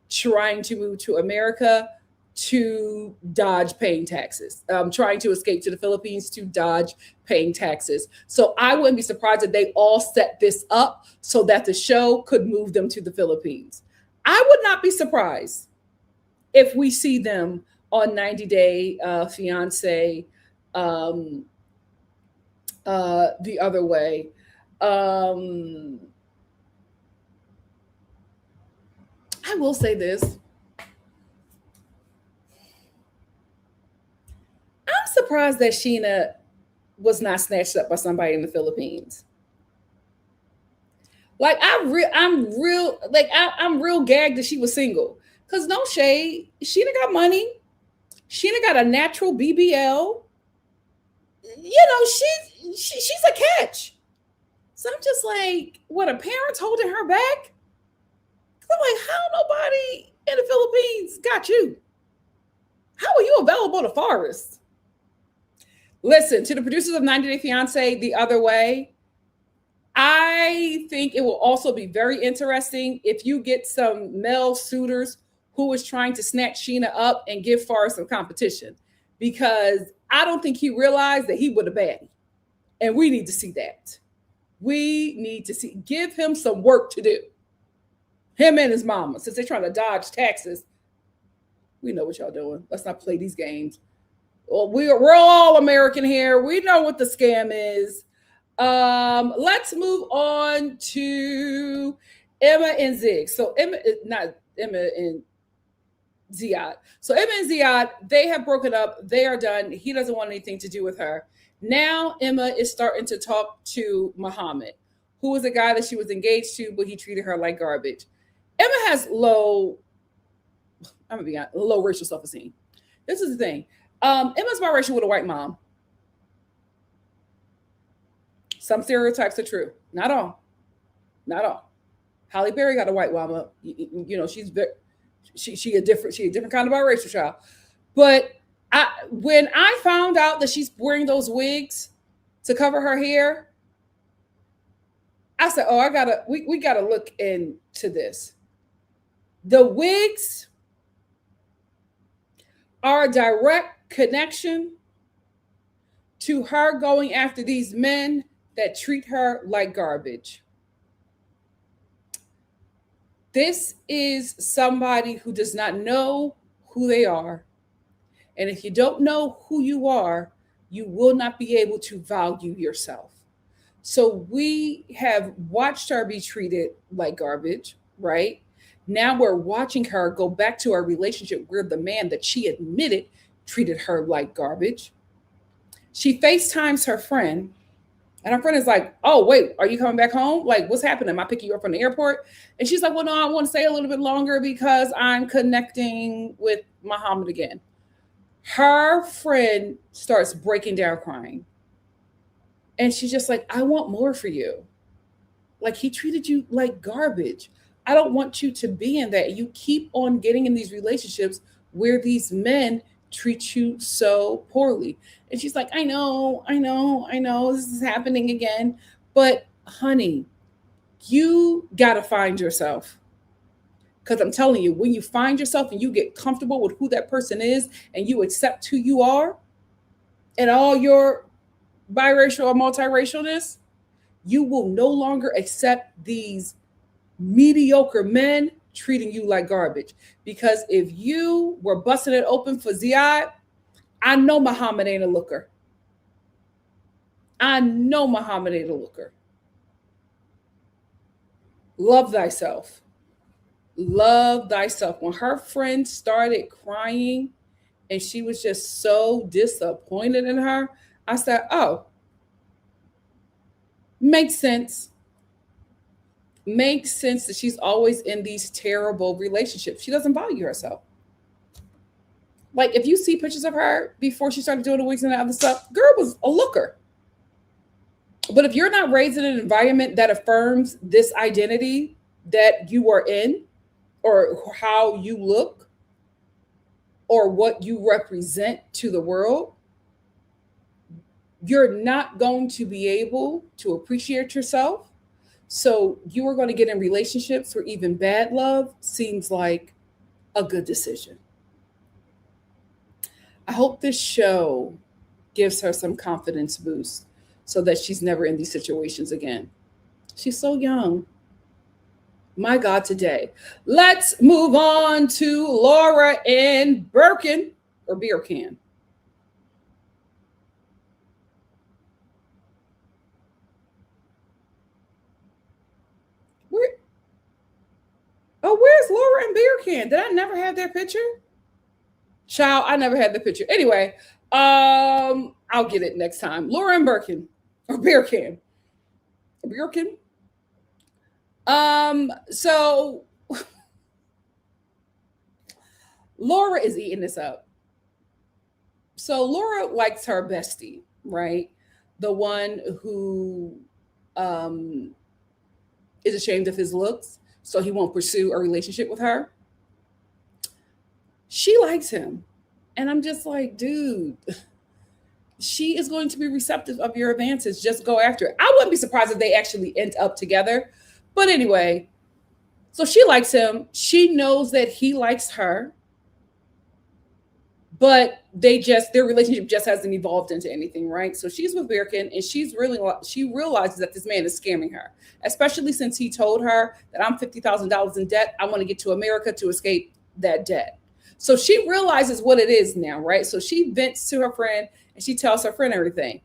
trying to move to America to dodge paying taxes, trying to escape to the Philippines to dodge paying taxes. So I wouldn't be surprised if they all set this up so that the show could move them to the Philippines. I would not be surprised if we see them on 90 Day Fiance the other way. I will say this. I'm surprised that Sheena was not snatched up by somebody in the Philippines. Like I'm real gagged that she was single. Cause no shade, Sheena got money. Sheena got a natural BBL. She's a catch. So I'm just like, what, a parent's holding her back? I'm like, how nobody in the Philippines got you? How are you available to Forrest? Listen, to the producers of 90 Day Fiance the other way, I think it will also be very interesting if you get some male suitors who is trying to snatch Sheena up and give Forrest some competition, because I don't think he realized that he would have baddie. And we need to see that. We need to give him some work to do. Him and his mama, since they're trying to dodge taxes. We know what y'all doing. Let's not play these games. Well, we're all American here. We know what the scam is. Let's move on to Emma and Zig. So Emma and Ziad. So Emma and Ziad, they have broken up. They are done. He doesn't want anything to do with her. Now Emma is starting to talk to Muhammad, who was a guy that she was engaged to, but he treated her like garbage. Emma has low racial self-esteem. This is the thing. Emma's biracial with a white mom. Some stereotypes are true. Not all. Not all. Halle Berry got a white mama. She's very, she a different kind of biracial child. But when I found out that she's wearing those wigs to cover her hair, I said, "Oh, we gotta look into this." The wigs are a direct connection to her going after these men that treat her like garbage. This is somebody who does not know who they are. And if you don't know who you are, you will not be able to value yourself. So we have watched her be treated like garbage, right? Now we're watching her go back to a relationship where the man that she admitted treated her like garbage. She FaceTimes her friend, and her friend is like, "Oh, wait, are you coming back home? Like, what's happening? Am I picking you up from the airport?" And she's like, "Well, no, I want to stay a little bit longer because I'm connecting with Muhammad again." Her friend starts breaking down crying. And she's just like, "I want more for you. Like, he treated you like garbage. I don't want you to be in that. You keep on getting in these relationships where these men treat you so poorly." And she's like, I know, this is happening again. But honey, you got to find yourself. Because I'm telling you, when you find yourself and you get comfortable with who that person is and you accept who you are and all your biracial or multiracialness, you will no longer accept these mediocre men treating you like garbage. Because if you were busting it open for Ziad, I know Muhammad ain't a looker. I know Muhammad ain't a looker. Love thyself. Love thyself. When her friend started crying and she was just so disappointed in her, I said, oh, makes sense. Makes sense that she's always in these terrible relationships. She doesn't value herself. Like, if you see pictures of her before she started doing the wigs and the other stuff, girl was a looker. But if you're not raised in an environment that affirms this identity that you are in, or how you look, or what you represent to the world, you're not going to be able to appreciate yourself. So you are going to get in relationships where even bad love seems like a good decision. I hope this show gives her some confidence boost so that she's never in these situations again. She's so young. My God, today. Let's move on to Laura in Birkin or beer can. Where? Oh, where's Laura and beer can? Did I never have their picture? Child, I never had the picture. Anyway, I'll get it next time. Laura and Birkin or beer can. Beer can. So Laura is eating this up. So Laura likes her bestie, right? The one who um is ashamed of his looks, so he won't pursue a relationship with her. She likes him. And I'm just like, dude, she is going to be receptive of your advances. Just go after it. I wouldn't be surprised if they actually end up together. But anyway, so she likes him. She knows that he likes her. But their relationship just hasn't evolved into anything, right? So she's with Birkin, and she realizes that this man is scamming her, especially since he told her that I'm $50,000 in debt. I want to get to America to escape that debt. So she realizes what it is now, right? So she vents to her friend and she tells her friend everything.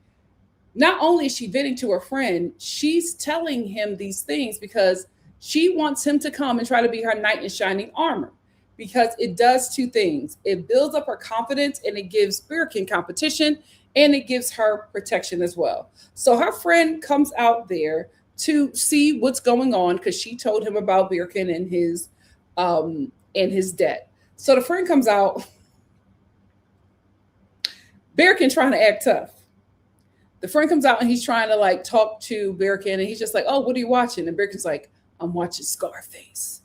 Not only is she venting to her friend, she's telling him these things because she wants him to come and try to be her knight in shining armor. Because it does two things. It builds up her confidence and it gives Birkin competition and it gives her protection as well. So her friend comes out there to see what's going on because she told him about Birkin and his debt. So the friend comes out, Birkin trying to act tough. The friend comes out and he's trying to like talk to Birkin and he's just like, oh, what are you watching? And Birkin's like, I'm watching Scarface.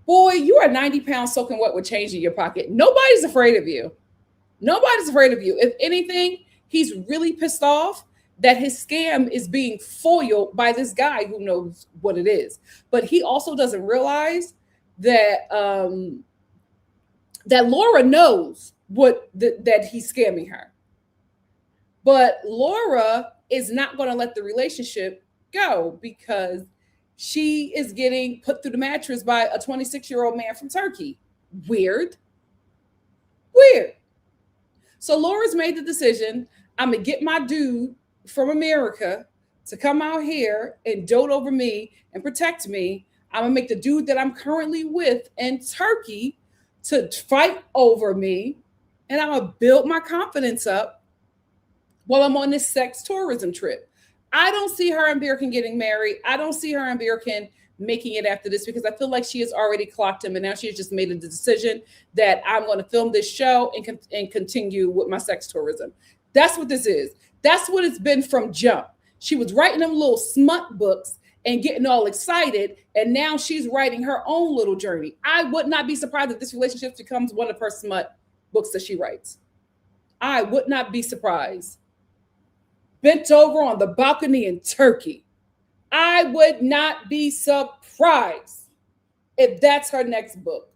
Boy, you are 90 pounds soaking wet with change in your pocket. Nobody's afraid of you. Nobody's afraid of you. If anything, he's really pissed off that his scam is being foiled by this guy who knows what it is. But he also doesn't realize that that Laura knows that he's scamming her. But Laura is not going to let the relationship go because she is getting put through the mattress by a 26-year-old man from Turkey. Weird. So Laura's made the decision, I'm going to get my dude from America to come out here and dote over me and protect me. I'm going to make the dude that I'm currently with in Turkey to fight over me. And I'm going to build my confidence up while I'm on this sex tourism trip. I don't see her and Birkin getting married. I don't see her and Birkin making it after this because I feel like she has already clocked him and now she has just made a decision that I'm going to film this show and continue with my sex tourism. That's what this is. That's what it's been from jump. She was writing them little smut books and getting all excited, and now she's writing her own little journey. I would not be surprised if this relationship becomes one of her smut books that she writes. I would not be surprised. Bent over on the balcony in Turkey. I would not be surprised if that's her next book.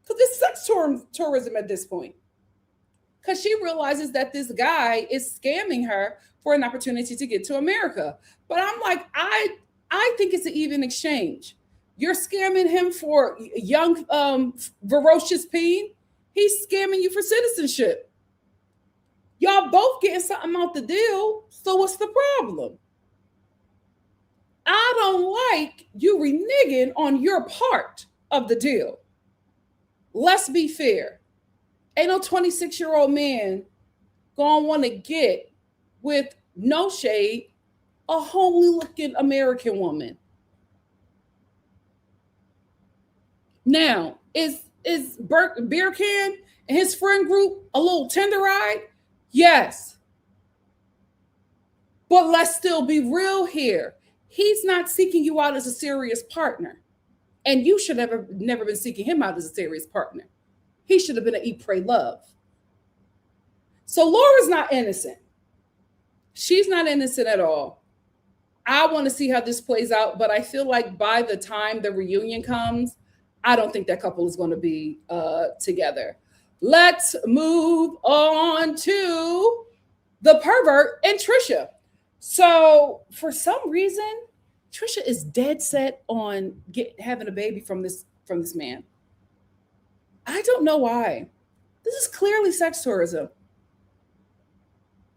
Because it's sex tourism at this point. because she realizes that this guy is scamming her for an opportunity to get to America. But I'm like, I think it's an even exchange. You're scamming him for young, ferocious peen. He's scamming you for citizenship. Y'all both getting something out the deal. So what's the problem? I don't like you reneging on your part of the deal. Let's be fair. Ain't no 26-year-old man gonna want to get with no shade a homely looking American woman. Now, is Bert Beer Can and his friend group a little tender-eyed? Yes. But let's still be real here. He's not seeking you out as a serious partner. And you should have never been seeking him out as a serious partner. He should have been an eat, pray, love. So Laura's not innocent. She's not innocent at all. I want to see how this plays out, but I feel like by the time the reunion comes, I don't think that couple is going to be together. Let's move on to the pervert and Trisha. So for some reason, Trisha is dead set on having a baby from this man. I don't know why. This is clearly sex tourism.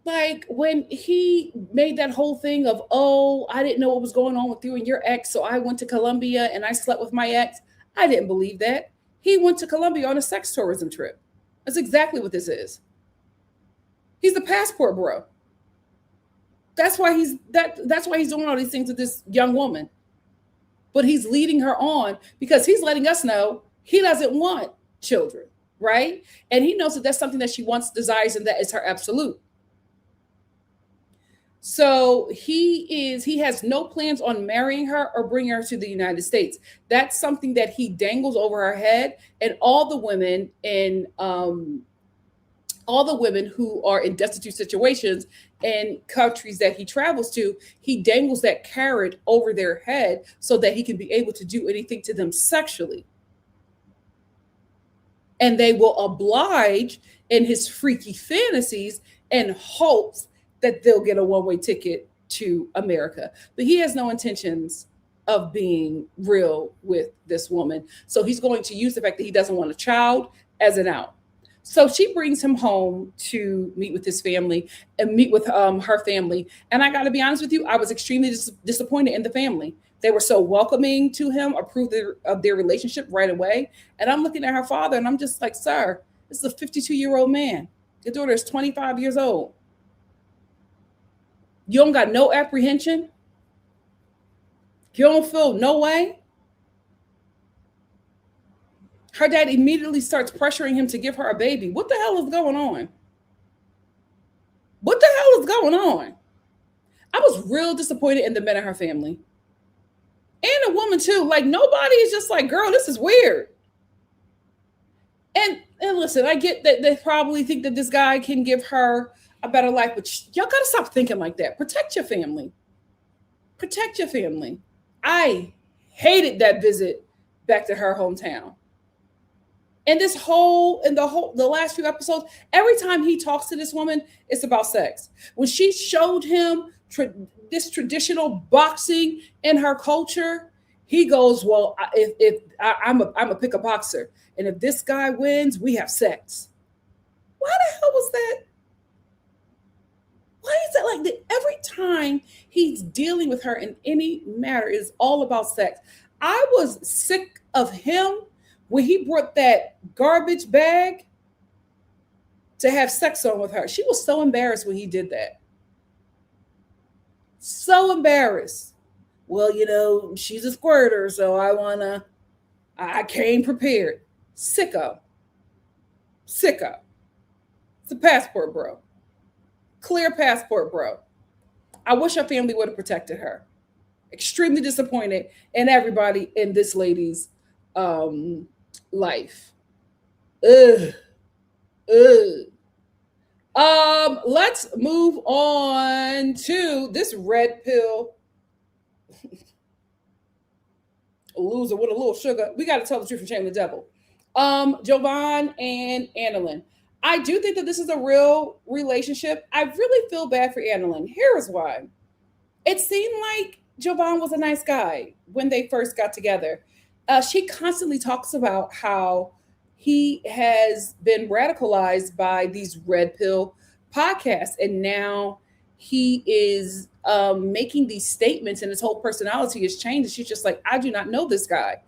Like when he made that whole thing of, oh, I didn't know what was going on with you and your ex, so I went to Colombia and I slept with my ex. I didn't believe that. He went to Colombia on a sex tourism trip. That's exactly what this is. He's the passport bro. That's why he's doing all these things with this young woman. But he's leading her on because he's letting us know he doesn't want children, right? And he knows that that's something that she wants, desires, and that is her absolute. So he has no plans on marrying her or bringing her to the United States. That's something that he dangles over her head, and all the women who are in destitute situations in countries that he travels to, he dangles that carrot over their head so that he can be able to do anything to them sexually. And they will oblige in his freaky fantasies and hopes that they'll get a one-way ticket to America. But he has no intentions of being real with this woman. So he's going to use the fact that he doesn't want a child as an out. So she brings him home to meet with his family and meet with her family. And I got to be honest with you, I was extremely disappointed in the family. They were so welcoming to him, approved of their relationship right away. And I'm looking at her father and I'm just like, sir, this is a 52-year-old man. Your daughter is 25 years old. You don't got no apprehension. You don't feel no way. Her dad immediately starts pressuring him to give her a baby. What the hell is going on? What the hell is going on? I was real disappointed in the men of her family. And a woman too. Like nobody is just like, girl, this is weird. And listen, I get that they probably think that this guy can give her a better life, but y'all gotta stop thinking like that. Protect your family. Protect your family. I hated that visit back to her hometown. And the last few episodes, every time he talks to this woman, it's about sex. When she showed him this traditional boxing in her culture, he goes, well, if I'm a pick a boxer, and if this guy wins, we have sex. Why the hell was that? Why is it like that? Every time he's dealing with her in any matter, is all about sex. I was sick of him when he brought that garbage bag to have sex on with her. She was so embarrassed when he did that. So embarrassed. Well, she's a squirter, so I came prepared. Sicko. Sicko. It's a passport, bro. Clear passport, bro. I wish her family would have protected her. Extremely disappointed in everybody in this lady's life. Ugh. Let's move on to this red pill loser with a little sugar. We got to tell the truth and shame the devil. Jovan and Annalyn. I do think that this is a real relationship. I really feel bad for Annalyn. Here is why. It seemed like Jovan was a nice guy when they first got together. She constantly talks about how he has been radicalized by these red pill podcasts, and now he is making these statements, and his whole personality has changed. And she's just like, I do not know this guy.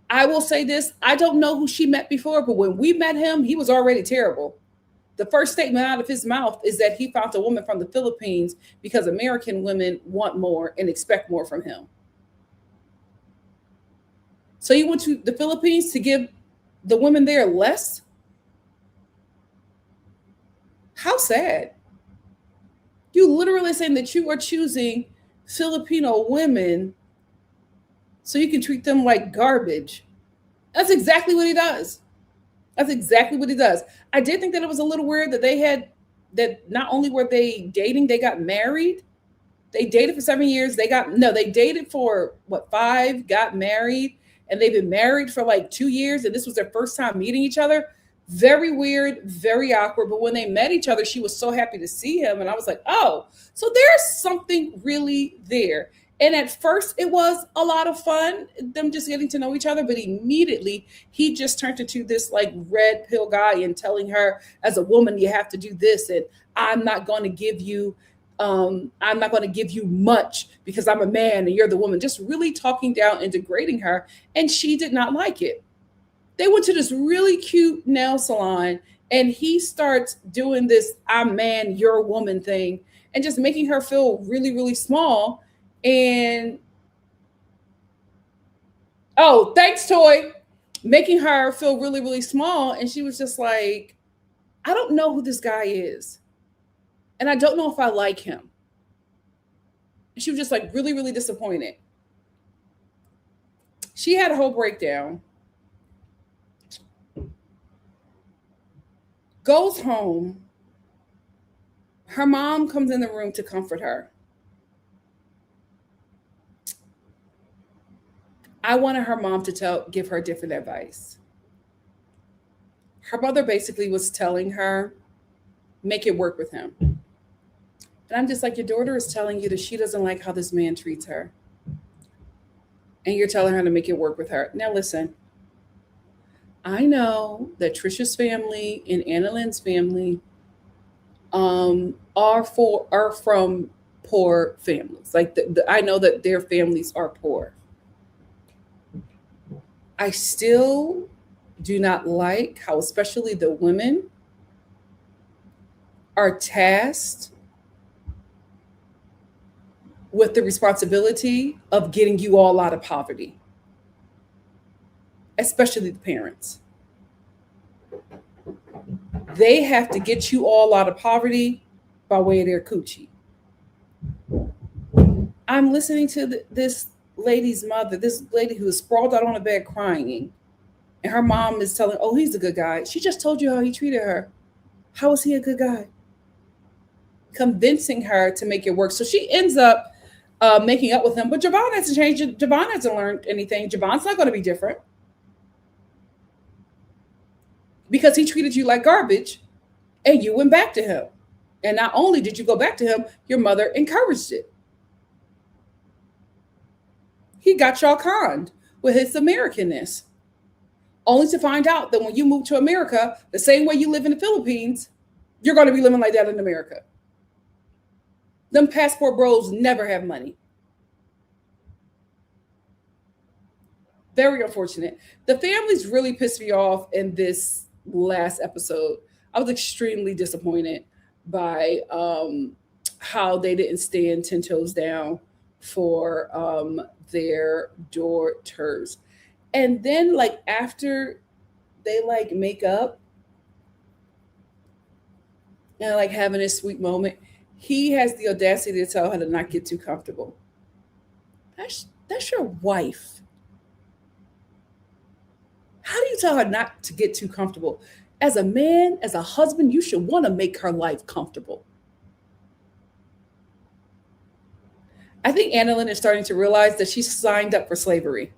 I will say this: I don't know who she met before, but when we met him, he was already terrible. The first statement out of his mouth is that he found a woman from the Philippines because American women want more and expect more from him. So you went to the Philippines to give the women there less? How sad. You literally saying that you are choosing Filipino women so you can treat them like garbage. That's exactly what he does. That's exactly what he does. I did think that it was a little weird that they had that not only were they dating, they got married. They dated for 7 years. They dated for what, 5, got married, and they've been married for like 2 years, and this was their first time meeting each other. Very weird, very awkward. But when they met each other, she was so happy to see him. And I was like, oh, so there's something really there. And at first, it was a lot of fun, them just getting to know each other. But immediately, he just turned into this like red pill guy and telling her, as a woman, you have to do this. And I'm not going to give you much because I'm a man and you're the woman. Just really talking down and degrading her. And she did not like it. They went to this really cute nail salon, and he starts doing this I'm man, you're woman thing, and just making her feel really, really small. And oh, thanks, Toy. Making her feel really, really small. And she was just like, I don't know who this guy is. And I don't know if I like him. And she was just like really, really disappointed. She had a whole breakdown. Goes home. Her mom comes in the room to comfort her. I wanted her mom to give her different advice. Her mother basically was telling her, make it work with him. And I'm just like, your daughter is telling you that she doesn't like how this man treats her. And you're telling her to make it work with her. Now listen, I know that Trisha's family and Annalyn's family are from poor families. Like I know that their families are poor. I still do not like how, especially the women, are tasked with the responsibility of getting you all out of poverty, especially the parents. They have to get you all out of poverty by way of their coochie. I'm listening to this lady's mother, this lady who is sprawled out on a bed crying, and her mom is telling, oh, he's a good guy. She just told you how he treated her. How is he a good guy? Convincing her to make it work. So she ends up making up with him, but Javon hasn't changed. Javon hasn't learned anything. Javon's not going to be different because he treated you like garbage and you went back to him. And not only did you go back to him, your mother encouraged it. He got y'all conned with his Americanness, only to find out that when you move to America, the same way you live in the Philippines, you're going to be living like that in America. Them passport bros never have money. Very unfortunate. The families really pissed me off in this last episode. I was extremely disappointed by how they didn't stand 10 toes down for their daughters. And then like after they like make up and like having this sweet moment, he has the audacity to tell her to not get too comfortable. That's your wife. How do you tell her not to get too comfortable? As a man, as a husband, you should want to make her life comfortable. I think Annalyn is starting to realize that she signed up for slavery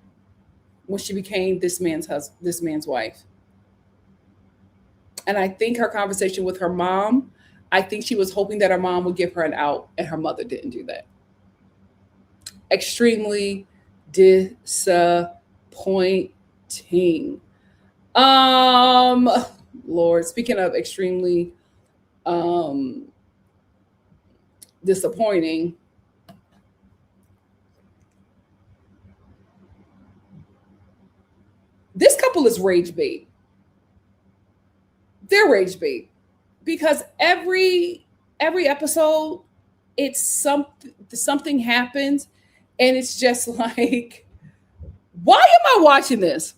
when she became this man's wife. And I think her conversation with her mom, I think she was hoping that her mom would give her an out, and her mother didn't do that. Extremely disappointing. Um, Lord, speaking of extremely um disappointing, this couple is rage bait. They're rage bait because every episode, it's something happens, and it's just like, why am I watching this?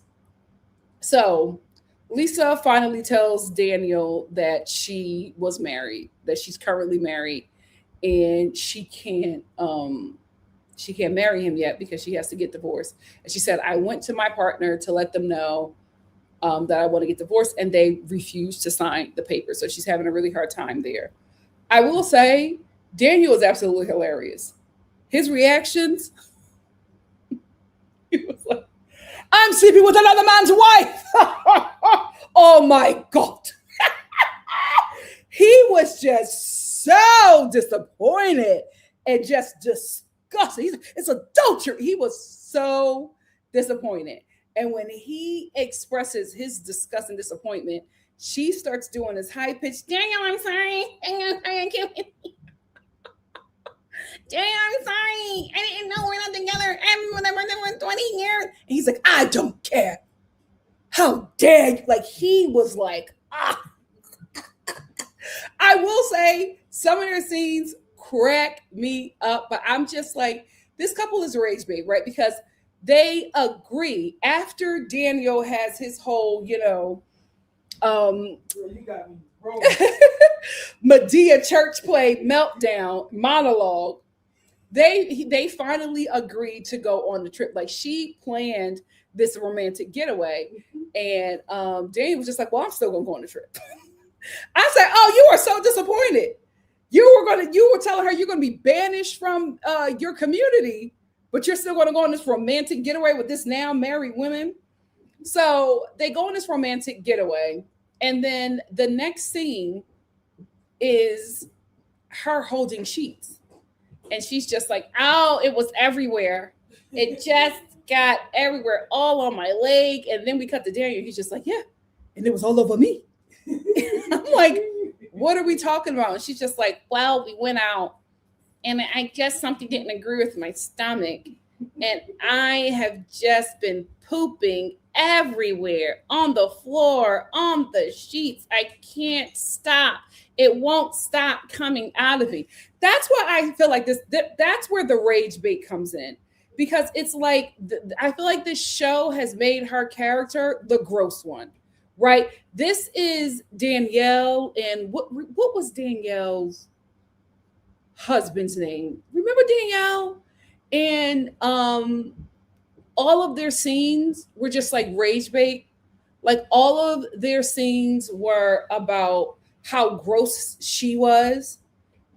So Lisa finally tells Daniel that she was married, that she's currently married, and she can't marry him yet because she has to get divorced. And she said, I went to my partner to let them know that I want to get divorced, and they refused to sign the paper. So she's having a really hard time there. I will say, Daniel is absolutely hilarious. His reactions, he was like, I'm sleeping with another man's wife. Oh my God. He was just so disappointed and just disgusted. It's adultery. He was so disappointed. And when he expresses his disgust and disappointment, she starts doing this high pitched, Daniel, I'm sorry. Daniel, I'm sorry. I can't. Daniel, I'm sorry. I didn't know we're not together. I've been with 20 years. And he's like, I don't care. How dare you? Like, he was like, ah. I will say some of their scenes crack me up, but I'm just like, this couple is rage bait, right? Because they agree after Daniel has his whole, you got me wrong. Medea church play meltdown monologue. They finally agreed to go on the trip. Like, she planned this romantic getaway, and Daniel was just like, well, I'm still gonna go on the trip. I said, oh, you are so disappointed. You were telling her you're gonna be banished from your community, but you're still gonna go on this romantic getaway with this now married woman. So they go on this romantic getaway, and then the next scene is her holding sheets. And she's just like, oh, it was everywhere. It just got everywhere, all on my leg. And then we cut to Daniel. He's just like, yeah. And it was all over me. I'm like, what are we talking about? And she's just like, well, we went out, and I guess something didn't agree with my stomach. And I have just been pooping everywhere, on the floor, on the sheets. I can't stop. It won't stop coming out of me. That's why I feel like this. That's where the rage bait comes in, because it's like, I feel like this show has made her character the gross one, right? This is Danielle, and what was Danielle's husband's name? Remember Danielle? And all of their scenes were just like rage bait. Like, all of their scenes were about how gross she was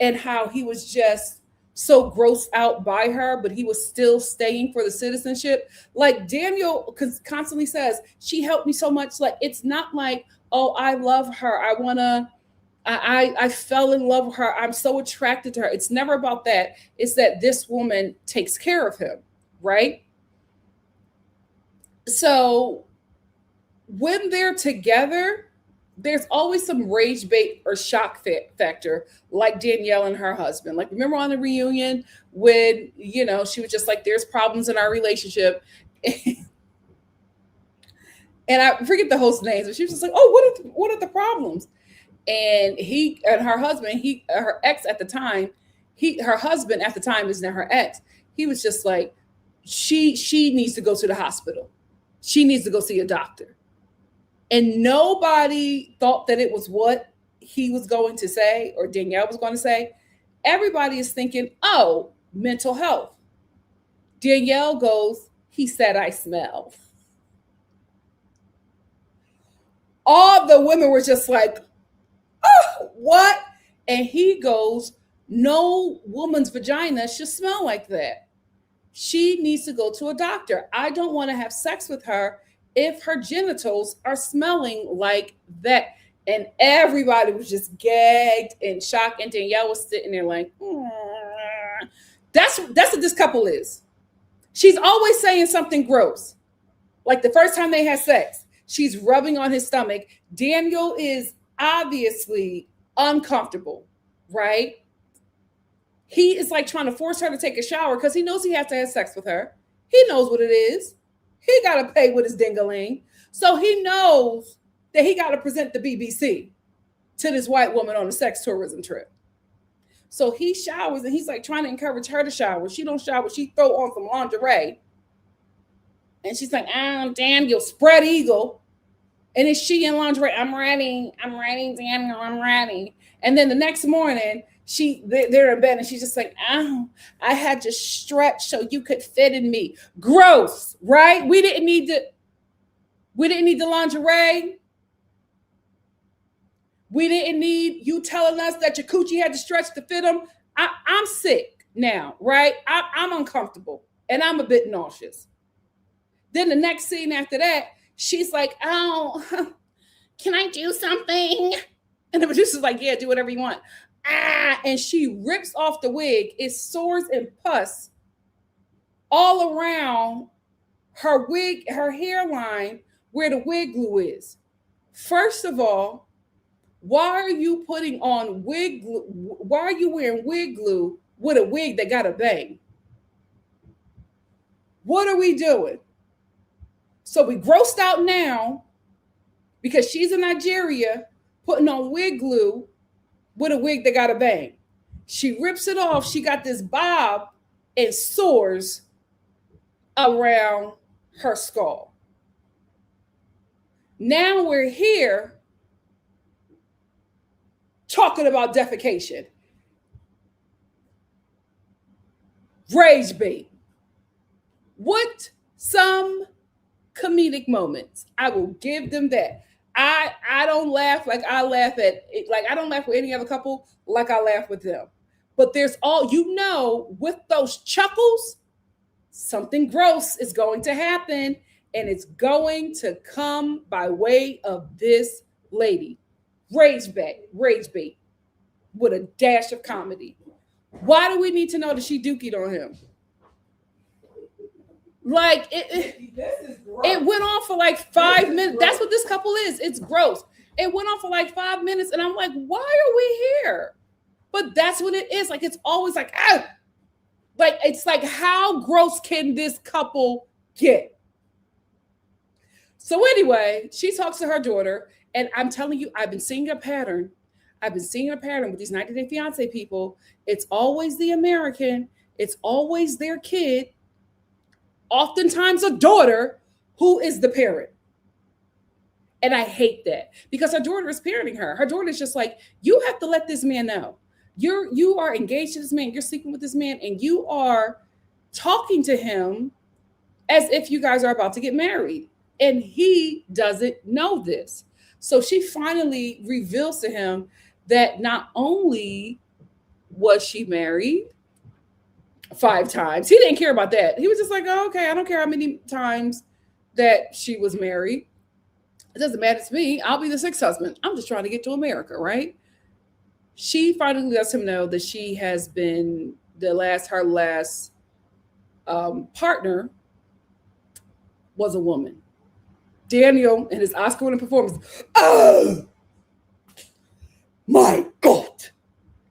and how he was just so grossed out by her, but he was still staying for the citizenship. Like, Daniel constantly says, she helped me so much. Like, it's not like, oh, I love her. I fell in love with her. I'm so attracted to her. It's never about that. It's that this woman takes care of him, right? So when they're together, there's always some rage bait or shock factor, like Danielle and her husband. Like, remember on the reunion when, she was just like, there's problems in our relationship. And I forget the host's names, but she was just like, oh, what are the problems? And her husband, her ex at the time, her husband at the time is now her ex. He was just like, she needs to go to the hospital. She needs to go see a doctor. And nobody thought that it was what he was going to say or Danielle was going to say. Everybody is thinking, oh, mental health. Danielle goes, he said, I smell. All the women were just like, oh, what? And he goes, no woman's vagina should smell like that. She needs to go to a doctor. I don't want to have sex with her if her genitals are smelling like that. And everybody was just gagged and shocked. And Danielle was sitting there like, that's what this couple is. She's always saying something gross. Like the first time they had sex, she's rubbing on his stomach. Daniel is obviously uncomfortable, right? He is like trying to force her to take a shower because he knows he has to have sex with her. He knows what it is. He got to pay with his ding-a-ling. So he knows that he got to present the BBC to this white woman on a sex tourism trip. So he showers and he's like trying to encourage her to shower. She don't shower. She throw on some lingerie. And she's like, Daniel, spread eagle. And it's she in lingerie. I'm ready, Daniel, I'm ready. And then the next morning, they're in bed and she's just like, I had to stretch so you could fit in me. Gross, right? We didn't need the lingerie. We didn't need you telling us that your coochie had to stretch to fit them. I'm sick now, right? I'm uncomfortable and I'm a bit nauseous. Then the next scene after that, she's like, can I do something? And the producer's like, yeah, do whatever you want. And she rips off the wig. It sores and pus all around her wig, her hairline, where the wig glue is. First of all, why are you putting on wig glue? Why are you wearing wig glue with a wig that got a bang? What are we doing? So we grossed out now because she's in Nigeria putting on wig glue with a wig that got a bang. She rips it off. She got this bob and sores around her skull. Now we're here talking about defecation. Rage bait. What some comedic moments. I will give them that. I don't laugh like I laugh at it. Like I don't laugh with any other couple like I laugh with them. But there's with those chuckles, something gross is going to happen, and it's going to come by way of this lady. Rage bait with a dash of comedy. Why do we need to know that she dookied on him? Like it went on for like 5 minutes. That's what this couple is. It's gross. It went on for like 5 minutes, and I'm like, why are we here? But that's what it is. Like it's always like, like it's like, how gross can this couple get? So anyway, she talks to her daughter, and I'm telling you, I've been seeing a pattern. I've been seeing a pattern with these 90-Day Fiance people. It's always the American. It's always their kid. Oftentimes a daughter who is the parent. And I hate that because her daughter is parenting her. Her daughter is just like, you have to let this man know. You are engaged to this man. You're sleeping with this man, and you are talking to him as if you guys are about to get married. And he doesn't know this. So she finally reveals to him that not only was she married 5 times, he didn't care about that. He was just like, oh, okay, I don't care how many times that she was married. It doesn't matter to me. I'll be the 6th husband. I'm just trying to get to America, right? She finally lets him know that she has been her last partner was a woman. Daniel and his Oscar-winning performance. Oh my God,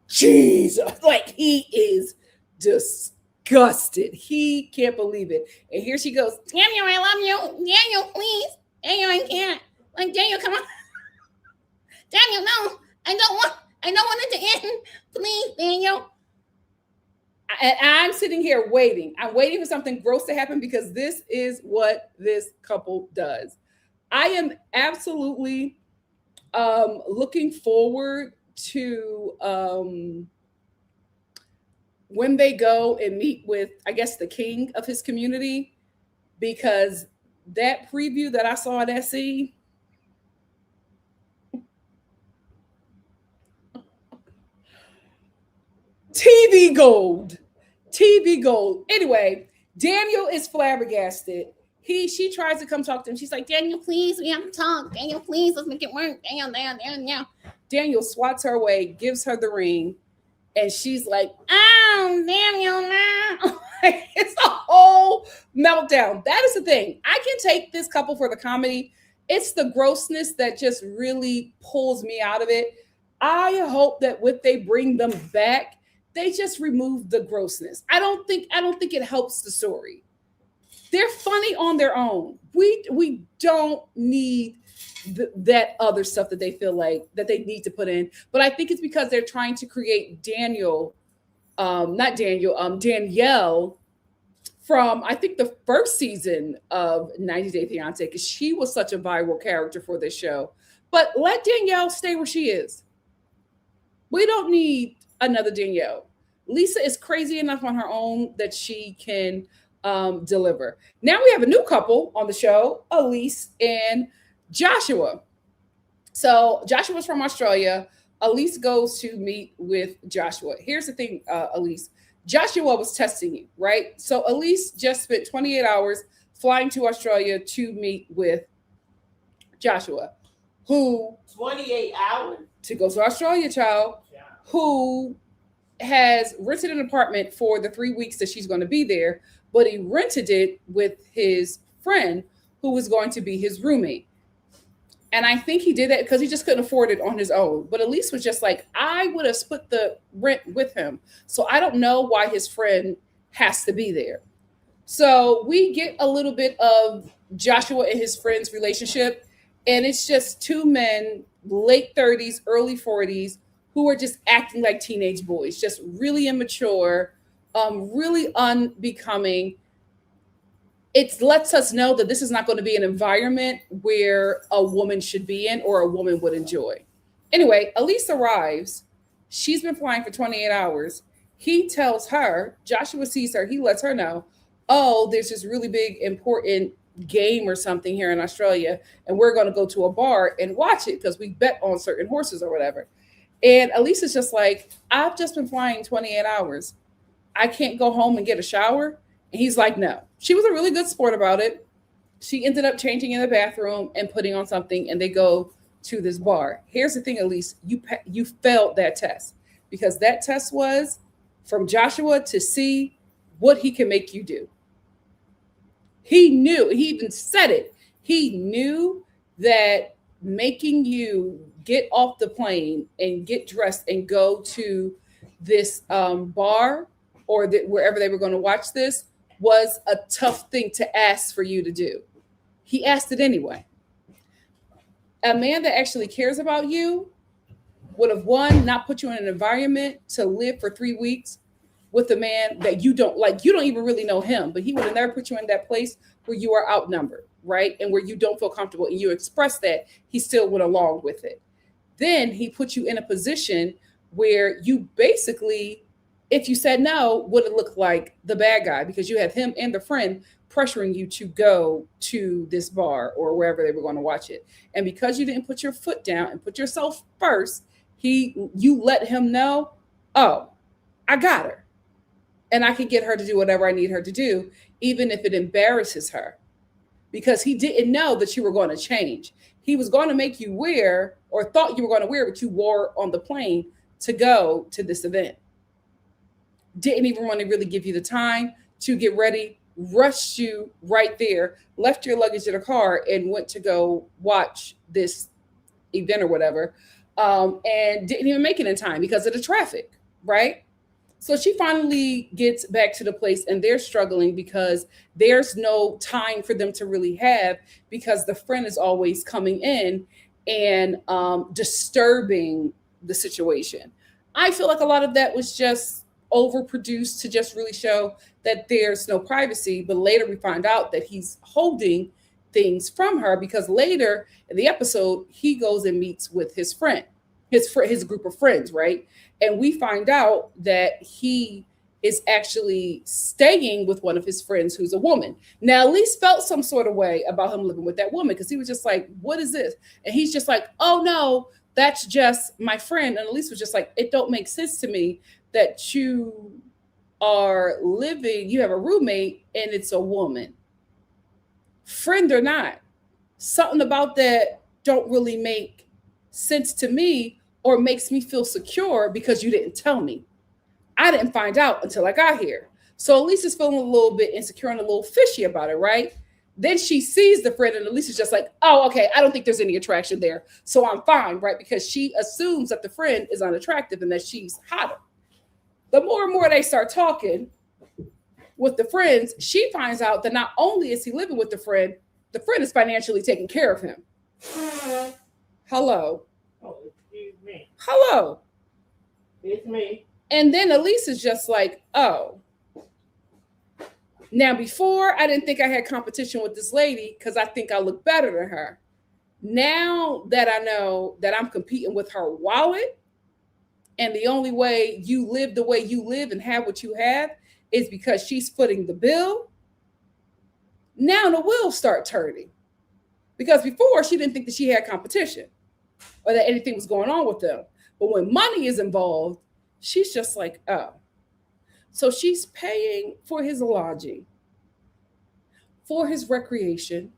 Jesus! Like he is disgusted. He can't believe it. And here she goes, Daniel, I love you. Daniel, please. Daniel, I can't. Like Daniel, come on. Daniel, no, I don't want it to end. Please, Daniel. I'm sitting here waiting. I'm waiting for something gross to happen because this is what this couple does. I am absolutely looking forward to when they go and meet with, I guess, the king of his community, because that preview that I saw of that scene, TV gold. Anyway, Daniel is flabbergasted. She tries to come talk to him. She's like, Daniel, please, we have to talk. Daniel, please, let's make it work. Daniel. Daniel swats her away, gives her the ring, and she's like, oh, Daniel, no. It's a whole meltdown. That is the thing. I can take this couple for the comedy. It's the grossness that just really pulls me out of it. I hope that when they bring them back, they just remove the grossness. I don't think it helps the story. They're funny on their own. We don't need that other stuff that they feel like that they need to put in. But I think it's because they're trying to create Danielle from, I think, the first season of 90 Day Fiance, because she was such a viral character for this show. But let Danielle stay where she is. We don't need another Danielle. Lisa is crazy enough on her own that she can deliver. Now we have a new couple on the show, Elise and Joshua. So Joshua's from Australia. Elise goes to meet with Joshua. Here's the thing, Elise. Joshua was testing you, right? So Elise just spent 28 hours flying to Australia to meet with Joshua, who 28 hours to go to Australia, child, who has rented an apartment for the 3 weeks that she's going to be there, but he rented it with his friend who was going to be his roommate. And I think he did that because he just couldn't afford it on his own. But Elise was just like, I would have split the rent with him. So I don't know why his friend has to be there. So we get a little bit of Joshua and his friend's relationship. And it's just two men, late 30s, early 40s, who are just acting like teenage boys, just really immature, really unbecoming. It lets us know that this is not going to be an environment where a woman should be in or a woman would enjoy. Anyway, Elise arrives. She's been flying for 28 hours. He tells her, Joshua sees her, he lets her know, oh, there's this really big, important game or something here in Australia, and we're going to go to a bar and watch it because we bet on certain horses or whatever. And Elise is just like, I've just been flying 28 hours. I can't go home and get a shower. And he's like, no. She was a really good sport about it. She ended up changing in the bathroom and putting on something, and they go to this bar. Here's the thing, Elise, you failed that test, because that test was from Joshua to see what he can make you do. He knew, he even said it. He knew that making you get off the plane and get dressed and go to this bar or wherever they were going to watch this was a tough thing to ask for you to do. He asked it anyway. A man that actually cares about you would have, one, not put you in an environment to live for 3 weeks with a man that you don't like. You don't even really know him, but he would have never put you in that place where you are outnumbered, right? And where you don't feel comfortable, and you express that, he still went along with it. Then he put you in a position where you basically, if you said no, would have looked like the bad guy, because you had him and the friend pressuring you to go to this bar or wherever they were going to watch it. And because you didn't put your foot down and put yourself first, you let him know, oh, I got her. And I can get her to do whatever I need her to do, even if it embarrasses her. Because he didn't know that you were going to change. He was going to make you wear, or thought you were going to wear what you wore on the plane to go to this event. Didn't even want to really give you the time to get ready, rushed you right there, left your luggage in a car, and went to go watch this event or whatever, and didn't even make it in time because of the traffic, right? So she finally gets back to the place, and they're struggling because there's no time for them to really have, because the friend is always coming in and disturbing the situation. I feel like a lot of that was just overproduced to just really show that there's no privacy. But later we find out that he's holding things from her, because later in the episode, he goes and meets with his friend, his group of friends, right? And we find out that he is actually staying with one of his friends who's a woman. Now, Elise felt some sort of way about him living with that woman, because he was just like, what is this? And he's just like, oh no, that's just my friend. And Elise was just like, it don't make sense to me that you are living, you have a roommate and it's a woman. friend or not, something about that don't really make sense to me or makes me feel secure because you didn't tell me. I didn't find out until I got here. So Elise is feeling a little bit insecure and a little fishy about it, right? Then she sees the friend, and Elise is just like, oh, okay, I don't think there's any attraction there. So I'm fine, right? Because she assumes that the friend is unattractive and that she's hotter. The more and more they start talking with the friends, she finds out that not only is he living with the friend is financially taking care of him. Hello. Oh, excuse me. Hello. It's me. And then Elise is just like, oh. Now, before, I didn't think I had competition with this lady because I think I look better than her. Now that I know that I'm competing with her wallet, and the only way you live the way you live and have what you have is because she's footing the bill, now the wheels start turning. Because before, she didn't think that she had competition or that anything was going on with them. But when money is involved, she's just like, oh. So she's paying for his lodging, for his recreation,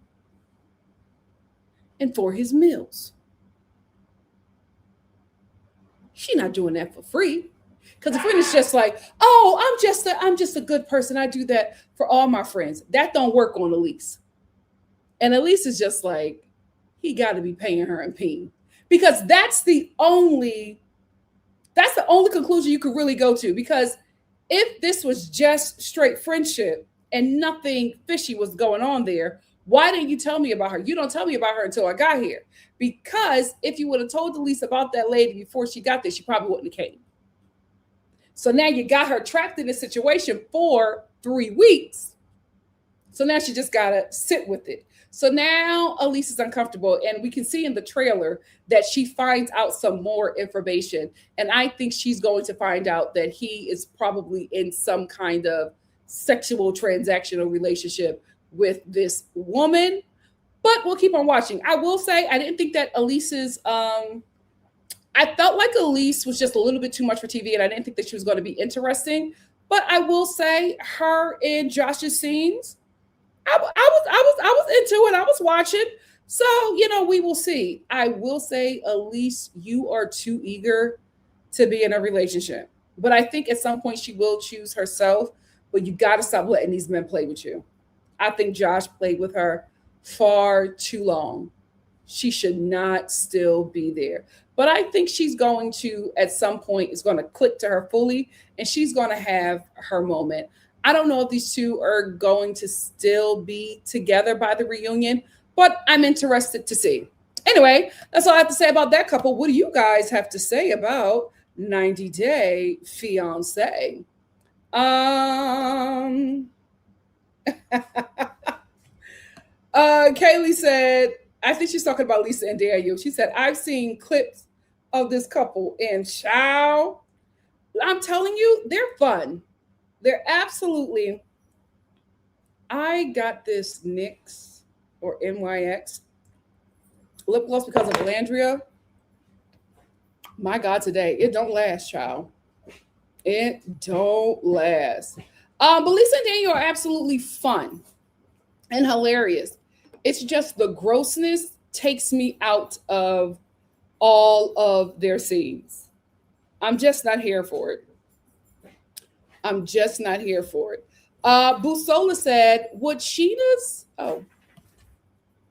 and for his meals. She's not doing that for free. Because the friend is just like, oh, I'm just a good person. I do that for all my friends. That don't work on Elise. And Elise is just like, he got to be paying her in peen. Because that's the only conclusion you could really go to. Because if this was just straight friendship and nothing fishy was going on there, why didn't you tell me about her? You don't tell me about her until I got here. Because if you would have told Elise about that lady before she got there, she probably wouldn't have came. So now you got her trapped in this situation for 3 weeks. So now she just got to sit with it. So now Elise is uncomfortable, and we can see in the trailer that she finds out some more information. And I think she's going to find out that he is probably in some kind of sexual transactional relationship with this woman. But we'll keep on watching. I will say, I didn't think that Elise's, I felt like Elise was just a little bit too much for TV, and I didn't think that she was going to be interesting. But I will say, her in Josh's scenes, I was into it. I was watching. So, we will see. I will say, Elise, you are too eager to be in a relationship. But I think at some point she will choose herself. But you got to stop letting these men play with you. I think Josh played with her far too long. She should not still be there. But I think she's going to, at some point, it's going to click to her fully, and she's going to have her moment. I don't know if these two are going to still be together by the reunion, but I'm interested to see. Anyway, that's all I have to say about that couple. What do you guys have to say about 90 Day Fiance? Kaylee said, I think she's talking about Lisa and Daniel. She said, I've seen clips of this couple, and child, I'm telling you, they're fun. They're absolutely. I got this NYX or NYX lip gloss because of Landria. My God, today it don't last, child. It don't last. But Lisa and Daniel are absolutely fun and hilarious. It's just the grossness takes me out of all of their scenes. I'm just not here for it. I'm just not here for it. Busola said, would Sheena's, oh,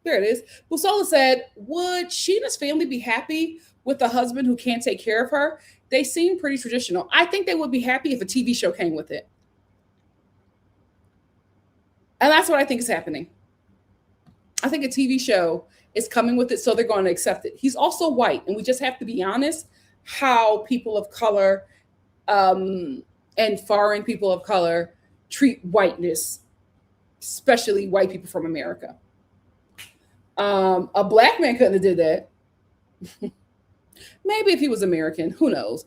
there it is. Busola said, would Sheena's family be happy with a husband who can't take care of her? They seem pretty traditional. I think they would be happy if a TV show came with it. And that's what I think is happening. I think a TV show is coming with it, so they're going to accept it. He's also white, and we just have to be honest how people of color and foreign people of color treat whiteness, especially white people from America. A black man couldn't have did that. Maybe if he was American, who knows?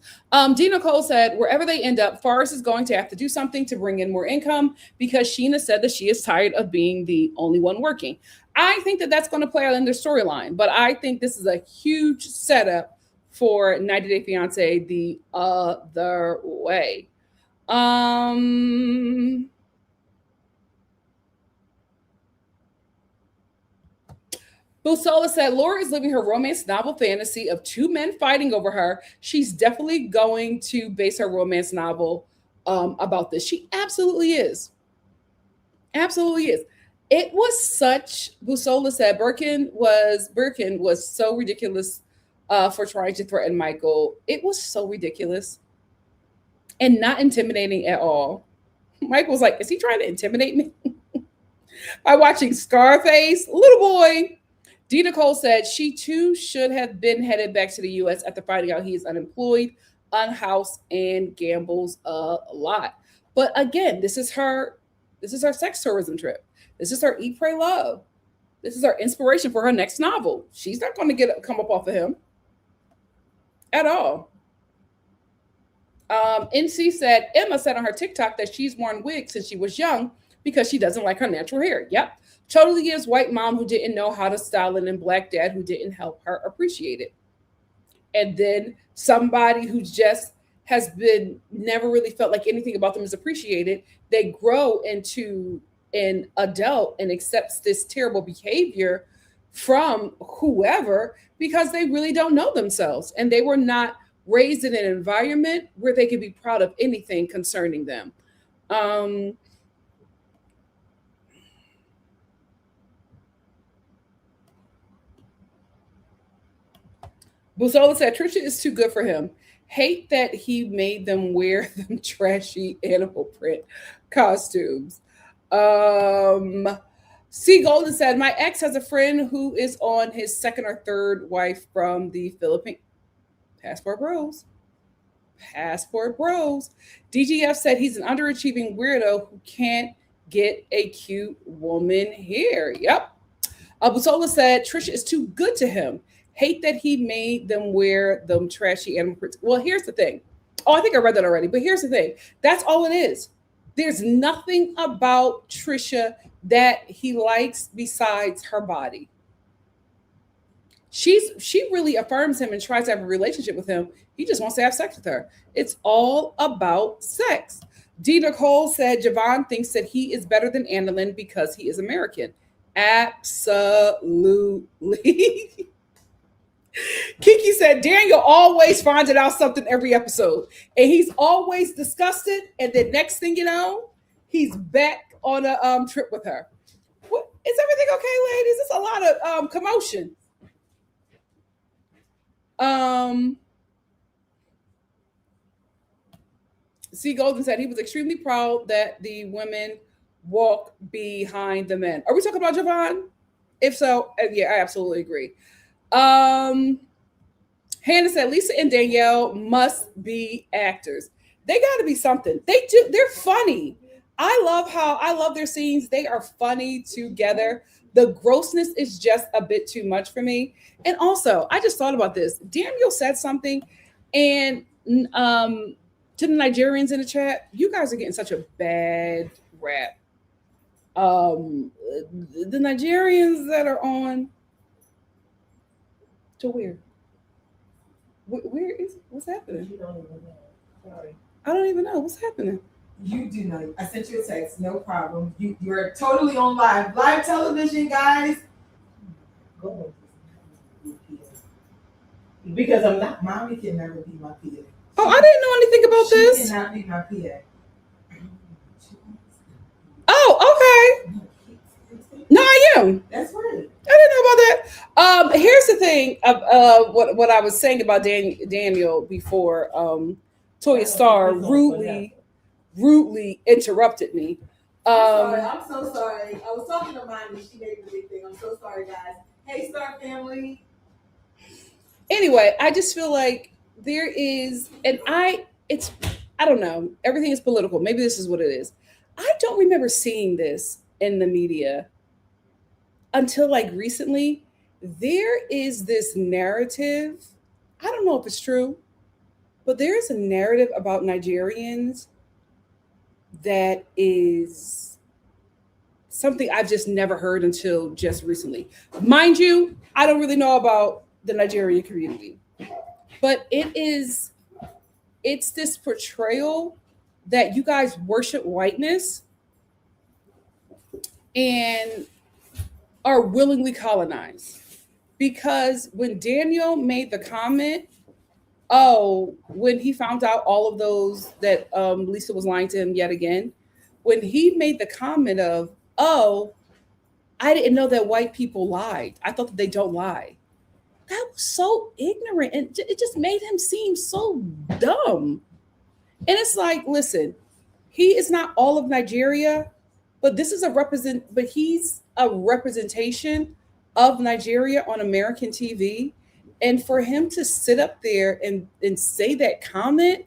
Dina Cole said, wherever they end up, Forrest is going to have to do something to bring in more income because Sheena said that she is tired of being the only one working. I think that that's going to play out in their storyline, but I think this is a huge setup for 90 Day Fiance the other way. I, 90 Day Fiance, Busola said Laura is living her romance novel fantasy of two men fighting over her. She's definitely going to base her romance novel about this. She absolutely is. Absolutely is. It was such. Busola said Birkin was so ridiculous for trying to threaten Michael. It was so ridiculous and not intimidating at all. Michael was like, "Is he trying to intimidate me?" By watching Scarface, little boy. D. Nicole said she too should have been headed back to the U.S. after finding out he is unemployed, unhoused, and gambles a lot. But again, this is her. This is her sex tourism trip. This is her eat, pray, love. This is her inspiration for her next novel. She's not going to come up off of him at all. NC said Emma said on her TikTok that she's worn wigs since she was young because she doesn't like her natural hair. Yep. Totally gives white mom who didn't know how to style it and black dad who didn't help her appreciate it. And then somebody who just has been never really felt like anything about them is appreciated, they grow into an adult and accepts this terrible behavior from whoever because they really don't know themselves and they were not raised in an environment where they could be proud of anything concerning them. Buzola said Trisha is too good for him. Hate that he made them wear them trashy animal print costumes. C. Golden said, my ex has a friend who is on his second or third wife from the Philippines. Passport Bros. Passport Bros. DGF said he's an underachieving weirdo who can't get a cute woman here. Yep. Buzola said Trisha is too good to him. Hate that he made them wear them trashy animal prints. Well, here's the thing. Oh, I think I read that already, but here's the thing. That's all it is. There's nothing about Trisha that he likes besides her body. She really affirms him and tries to have a relationship with him. He just wants to have sex with her. It's all about sex. D. Nicole said Javon thinks that he is better than Annalyn because he is American. Absolutely. Kiki said Daniel always finds out something every episode, and he's always disgusted. And then next thing you know, he's back on a trip with her. What, is everything okay, ladies? It's a lot of commotion. C. Golden said he was extremely proud that the women walk behind the men. Are we talking about Javon? If so, yeah, I absolutely agree. Hannah said Lisa and Danielle must be actors. They got to be something. They do. They're funny. I love their scenes. They are funny together. The grossness is just a bit too much for me. And also, I just thought about this. Daniel said something, and to the Nigerians in the chat, you guys are getting such a bad rap. The Nigerians that are on. To where? Where is what's happening? You don't even know. Sorry. I don't even know what's happening. You do know. I sent you a text. No problem. You're totally on live television, guys. Go ahead. Because I'm not. Mommy can never be my PA. Oh, I didn't know anything about She this. cannot be my PA. Oh, okay. No, I am. That's right. I didn't know about that. Here's the thing of what I was saying about Daniel before Toya Star rudely interrupted me. I'm so sorry. I was talking to mine and she made the big thing. I'm so sorry, guys. Hey, Star family. Anyway, I just feel like there is, and I don't know. Everything is political. Maybe this is what it is. I don't remember seeing this in the media until like recently. There is this narrative. I don't know if it's true, but there is a narrative about Nigerians that is something I've just never heard until just recently. Mind you, I don't really know about the Nigerian community, but it's this portrayal that you guys worship whiteness and are willingly colonized. because when Daniel made the comment, oh, when he found out all of those that Lisa was lying to him yet again, when he made the comment of, oh, I didn't know that white people lied. I thought that they don't lie. That was so ignorant, and it just made him seem so dumb. And it's like, listen, he is not all of Nigeria, but this is but he's a representation of Nigeria on American TV. And for him to sit up there and say that comment,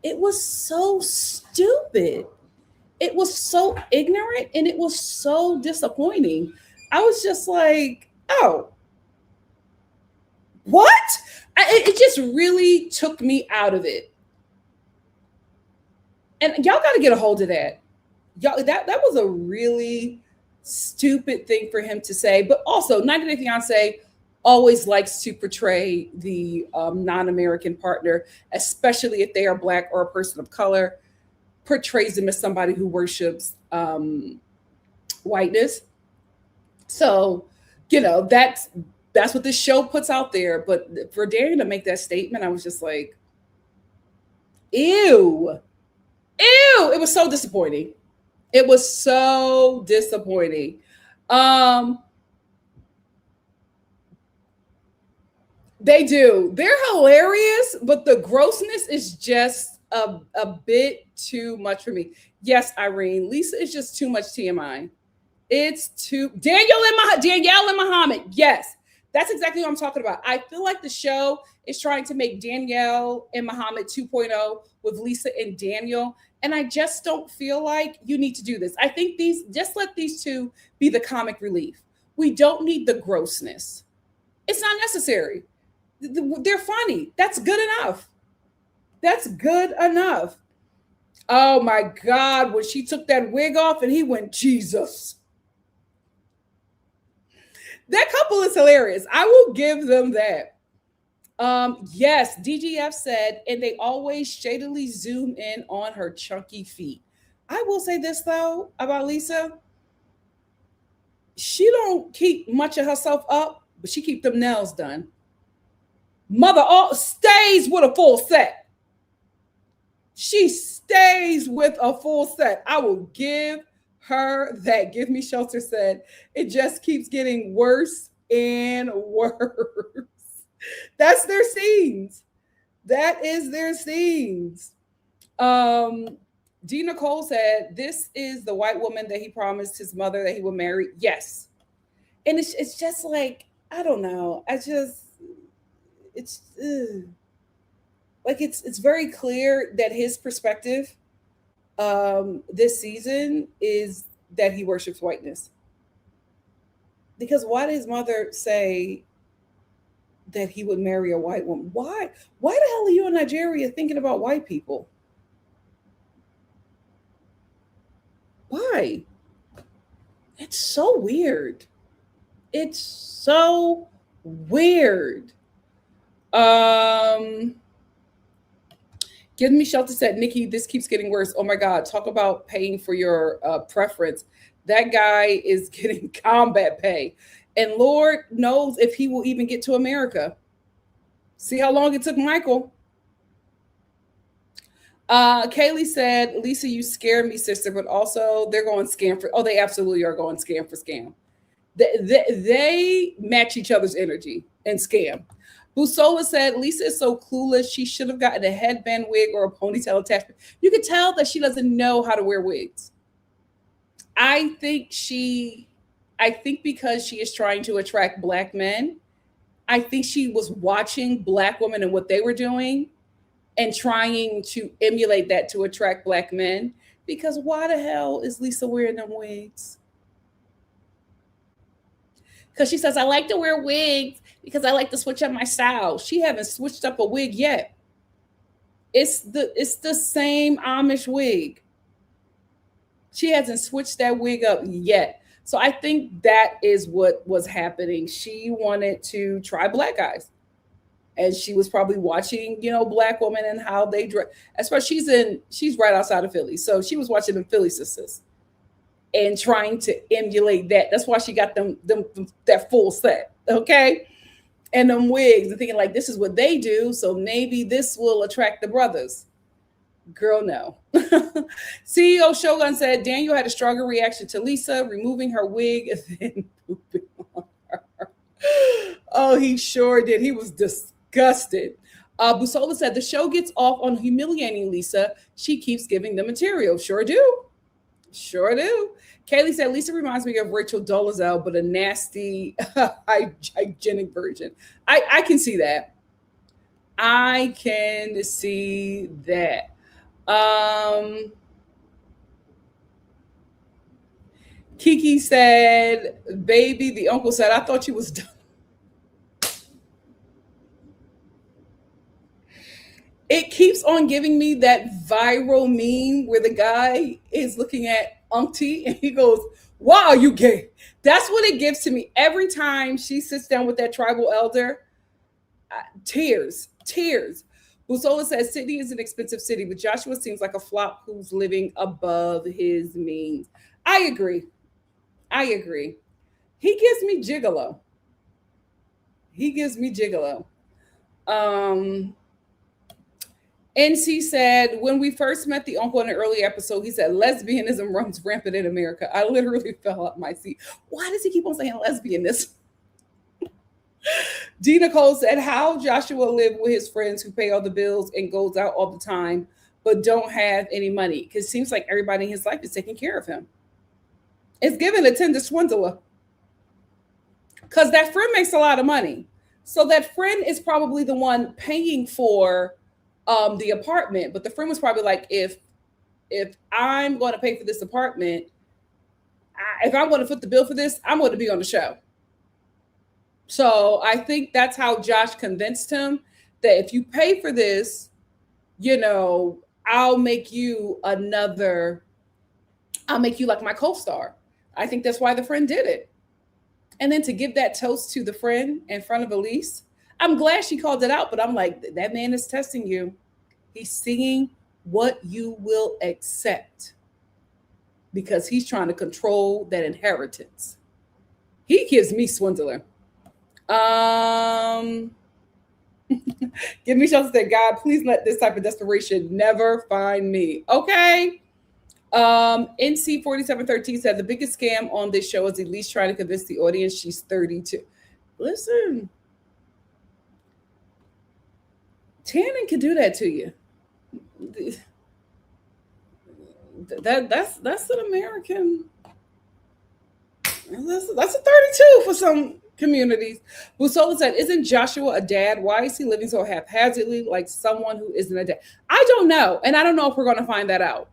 it was so stupid. It was so ignorant and it was so disappointing. I was just like, oh, what? It just really took me out of it. And y'all got to get a hold of that. Y'all, that was a really stupid thing for him to say. But also, 90 Day Fiance always likes to portray the non-American partner, especially if they are Black or a person of color, portrays them as somebody who worships whiteness. So, that's what this show puts out there. But for Daniel to make that statement, I was just like, ew. It was so disappointing. It was so disappointing. They do. They're hilarious, but the grossness is just a bit too much for me. Yes, Irene, Lisa is just too much TMI. It's too Danielle and Muhammad. Yes, that's exactly what I'm talking about. I feel like the show is trying to make Danielle and Muhammad 2.0 with Lisa and Daniel. And I just don't feel like you need to do this. I think just let these two be the comic relief. We don't need the grossness. It's not necessary. They're funny. That's good enough. That's good enough. Oh my God, when she took that wig off and he went, Jesus. That couple is hilarious. I will give them that. Yes, DGF said, and they always shadily zoom in on her chunky feet. I will say this though about Lisa. She don't keep much of herself up, but she keep them nails done. Mother stays with a full set. She stays with a full set. I will give her that. Give Me Shelter said, it just keeps getting worse and worse. That's their scenes. That is their scenes. D. Nicole said, this is the white woman that he promised his mother that he would marry. Yes. And it's just like, I don't know. It's very clear that his perspective this season is that he worships whiteness. Because why did his mother say that he would marry a white woman? Why the hell are you in Nigeria thinking about white people? Why? It's so weird. It's so weird. Give Me Shelter said, Nikki, this keeps getting worse. Oh my God, talk about paying for your preference. That guy is getting combat pay. And Lord knows if he will even get to America. See how long it took Michael. Kaylee said, Lisa, you scare me, sister, but also they're going scam for, they absolutely are going scam for scam. They match each other's energy and scam. Busola said, Lisa is so clueless. She should have gotten a headband wig or a ponytail attachment. You can tell that she doesn't know how to wear wigs. I think because she is trying to attract Black men, I think she was watching Black women and what they were doing and trying to emulate that to attract Black men. Because why the hell is Lisa wearing them wigs? Because she says, I like to wear wigs because I like to switch up my style. She haven't switched up a wig yet. It's the same Amish wig. She hasn't switched that wig up yet. So I think that is what was happening. She wanted to try Black guys. And she was probably watching, Black women and how they dress. Especially she's right outside of Philly. So she was watching the Philly sisters and trying to emulate that. That's why she got them that full set. Okay. and them wigs and thinking like this is what they do, so maybe this will attract the brothers. Girl, no. CEO Shogun said Daniel had a stronger reaction to Lisa removing her wig and then pooping on her. Oh, he sure did. He was disgusted. Busola said the show gets off on humiliating Lisa. She keeps giving the material. Sure do. Sure do. Kaylee said Lisa reminds me of Rachel Dolezal, but a nasty, hygienic version. I can see that. I can see that. Kiki said, baby, the uncle said, I thought you was done. It keeps on giving me that viral meme where the guy is looking at Auntie and he goes, wow, you gay. That's what it gives to me. Every time she sits down with that tribal elder, tears. Busola says Sydney is an expensive city, but Joshua seems like a flop who's living above his means. I agree. He gives me gigolo. NC said, when we first met the uncle in an early episode, he said, lesbianism runs rampant in America. I literally fell out my seat. Why does he keep on saying lesbianism? Nicole said, how Joshua lived with his friends who pay all the bills and goes out all the time, but don't have any money. Because it seems like everybody in his life is taking care of him. It's given a tender swindler. Because that friend makes a lot of money. So that friend is probably the one paying for the apartment. But the friend was probably like, if I'm going to pay for this apartment, if I'm going to foot the bill for this, I'm going to be on the show. So I think that's how Josh convinced him that if you pay for this, I'll make you like my co-star. I think that's why the friend did it. And then to give that toast to the friend in front of Elise, I'm glad she called it out, but I'm like, that man is testing you. He's seeing what you will accept because he's trying to control that inheritance. He gives me swindler. Give me shelter that God, please let this type of desperation never find me. Okay. NC 4713 said the biggest scam on this show is Elise trying to convince the audience she's 32. Listen, tanning can do that to you. That's an American. That's a 32 for some communities. Busola said, isn't Joshua a dad? Why is he living so haphazardly like someone who isn't a dad? I don't know. And I don't know if we're going to find that out.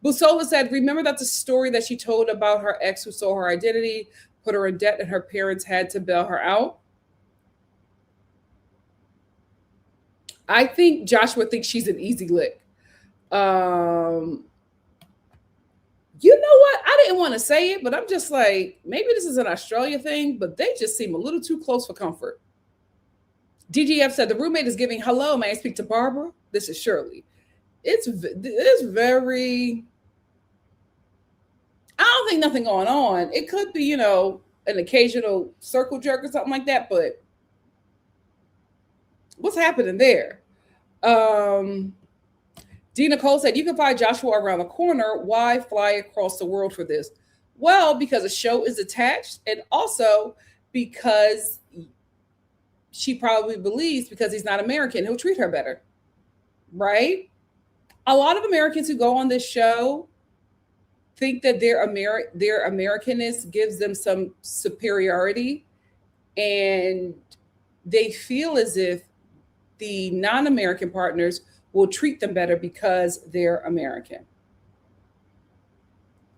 Busola said, remember that's a story that she told about her ex who stole her identity, put her in debt, and her parents had to bail her out? I think Joshua thinks she's an easy lick. You know what? I didn't want to say it, but I'm just like, maybe this is an Australia thing, but they just seem a little too close for comfort. DGF said, the roommate is giving, hello, may I speak to Barbara? This is Shirley. It's very... I don't think nothing going on. It could be, an occasional circle jerk or something like that, but what's happening there? D. Nicole said, you can find Joshua around the corner. Why fly across the world for this? Well, because a show is attached, and also because she probably believes because he's not American, he'll treat her better, right? A lot of Americans who go on this show think that their Americanness gives them some superiority, and they feel as if the non-American partners will treat them better because they're American.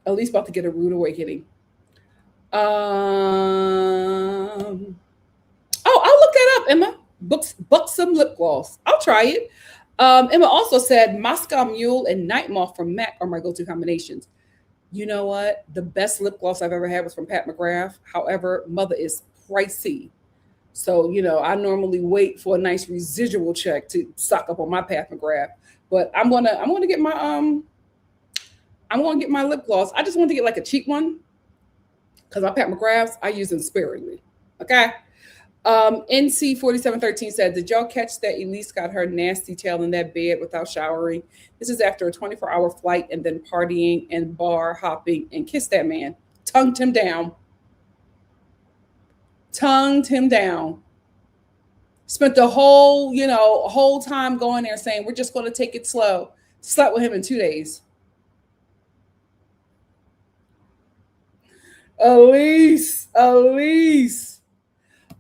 At least about to get a rude awakening. I'll look that up, Emma. Buxom lip gloss. I'll try it. Emma also said Moscow Mule and Night Moth from MAC are my go-to combinations. You know what? The best lip gloss I've ever had was from Pat McGrath. However, Mother is pricey. So, I normally wait for a nice residual check to stock up on my Pat McGrath. But I'm gonna get my lip gloss. I just want to get like a cheap one because my Pat McGraths I use them sparingly. Okay. NC4713 said, did y'all catch that Elise got her nasty tail in that bed without showering? This is after a 24-hour flight and then partying and bar hopping, and kissed that man. Tongued him down. Tongued him down. Spent the whole time going there saying, we're just going to take it slow. Slept with him in 2 days. Elise.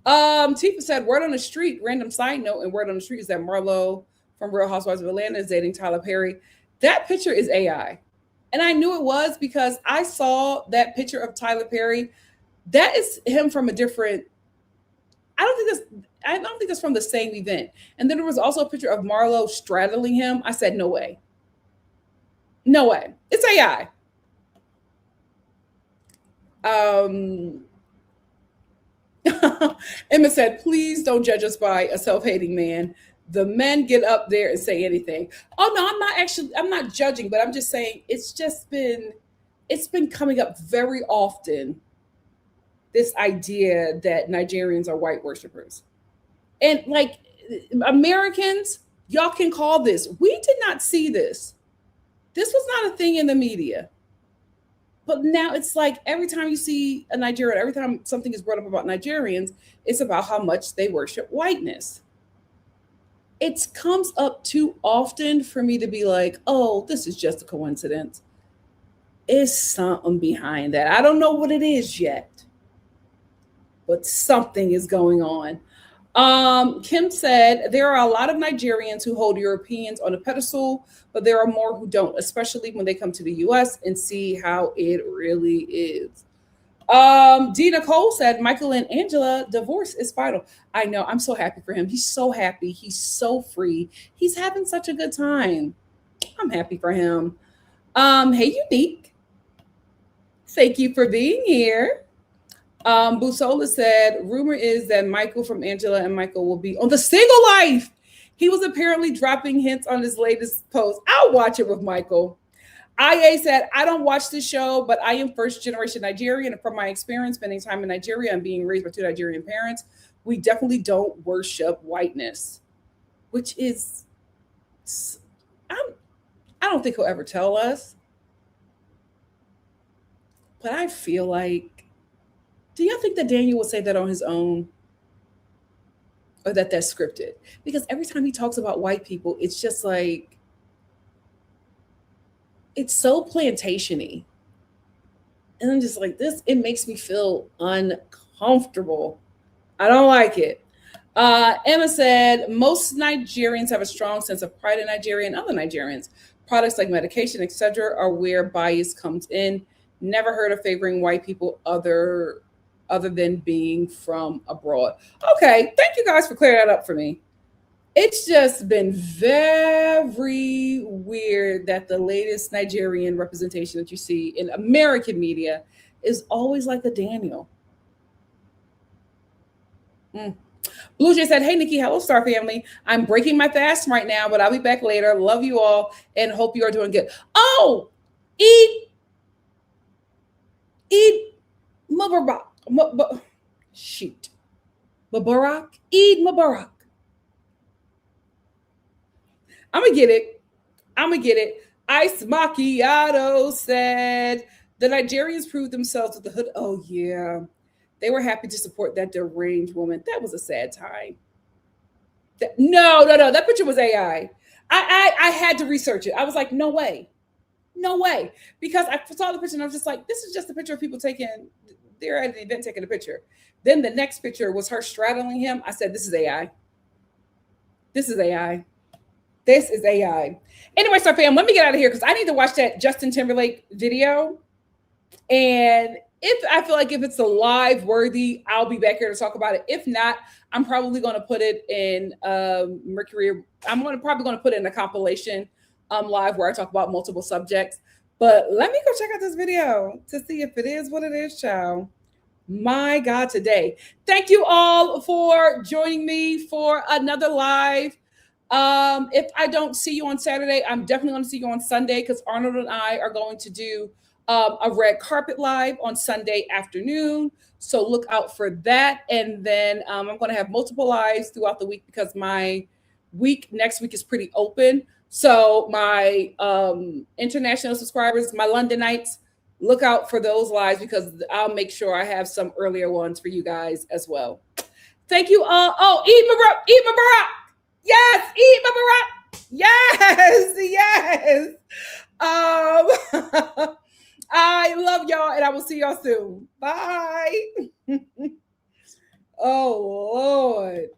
Tifa said, word on the street, random side note, and word on the street is that Marlo from Real Housewives of Atlanta is dating Tyler Perry. That picture is AI. And I knew it was because I saw that picture of Tyler Perry. That is him from a different, I don't think that's from the same event. And then there was also a picture of Marlo straddling him. I said, no way. No way. It's AI. Emma said, please don't judge us by a self-hating man. The men get up there and say anything. Oh no, I'm not judging, but I'm just saying it's been coming up very often. This idea that Nigerians are white worshipers. And like Americans, y'all can call this. We did not see this. This was not a thing in the media. But now it's like every time you see a Nigerian, every time something is brought up about Nigerians, it's about how much they worship whiteness. It comes up too often for me to be like, oh, this is just a coincidence. It's something behind that. I don't know what it is yet, but something is going on. Kim said, there are a lot of Nigerians who hold Europeans on a pedestal, but there are more who don't, especially when they come to the US and see how it really is. D. Nicole said, Michael and Angela divorce is final. I know. I'm so happy for him. He's so happy. He's so free. He's having such a good time. I'm happy for him. Hey, Unique. Thank you for being here. Busola said, rumor is that Michael from Angela and Michael will be on The Single Life. He was apparently dropping hints on his latest post. I'll watch it with Michael. IA said, I don't watch this show, but I am first generation Nigerian. And from my experience spending time in Nigeria and being raised by 2 Nigerian parents, we definitely don't worship whiteness, which is, I don't think he'll ever tell us. But I feel like, do y'all think that Daniel would say that on his own? Or that that's scripted? Because every time he talks about white people, it's just like, it's so plantation-y. And I'm just like, it makes me feel uncomfortable. I don't like it. Emma said, most Nigerians have a strong sense of pride in Nigeria and other Nigerians. Products like medication, etc., are where bias comes in. Never heard of favoring white people other than being from abroad. Okay, thank you guys for clearing that up for me. It's just been very weird that the latest Nigerian representation that you see in American media is always like a Daniel. Blue Jay said, hey, Nikki, hello, Star family. I'm breaking my fast right now, but I'll be back later. Love you all and hope you are doing good. Oh, Eid Mubarak. Shoot. Mubarak. Eid Mubarak. I'm going to get it. Ice Macchiato said, the Nigerians proved themselves with the hood. Oh, yeah. They were happy to support that deranged woman. That was a sad time. No. That picture was AI. I had to research it. I was like, no way. Because I saw the picture and I was just like, this is just a picture of people they're at an event taking a picture. Then the next picture was her straddling him. I said, this is AI. Anyway, Star fam, let me get out of here because I need to watch that Justin Timberlake video. And if I feel like if it's a live worthy, I'll be back here to talk about it. If not, I'm probably going to put it in Mercury. Probably going to put it in a compilation live where I talk about multiple subjects. But let me go check out this video to see if it is what it is, child. My God, today. Thank you all for joining me for another live. If I don't see you on Saturday, I'm definitely going to see you on Sunday because Arnold and I are going to do a red carpet live on Sunday afternoon. So look out for that. And then I'm going to have multiple lives throughout the week because my next week is pretty open. So my international subscribers, my London nights, look out for those lives because I'll make sure I have some earlier ones for you guys as well. Thank you all. Oh, eat my Barack. Yes, eat my Barack. Yes, yes. I love y'all and I will see y'all soon. Bye. Oh, Lord.